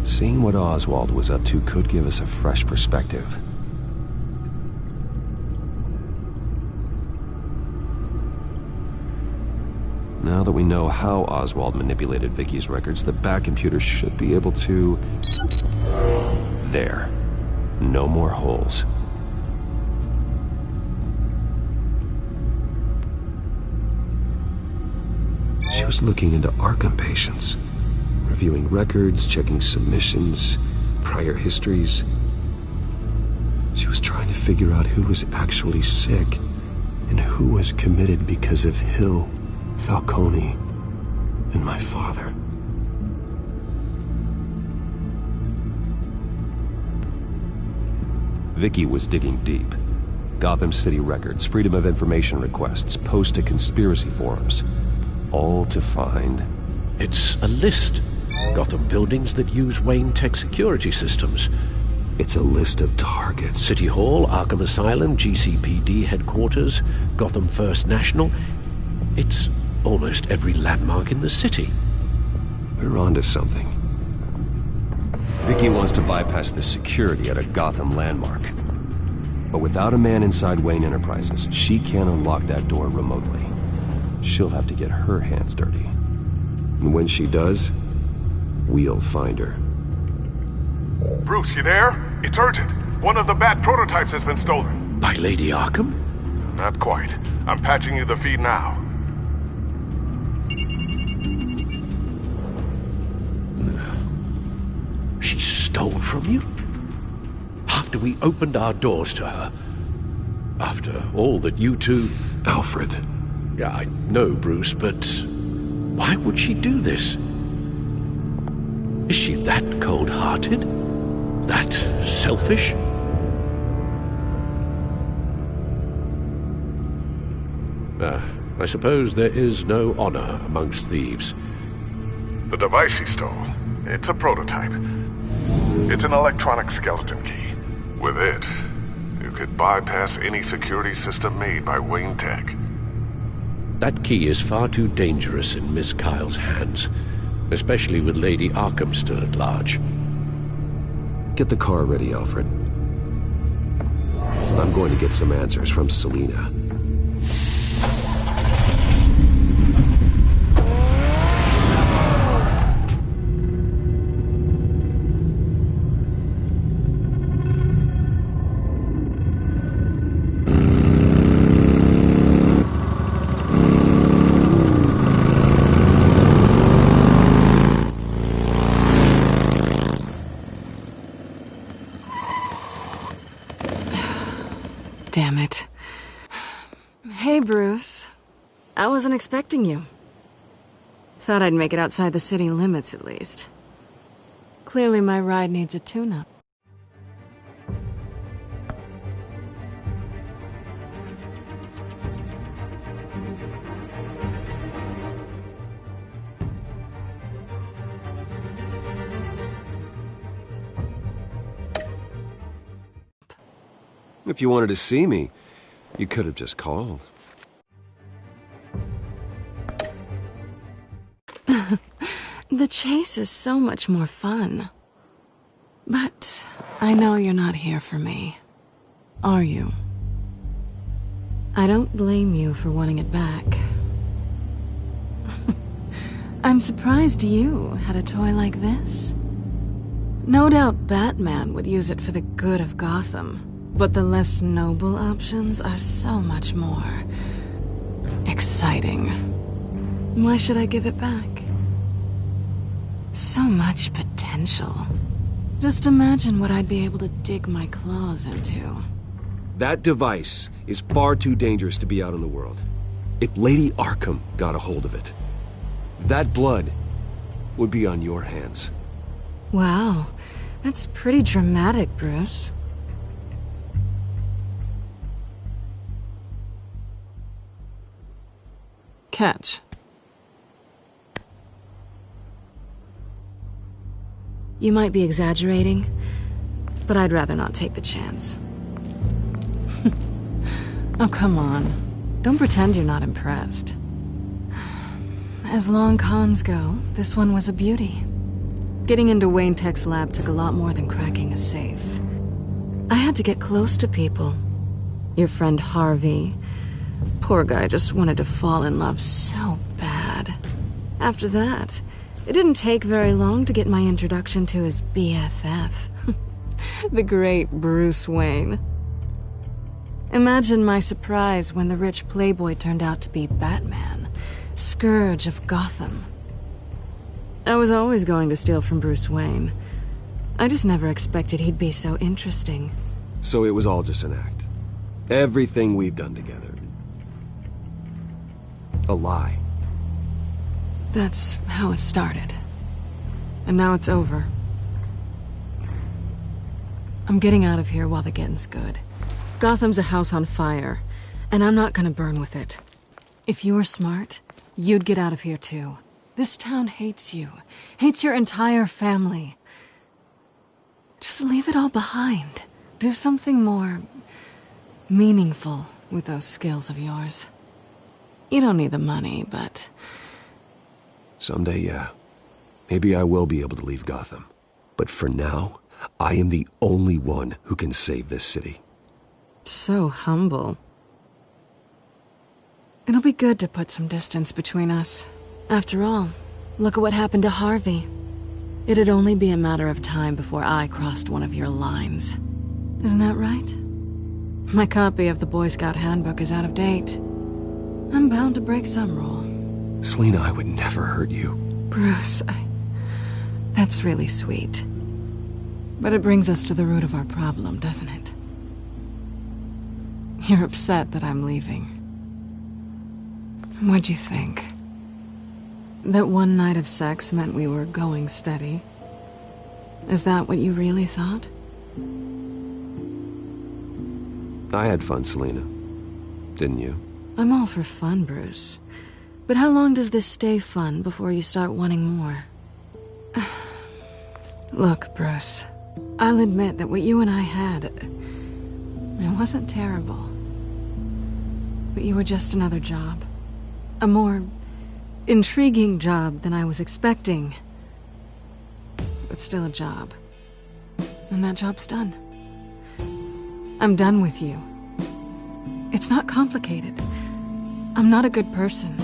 Seeing what Oswald was up to could give us a fresh perspective. Now that we know how Oswald manipulated Vicky's records, the Bat computer should be able to... There. No more holes. She was looking into Arkham patients, reviewing records, checking submissions, prior histories. She was trying to figure out who was actually sick and who was committed because of Hill, Falcone, and my father. Vicky was digging deep. Gotham City records, Freedom of Information requests, posts to conspiracy forums. All to find... It's a list. Gotham buildings that use Wayne Tech security systems. It's a list of targets. City Hall, Arkham Asylum, GCPD headquarters, Gotham First National. It's almost every landmark in the city. We're onto something. Vicky wants to bypass the security at a Gotham landmark. But without a man inside Wayne Enterprises, she can't unlock that door remotely. She'll have to get her hands dirty. And when she does, we'll find her. Bruce, you there? It's urgent. One of the Bat prototypes has been stolen. By Lady Arkham? Not quite. I'm patching you the feed now. She stole from you? After we opened our doors to her? After all that you two... Alfred. Yeah, I know, Bruce, but why would she do this? Is she that cold-hearted? That selfish? I suppose there is no honor amongst thieves. The device she stole, it's a prototype. It's an electronic skeleton key. With it, you could bypass any security system made by Wayne Tech. That key is far too dangerous in Miss Kyle's hands, especially with Lady Arkham still at large. Get the car ready, Alfred. I'm going to get some answers from Selina. Damn it. Hey, Bruce. I wasn't expecting you. Thought I'd make it outside the city limits, at least. Clearly my ride needs a tune-up. If you wanted to see me, you could have just called. The chase is so much more fun. But I know you're not here for me. Are you? I don't blame you for wanting it back. I'm surprised you had a toy like this. No doubt Batman would use it for the good of Gotham. But the less noble options are so much more exciting. Why should I give it back? So much potential. Just imagine what I'd be able to dig my claws into. That device is far too dangerous to be out in the world. If Lady Arkham got a hold of it, that blood would be on your hands. Wow, that's pretty dramatic, Bruce. Catch. You might be exaggerating, but I'd rather not take the chance. Oh, come on. Don't pretend you're not impressed. As long cons go, this one was a beauty. Getting into Wayne Tech's lab took a lot more than cracking a safe. I had to get close to people. Your friend Harvey. Poor guy just wanted to fall in love so bad. After that, it didn't take very long to get my introduction to his BFF. The great Bruce Wayne. Imagine my surprise when the rich playboy turned out to be Batman, Scourge of Gotham. I was always going to steal from Bruce Wayne. I just never expected he'd be so interesting. So it was all just an act. Everything we've done together. A lie. That's how it started. And now it's over. I'm getting out of here while the getting's good. Gotham's a house on fire, and I'm not gonna burn with it. If you were smart, you'd get out of here too. This town hates you. Hates your entire family. Just leave it all behind. Do something more meaningful with those skills of yours. You don't need the money, but... Someday, yeah. Maybe I will be able to leave Gotham. But for now, I am the only one who can save this city. So humble. It'll be good to put some distance between us. After all, look at what happened to Harvey. It'd only be a matter of time before I crossed one of your lines. Isn't that right? My copy of the Boy Scout Handbook is out of date. I'm bound to break some rule. Selina, I would never hurt you. Bruce, that's really sweet. But it brings us to the root of our problem, doesn't it? You're upset that I'm leaving. What'd you think? That one night of sex meant we were going steady? Is that what you really thought? I had fun, Selina. Didn't you? I'm all for fun, Bruce. But how long does this stay fun before you start wanting more? Look, Bruce. I'll admit that what you and I had... it wasn't terrible. But you were just another job. A more intriguing job than I was expecting. But still a job. And that job's done. I'm done with you. It's not complicated. I'm not a good person.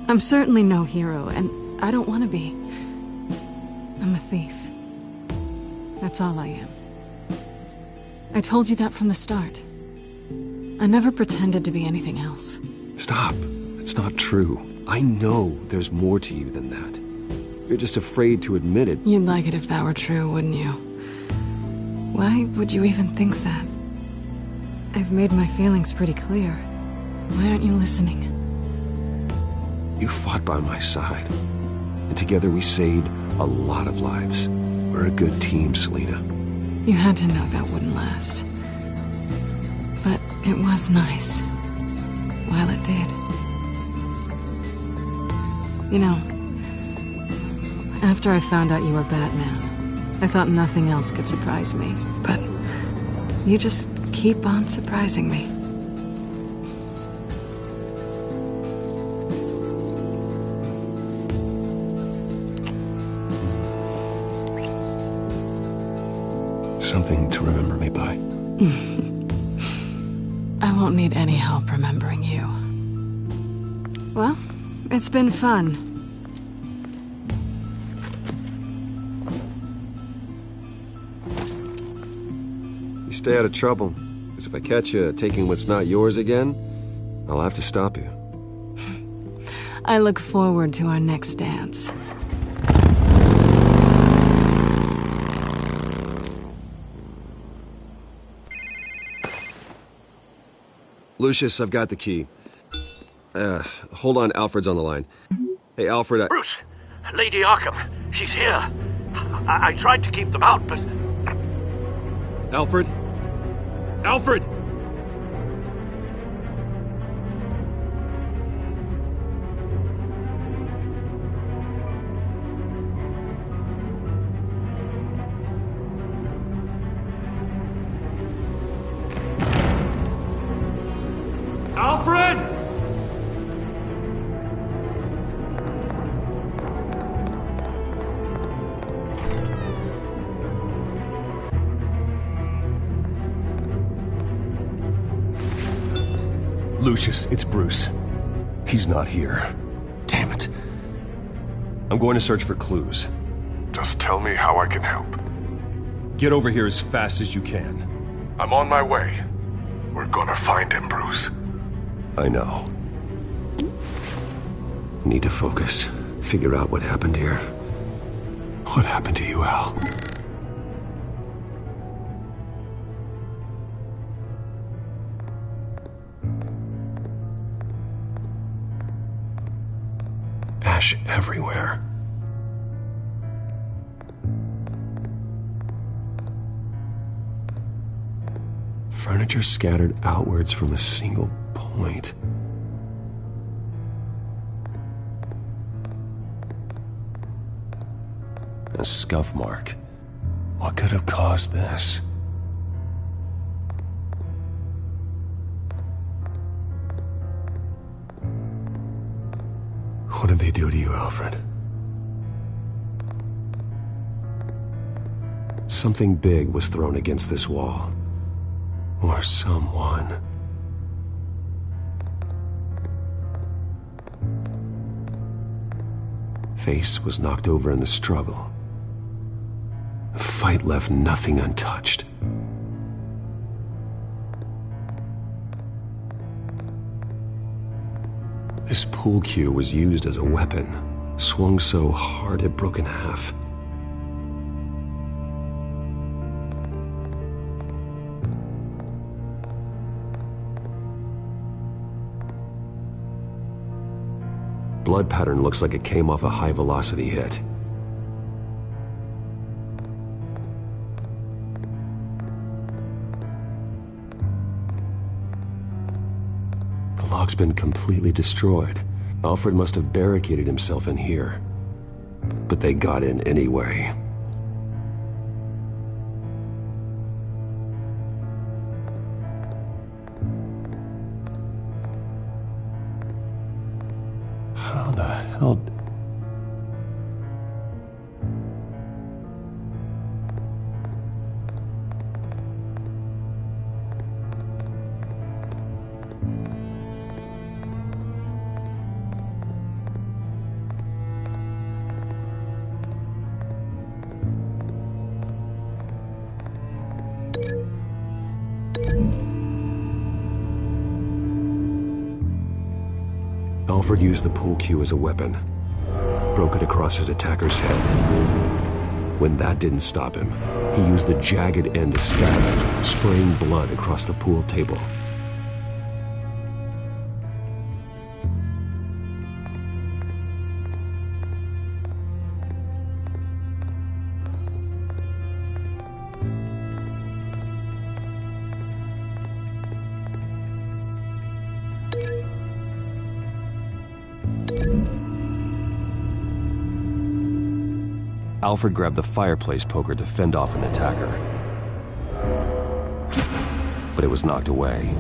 I'm certainly no hero, and I don't want to be. I'm a thief. That's all I am. I told you that from the start. I never pretended to be anything else. Stop. It's not true. I know there's more to you than that. You're just afraid to admit it. You'd like it if that were true, wouldn't you? Why would you even think that? I've made my feelings pretty clear. Why aren't you listening? You fought by my side, and together we saved a lot of lives. We're a good team, Selina. You had to know that wouldn't last. But it was nice. While it did. You know, after I found out you were Batman, I thought nothing else could surprise me. But you just keep on surprising me. Something to remember me by. I won't need any help remembering you. Well, it's been fun. You stay out of trouble, because if I catch you taking what's not yours again, I'll have to stop you. I look forward to our next dance. Lucius, I've got the key. Hold on, Alfred's on the line. Hey, Alfred, Bruce! Lady Arkham, she's here. I tried to keep them out, but... Alfred? Alfred! Alfred! Lucius, it's Bruce. He's not here. Damn it. I'm going to search for clues. Just tell me how I can help. Get over here as fast as you can. I'm on my way. We're gonna find him, Bruce. I know. Need to focus. Figure out what happened here. What happened to you, Al? Ash everywhere. Furniture scattered outwards from a single point. A scuff mark. What could have caused this? What did they do to you, Alfred? Something big was thrown against this wall. Or someone. Face was knocked over in the struggle. The fight left nothing untouched. This pool cue was used as a weapon, swung so hard it broke in half. Blood pattern looks like it came off a high-velocity hit. The lock's been completely destroyed. Alfred must have barricaded himself in here. But they got in anyway. How the hell... Alfred used the pool cue as a weapon. Broke it across his attacker's head. When that didn't stop him, He used the jagged end to stab him, spraying blood across the pool table. Alfred grabbed the fireplace poker to fend off an attacker. But it was knocked away.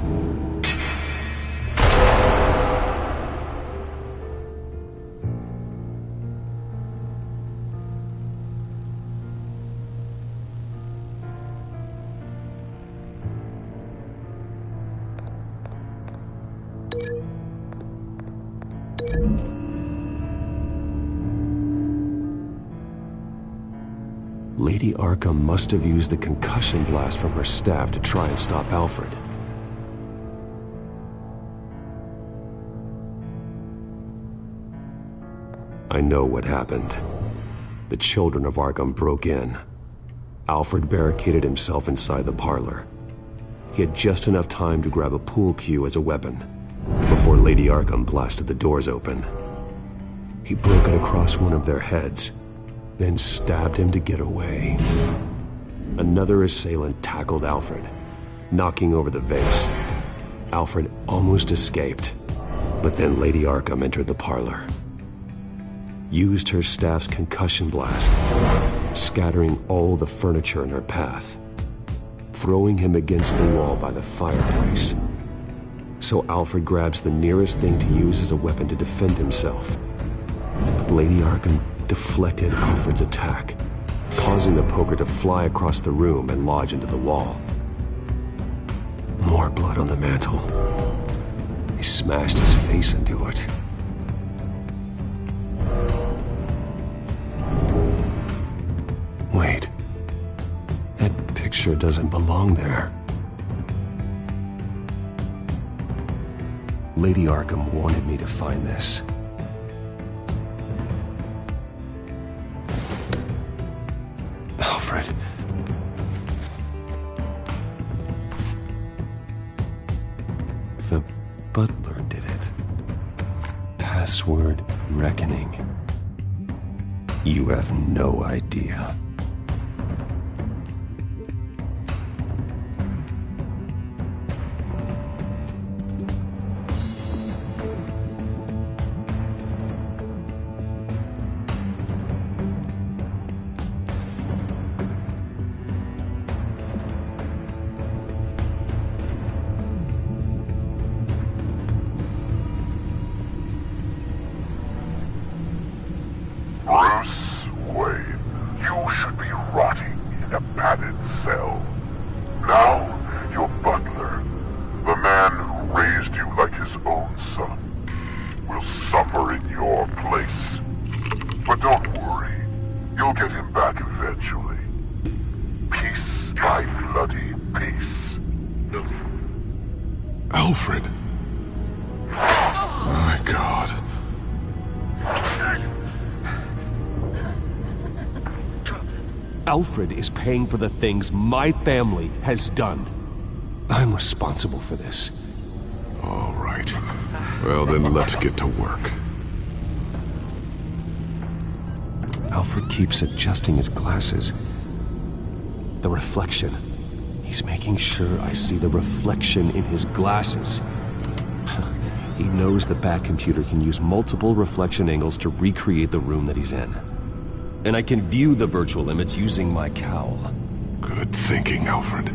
Lady Arkham must have used the concussion blast from her staff to try and stop Alfred. I know what happened. The children of Arkham broke in. Alfred barricaded himself inside the parlor. He had just enough time to grab a pool cue as a weapon before Lady Arkham blasted the doors open. He broke it across one of their heads, then stabbed him to get away. Another assailant tackled Alfred, knocking over the vase. Alfred almost escaped, but then Lady Arkham entered the parlor, used her staff's concussion blast, scattering all the furniture in her path, throwing him against the wall by the fireplace. So Alfred grabs the nearest thing to use as a weapon to defend himself. But Lady Arkham deflected Alfred's attack, causing the poker to fly across the room and lodge into the wall. More blood on the mantel. They smashed his face into it. Wait. That picture doesn't belong there. Lady Arkham wanted me to find this. Alfred. The butler did it. Password reckoning. You have no idea. Bruce Wayne, you should be rotting in a padded cell. Now, your butler, the man who raised you like his own son, will suffer in your place. But don't worry, you'll get him back eventually. Peace, my bloody peace. Alfred. My God. Alfred is paying for the things my family has done. I'm responsible for this. All right. Well, then let's get to work. Alfred keeps adjusting his glasses. The reflection. He's making sure I see the reflection in his glasses. He knows the Batcomputer can use multiple reflection angles to recreate the room that he's in. And I can view the virtual image using my cowl. Good thinking, Alfred.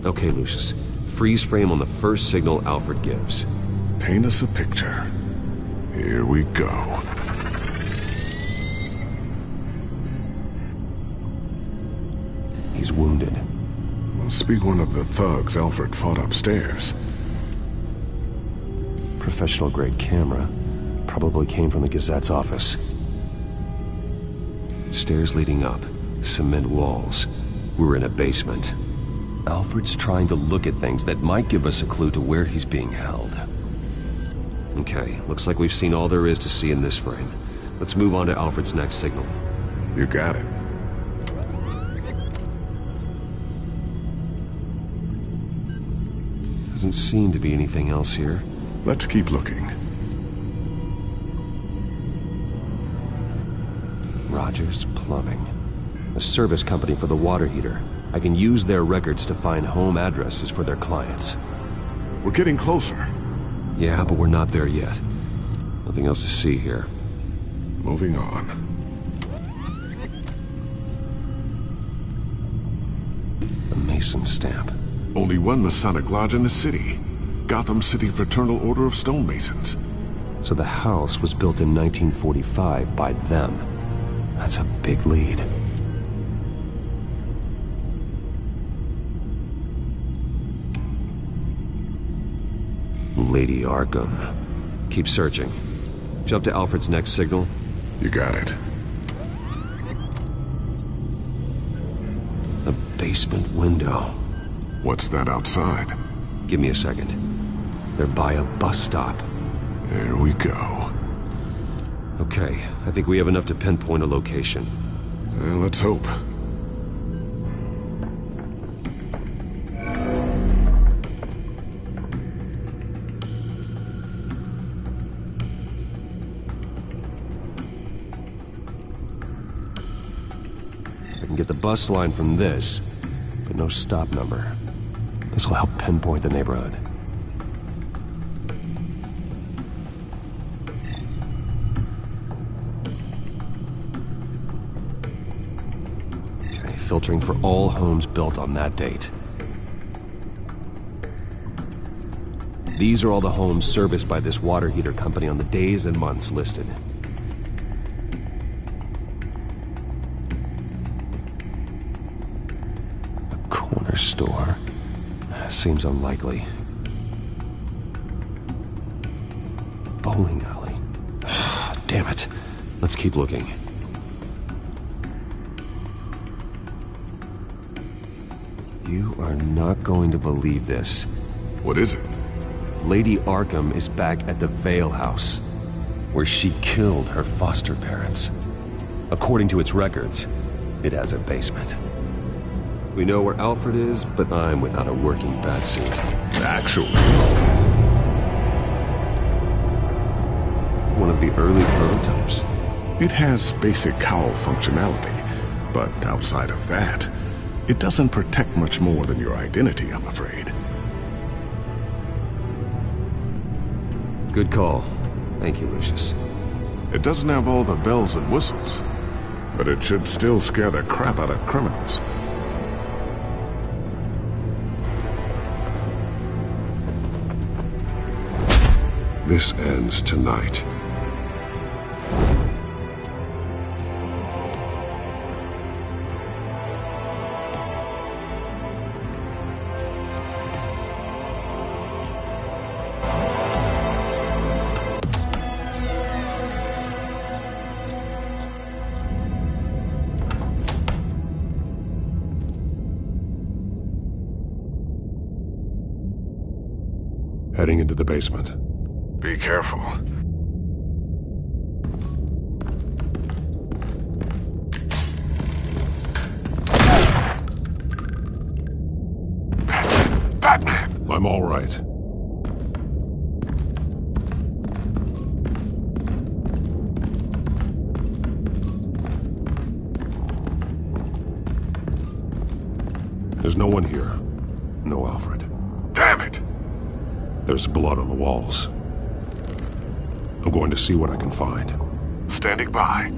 Okay, Lucius. Freeze frame on the first signal Alfred gives. Paint us a picture. Here we go. He's wounded. Must be one of the thugs Alfred fought upstairs. Professional-grade camera. Probably came from the Gazette's office. Stairs leading up. Cement walls. We're in a basement. Alfred's trying to look at things that might give us a clue to where he's being held. Okay, looks like we've seen all there is to see in this frame. Let's move on to Alfred's next signal. You got it. Doesn't seem to be anything else here. Let's keep looking. Rogers Plumbing. A service company for the water heater. I can use their records to find home addresses for their clients. We're getting closer. Yeah, but we're not there yet. Nothing else to see here. Moving on. The Mason stamp. Only one Masonic lodge in the city. Gotham City Fraternal Order of Stonemasons. So the house was built in 1945 by them. That's a big lead. Lady Arkham. Keep searching. Jump to Alfred's next signal. You got it. A basement window. What's that outside? Give me a second. They're by a bus stop. There we go. Okay, I think we have enough to pinpoint a location. Let's hope. I can get the bus line from this, but no stop number. This will help pinpoint the neighborhood. Okay, filtering for all homes built on that date. These are all the homes serviced by this water heater company on the days and months listed. Corner store. Seems unlikely. Bowling alley. Damn it. Let's keep looking. You are not going to believe this. What is it? Lady Arkham is back at the Vale House, where she killed her foster parents. According to its records, it has a basement. We know where Alfred is, but I'm without a working batsuit. Actually. One of the early prototypes. It has basic cowl functionality, but outside of that, it doesn't protect much more than your identity, I'm afraid. Good call. Thank you, Lucius. It doesn't have all the bells and whistles, but it should still scare the crap out of criminals. This ends tonight. Heading into the basement. Be careful. Batman! I'm all right. There's no one here. No Alfred. Damn it! There's blood on the walls. I'm going to see what I can find. Standing by.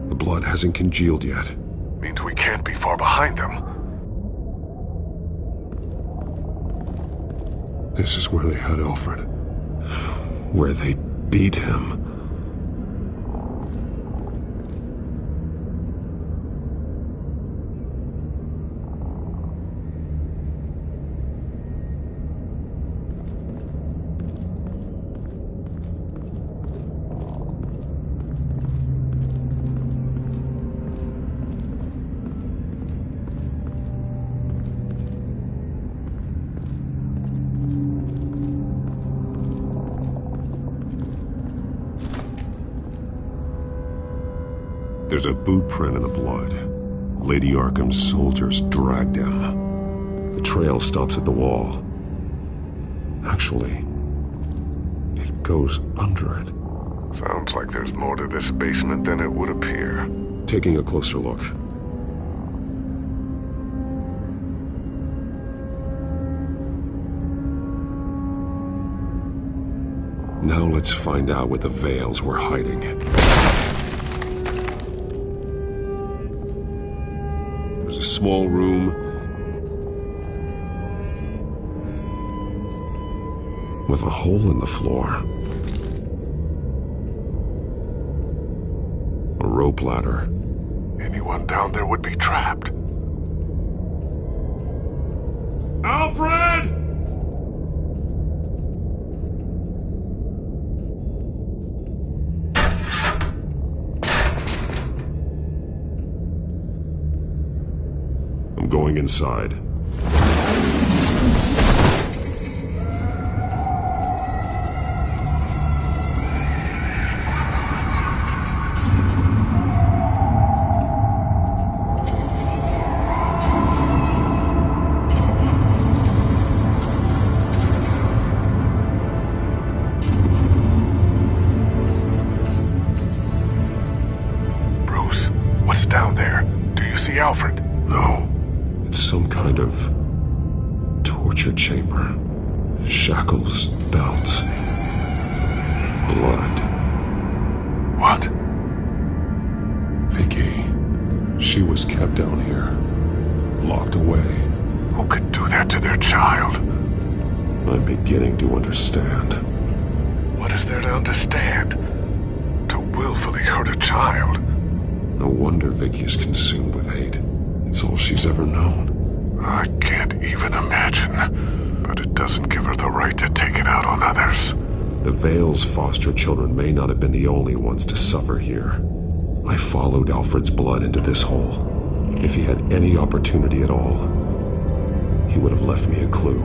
The blood hasn't congealed yet. Means we can't be far behind them. This is where they had Alfred. Where they beat him. There's a boot print in the blood. Lady Arkham's soldiers dragged him. The trail stops at the wall. Actually, it goes under it. Sounds like there's more to this basement than it would appear. Taking a closer look. Now let's find out what the Veils were hiding. There's a small room with a hole in the floor. A rope ladder. Anyone down there would be trapped. Alfred! I'm going inside. Bruce, what's down there? Do you see Alfred? No. It's some kind of torture chamber. Shackles, belts, blood. What? Vicky. She was kept down here, locked away. Who could do that to their child? I'm beginning to understand. What is there to understand? To willfully hurt a child? No wonder Vicky is consumed with hate. It's all she's ever known. I can't even imagine, but it doesn't give her the right to take it out on others. The Veil's foster children may not have been the only ones to suffer here. I followed Alfred's blood into this hole. If he had any opportunity at all, he would have left me a clue.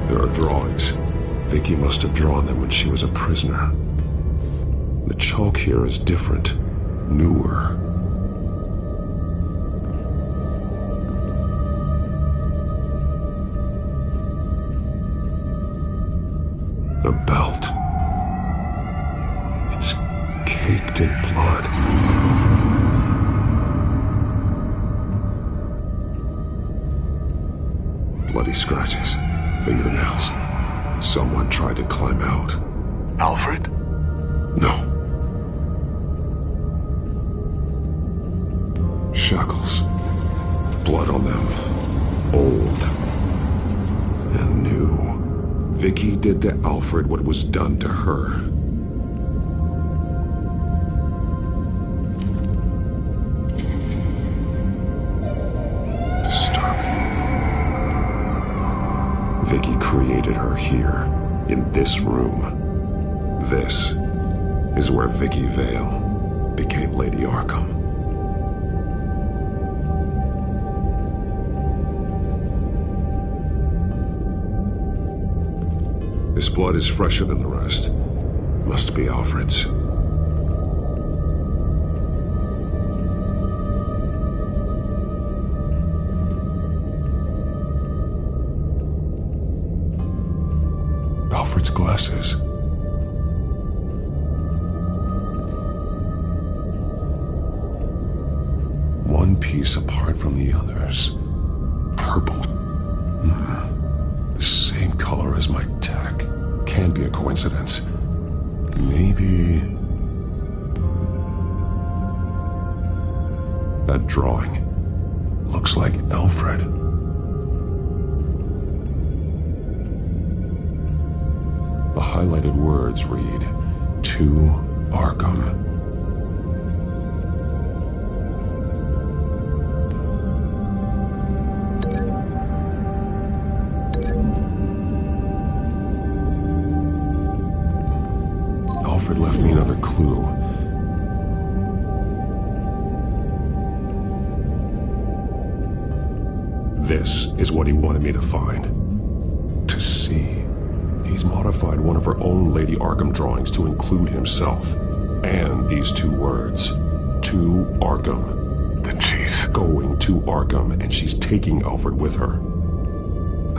There are drawings. Vicky must have drawn them when she was a prisoner. The chalk here is different. Newer. A belt. It's caked in blood. Bloody scratches, fingernails. Someone tried to climb out. Alfred? No. Shackles. Blood on them. Old. And new. Vicky did to Alfred what was done to her. Disturbing. Vicky created her here, in this room. This is where Vicky Vale became Lady Arkham. This blood is fresher than the rest. Must be Alfred's. Alfred's glasses. One piece apart from the others. Purple. The same color as my tech. Can't be a coincidence. Maybe... That drawing looks like Alfred. The highlighted words read, "To Arkham." Alfred left me another clue. This is what he wanted me to find. To see. He He's modified one of her own Lady Arkham drawings to include himself. And these two words. To Arkham. Then she's going to Arkham, and she's taking Alfred with her.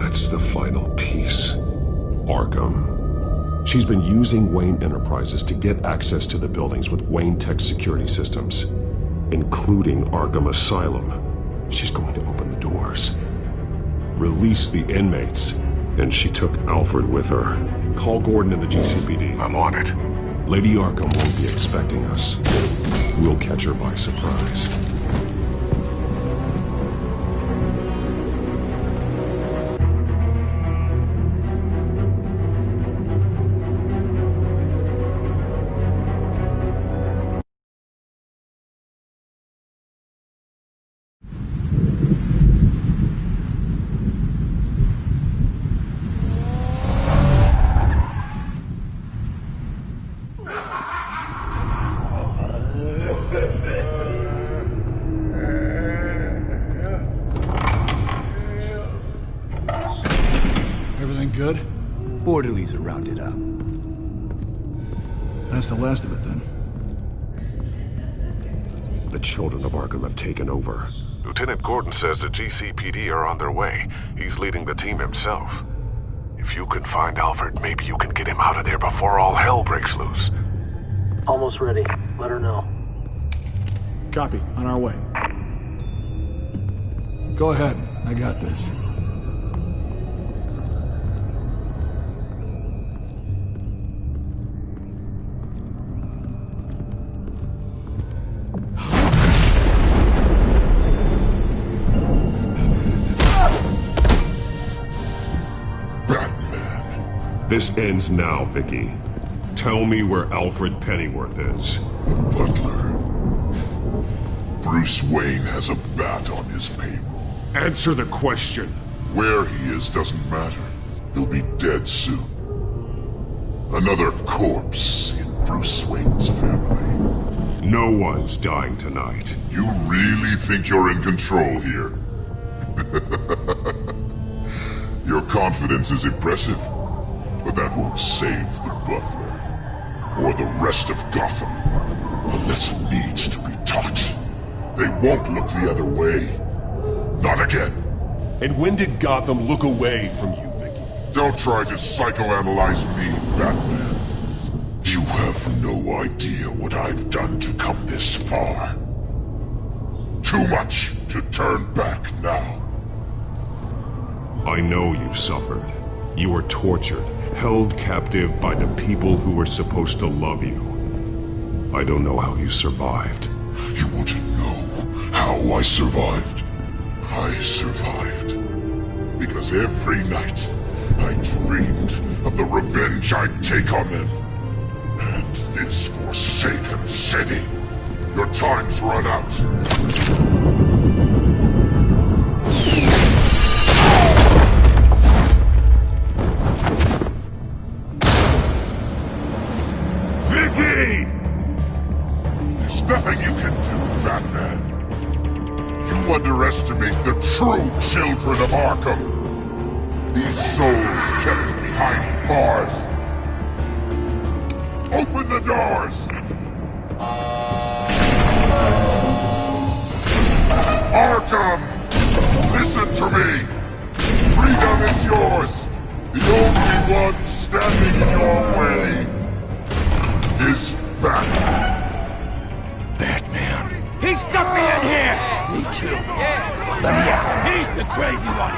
That's the final piece. Arkham. She's been using Wayne Enterprises to get access to the buildings with Wayne Tech security systems, including Arkham Asylum. She's going to open the doors, release the inmates, and she took Alfred with her. Call Gordon in the GCPD. I'm on it. Lady Arkham won't be expecting us. We'll catch her by surprise. Good? Orderlies are rounded up. That's the last of it, then. The children of Arkham have taken over. Lieutenant Gordon says the GCPD are on their way. He's leading the team himself. If you can find Alfred, maybe you can get him out of there before all hell breaks loose. Almost ready. Let her know. Copy. On our way. Go ahead. I got this. This ends now, Vicky. Tell me where Alfred Pennyworth is. The butler. Bruce Wayne has a bat on his payroll. Answer the question. Where he is doesn't matter. He'll be dead soon. Another corpse in Bruce Wayne's family. No one's dying tonight. You really think you're in control here? Your confidence is impressive. But that won't save the butler, or the rest of Gotham. A lesson needs to be taught. They won't look the other way. Not again. And when did Gotham look away from you, Vicky? Don't try to psychoanalyze me, Batman. You have no idea what I've done to come this far. Too much to turn back now. I know you suffered. You were tortured, held captive by the people who were supposed to love you. I don't know how you survived. You want to know how I survived? I survived because every night I dreamed of the revenge I'd take on them. And this forsaken city. Your time's run out. There's nothing you can do, Batman. You underestimate the true children of Arkham. These souls kept behind bars. Open the doors! Arkham! Listen to me! Freedom is yours! The only one standing in your way is Batman. Batman. He stuck me in here! Me too. Let me at him. He's the crazy one!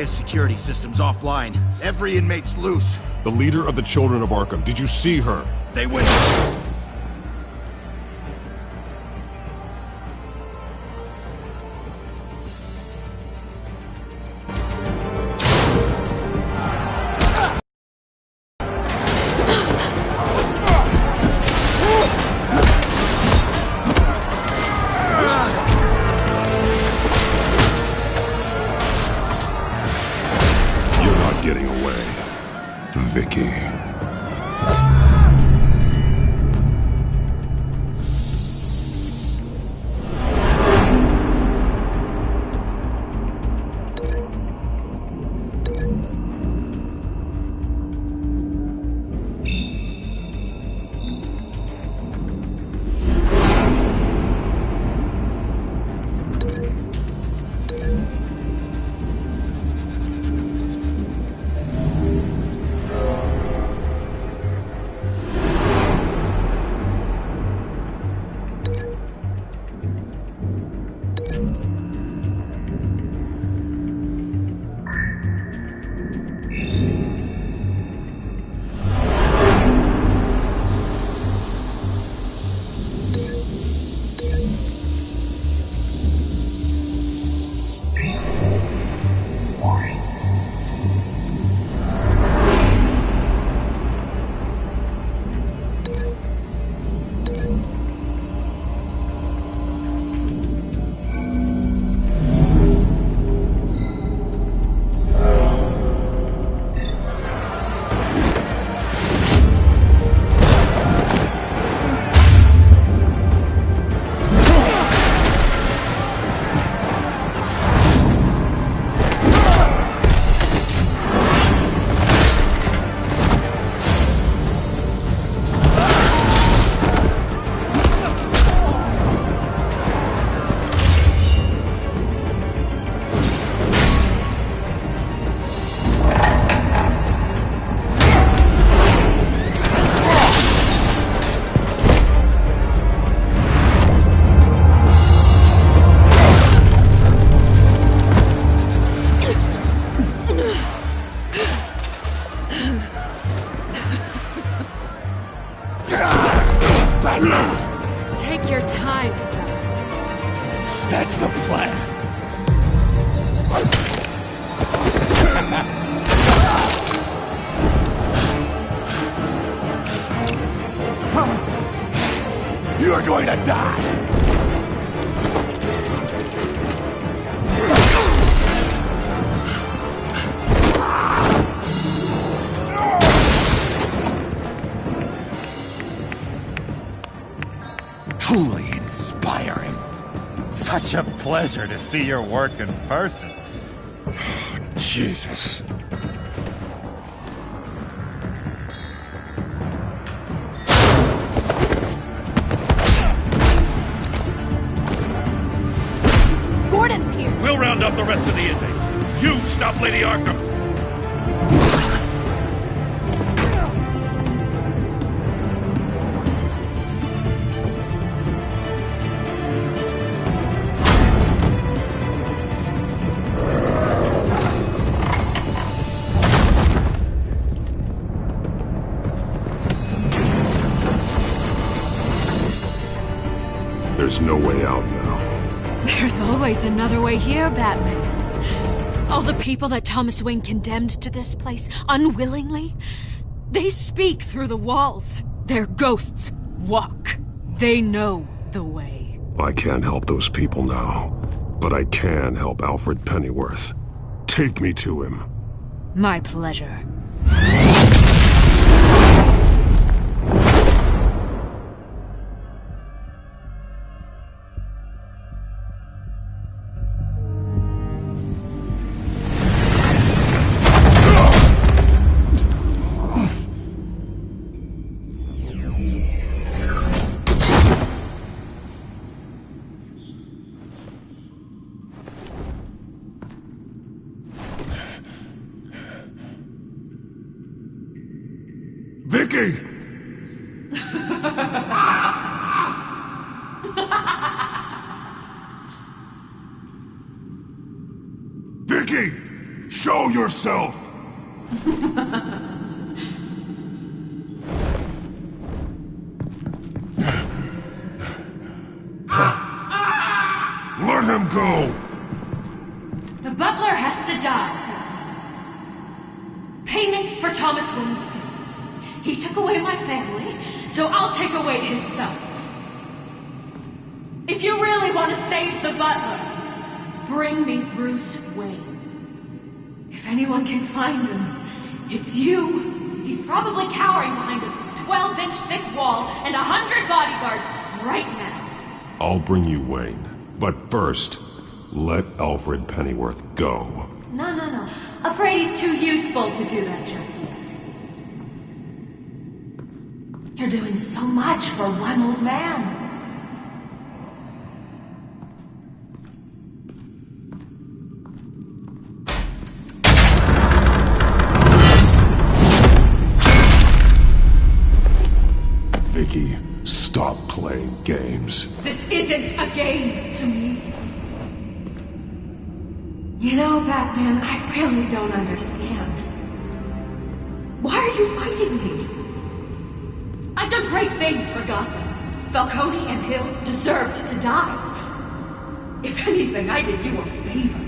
Security system's offline. Every inmate's loose. The leader of the Children of Arkham. Did you see her? They went. Vicky. Take your time, sons. That's the plan. You are going to die. Truly inspiring. Such a pleasure to see your work in person. Jesus. Gordon's here. We'll round up the rest of the inmates. You stop Lady Arkham. There's no way out now. There's always another way here, Batman. All the people that Thomas Wayne condemned to this place unwillingly, they speak through the walls. Their ghosts walk. They know the way. I can't help those people now, but I can help Alfred Pennyworth. Take me to him. My pleasure. Vicky! Vicky! Show yourself! Let him go! The butler has to die. Payment for Thomas Wayne's sins. He took away my family, so I'll take away his sons. If you really want to save the butler, bring me Bruce Wayne. If anyone can find him, it's you. He's probably cowering behind a 12-inch thick wall and 100 bodyguards right now. I'll bring you Wayne. But first, let Alfred Pennyworth go. No. Afraid he's too useful to do that just yet. You're doing so much for one old man. Vicky, stop playing games. This isn't a game to me. You know, Batman, I really don't understand. Why are you fighting me? I've done great things for Gotham. Falcone and Hill deserved to die. If anything, I did you a favor.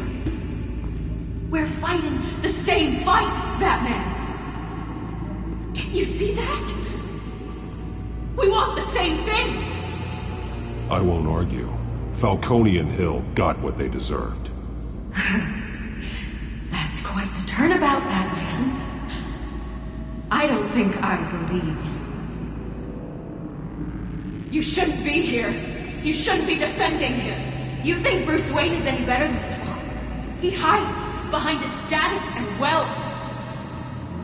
We're fighting the same fight, Batman. Can you see that? We want the same things! I won't argue. Falcone and Hill got what they deserved. That's quite the turnabout, Batman. I don't think I believe you. You shouldn't be here. You shouldn't be defending him. You think Bruce Wayne is any better than his father? He hides behind his status and wealth.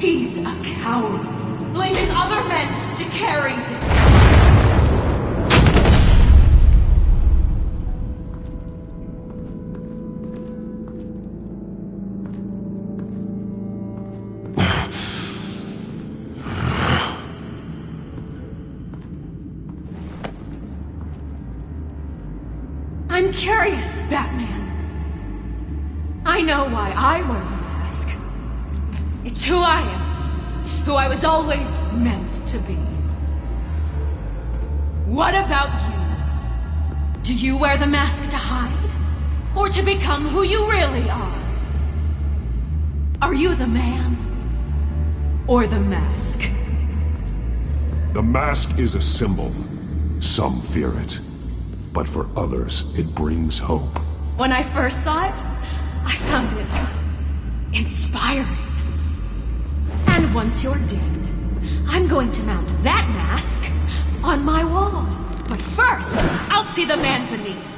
He's a coward, blaming other men to carry him. I'm curious, Batman. I know why I wear the mask. It's who I am. Who I was always meant to be. What about you? Do you wear the mask to hide? Or to become who you really are? Are you the man? Or the mask? The mask is a symbol. Some fear it. But for others, it brings hope. When I first saw it, I found it inspiring. And once you're dead, I'm going to mount that mask on my wall. But first, I'll see the man beneath.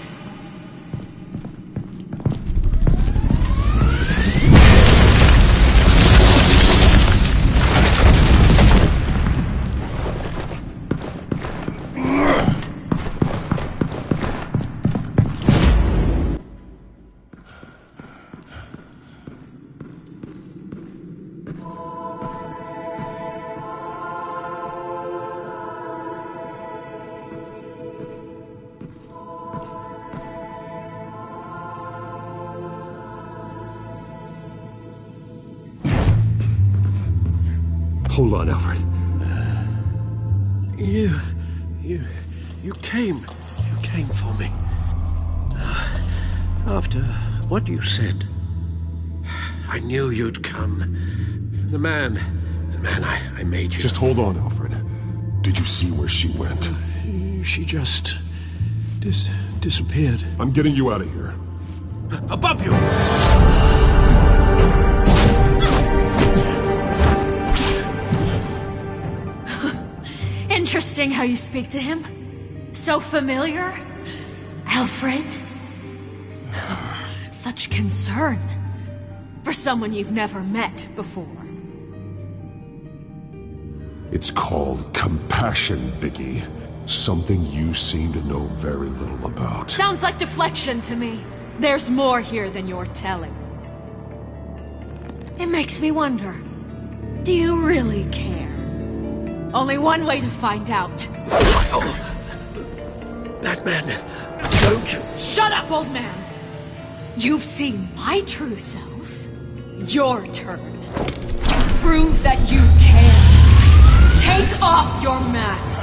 Hold on, Alfred. You came for me. After what you said, I knew you'd come. The man I made you. Just hold on, Alfred. Did you see where she went? She just disappeared. I'm getting you out of here. Above you! Interesting how you speak to him. So familiar. Alfred. Such concern. For someone you've never met before. It's called compassion, Vicky. Something you seem to know very little about. Sounds like deflection to me. There's more here than you're telling. It makes me wonder. Do you really care? Only one way to find out. Batman, don't you... Shut up, old man! You've seen my true self. Your turn. Prove that you can. Take off your mask.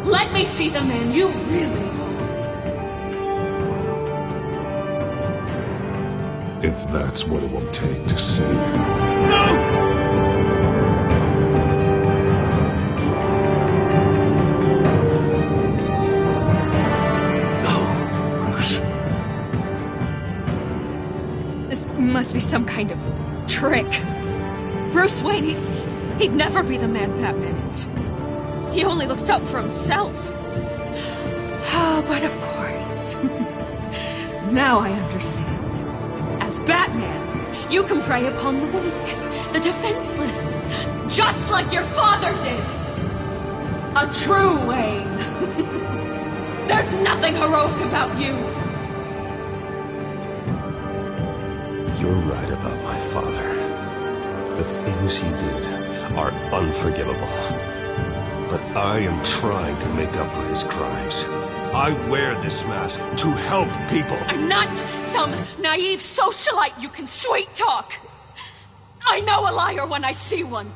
Let me see the man you really are. If that's what it will take to save him. No! Must be some kind of trick. Bruce Wayne, He'd never be the man Batman is. He only looks out for himself. But of course. Now I understand. As Batman, you can prey upon the weak, the defenseless, just like your father did. A true Wayne. There's nothing heroic about you. You're right about my father. The things he did are unforgivable. But I am trying to make up for his crimes. I wear this mask to help people. I'm not some naive socialite you can sweet talk. I know a liar when I see one.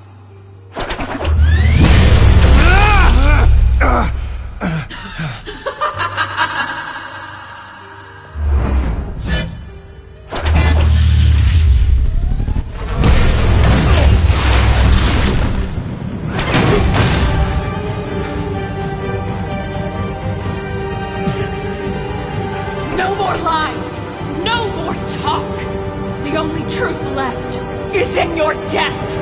No more lies! No more talk! The only truth left is in your death!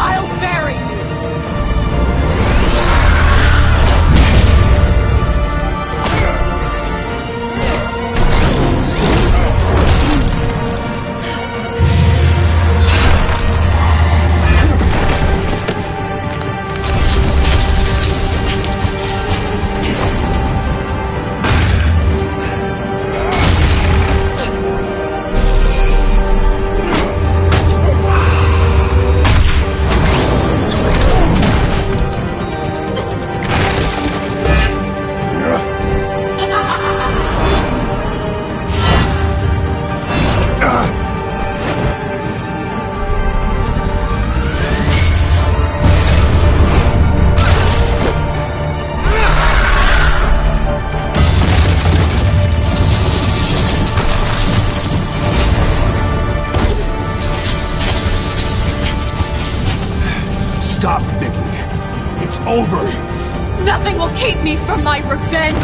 I'll bury you! Stop, Vicky. It's over. Nothing will keep me from my revenge!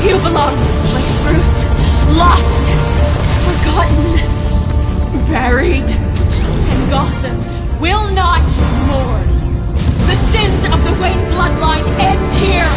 You belong in this place, Bruce. Lost, forgotten, buried. And Gotham will not mourn. The sins of the Wayne bloodline end here.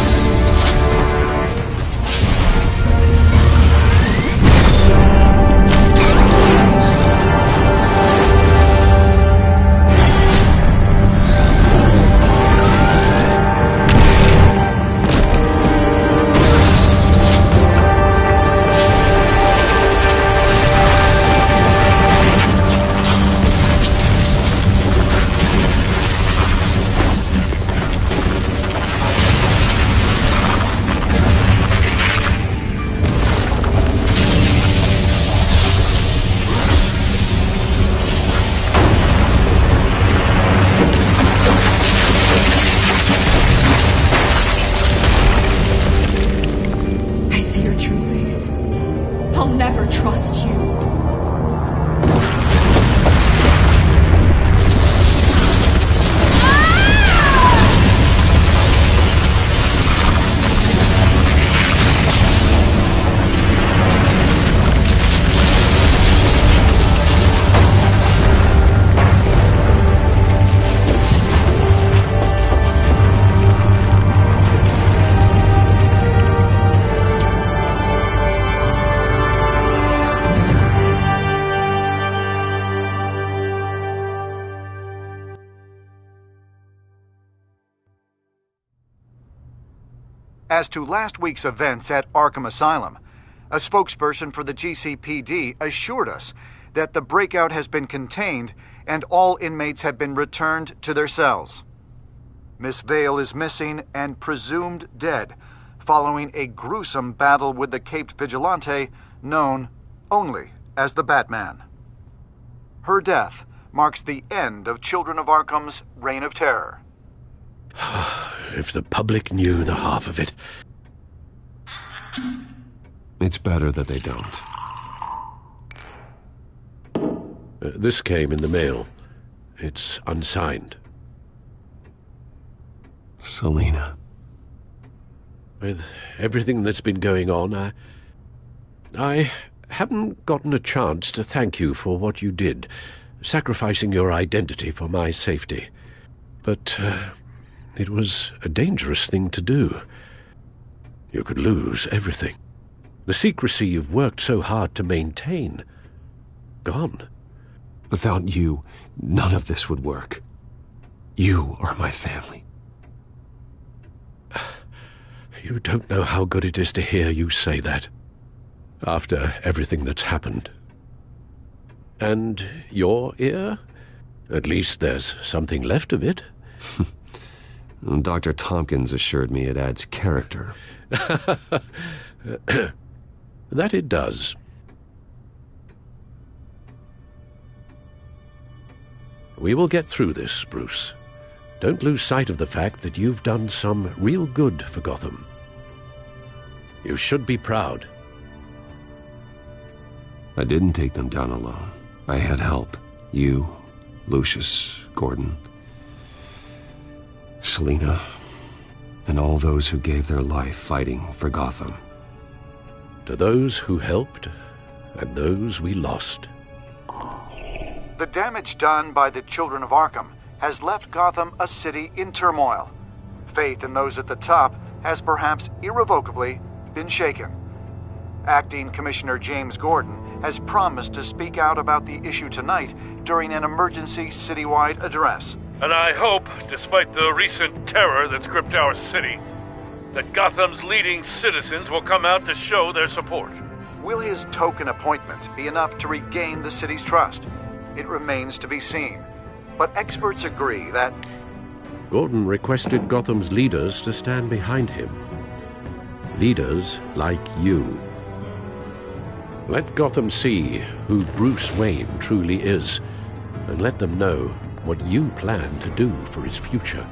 I see your true face. I'll never trust you. As to last week's events at Arkham Asylum, a spokesperson for the GCPD assured us that the breakout has been contained and all inmates have been returned to their cells. Miss Vale is missing and presumed dead following a gruesome battle with the caped vigilante known only as the Batman. Her death marks the end of Children of Arkham's reign of terror. If the public knew the half of it. It's better that they don't. This came in the mail. It's unsigned. Selina. With everything that's been going on, I haven't gotten a chance to thank you for what you did, sacrificing your identity for my safety. But it was a dangerous thing to do. You could lose everything. The secrecy you've worked so hard to maintain. Gone. Without you, none of this would work. You are my family. You don't know how good it is to hear you say that. After everything that's happened. And your ear? At least there's something left of it. Dr. Tompkins assured me it adds character. That it does. We will get through this, Bruce. Don't lose sight of the fact that you've done some real good for Gotham. You should be proud. I didn't take them down alone. I had help. You, Lucius, Gordon, Selina, and all those who gave their life fighting for Gotham. To those who helped, and those we lost. The damage done by the Children of Arkham has left Gotham a city in turmoil. Faith in those at the top has perhaps irrevocably been shaken. Acting Commissioner James Gordon has promised to speak out about the issue tonight during an emergency citywide address. And I hope, despite the recent terror that's gripped our city, that Gotham's leading citizens will come out to show their support. Will his token appointment be enough to regain the city's trust? It remains to be seen. But experts agree that Gordon requested Gotham's leaders to stand behind him. Leaders like you. Let Gotham see who Bruce Wayne truly is, and let them know what you plan to do for his future.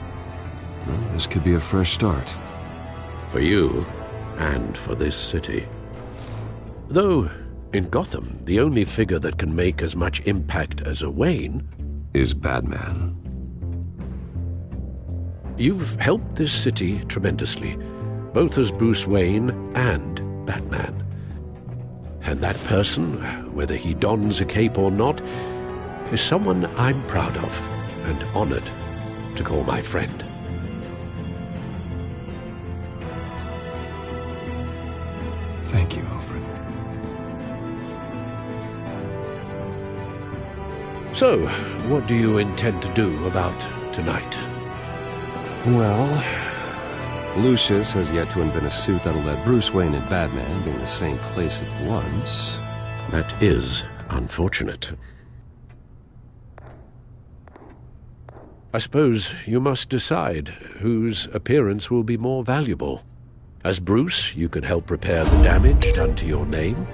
Well, this could be a fresh start. For you, and for this city. Though, in Gotham, the only figure that can make as much impact as a Wayne is Batman. You've helped this city tremendously, both as Bruce Wayne and Batman. And that person, whether he dons a cape or not, is someone I'm proud of and honored to call my friend. Thank you, Alfred. So, what do you intend to do about tonight? Well, Lucius has yet to invent a suit that'll let Bruce Wayne and Batman be in the same place at once. That is unfortunate. I suppose you must decide whose appearance will be more valuable. As Bruce, you can help repair the damage done to your name,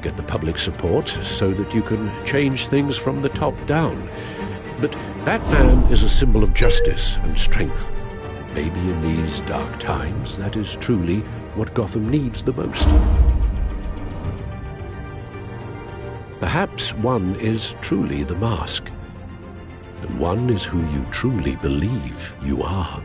get the public support so that you can change things from the top down. But Batman is a symbol of justice and strength. Maybe in these dark times, that is truly what Gotham needs the most. Perhaps one is truly the mask, and one is who you truly believe you are.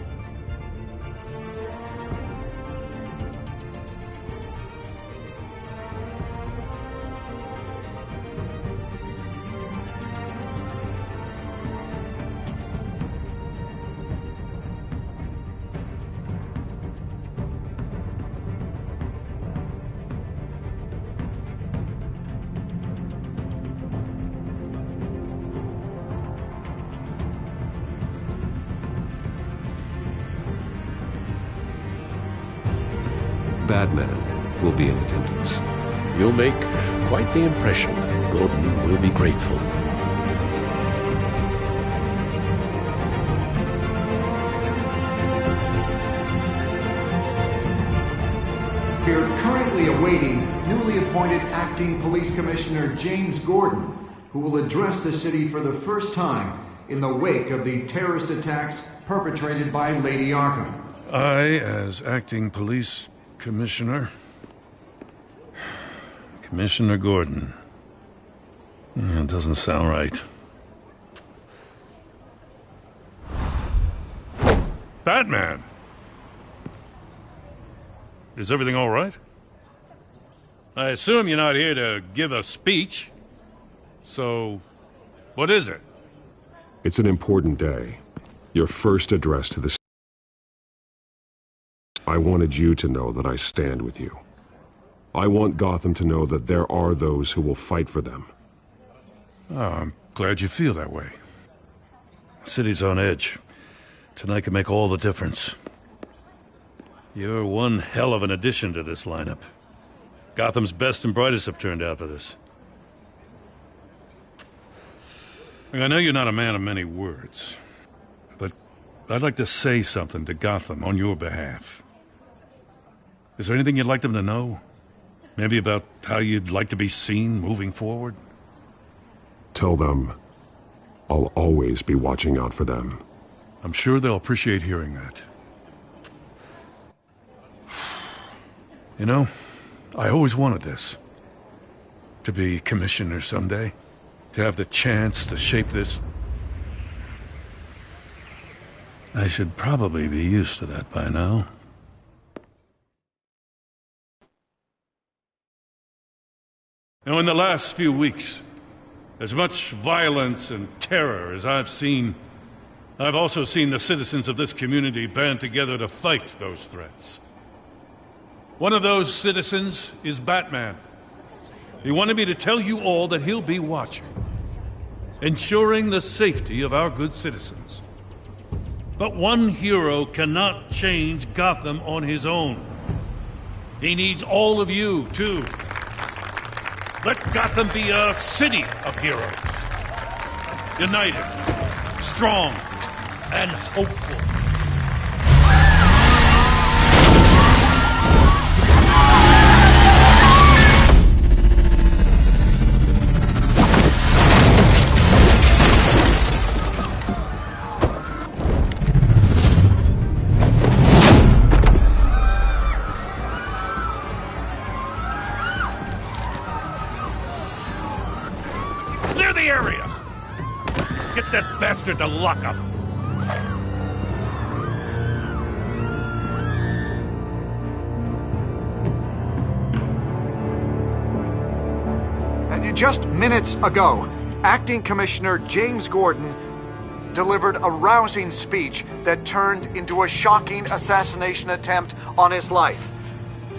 Batman will be in attendance. You'll make quite the impression. Gordon will be grateful. We are currently awaiting newly appointed Acting Police Commissioner James Gordon, who will address the city for the first time in the wake of the terrorist attacks perpetrated by Lady Arkham. I, as Acting Police Commissioner... Commissioner Gordon. It doesn't sound right. Batman! Is everything all right? I assume you're not here to give a speech. So, what is it? It's an important day. Your first address to the city. I wanted you to know that I stand with you. I want Gotham to know that there are those who will fight for them. Oh, I'm glad you feel that way. The city's on edge. Tonight can make all the difference. You're one hell of an addition to this lineup. Gotham's best and brightest have turned out for this. I know you're not a man of many words, but I'd like to say something to Gotham on your behalf. Is there anything you'd like them to know? Maybe about how you'd like to be seen moving forward? Tell them I'll always be watching out for them. I'm sure they'll appreciate hearing that. You know, I always wanted this. To be commissioner someday. To have the chance to shape this. I should probably be used to that by now. Now, in the last few weeks, as much violence and terror as I've seen, I've also seen the citizens of this community band together to fight those threats. One of those citizens is Batman. He wanted me to tell you all that he'll be watching, ensuring the safety of our good citizens. But one hero cannot change Gotham on his own. He needs all of you, too. Let Gotham be a city of heroes. United, strong, and hopeful. That bastard to lock up. Just minutes ago, Acting Commissioner James Gordon delivered a rousing speech that turned into a shocking assassination attempt on his life.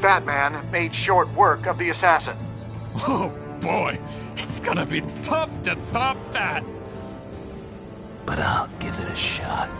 Batman made short work of the assassin. Oh boy, it's gonna be tough to top that. But I'll give it a shot.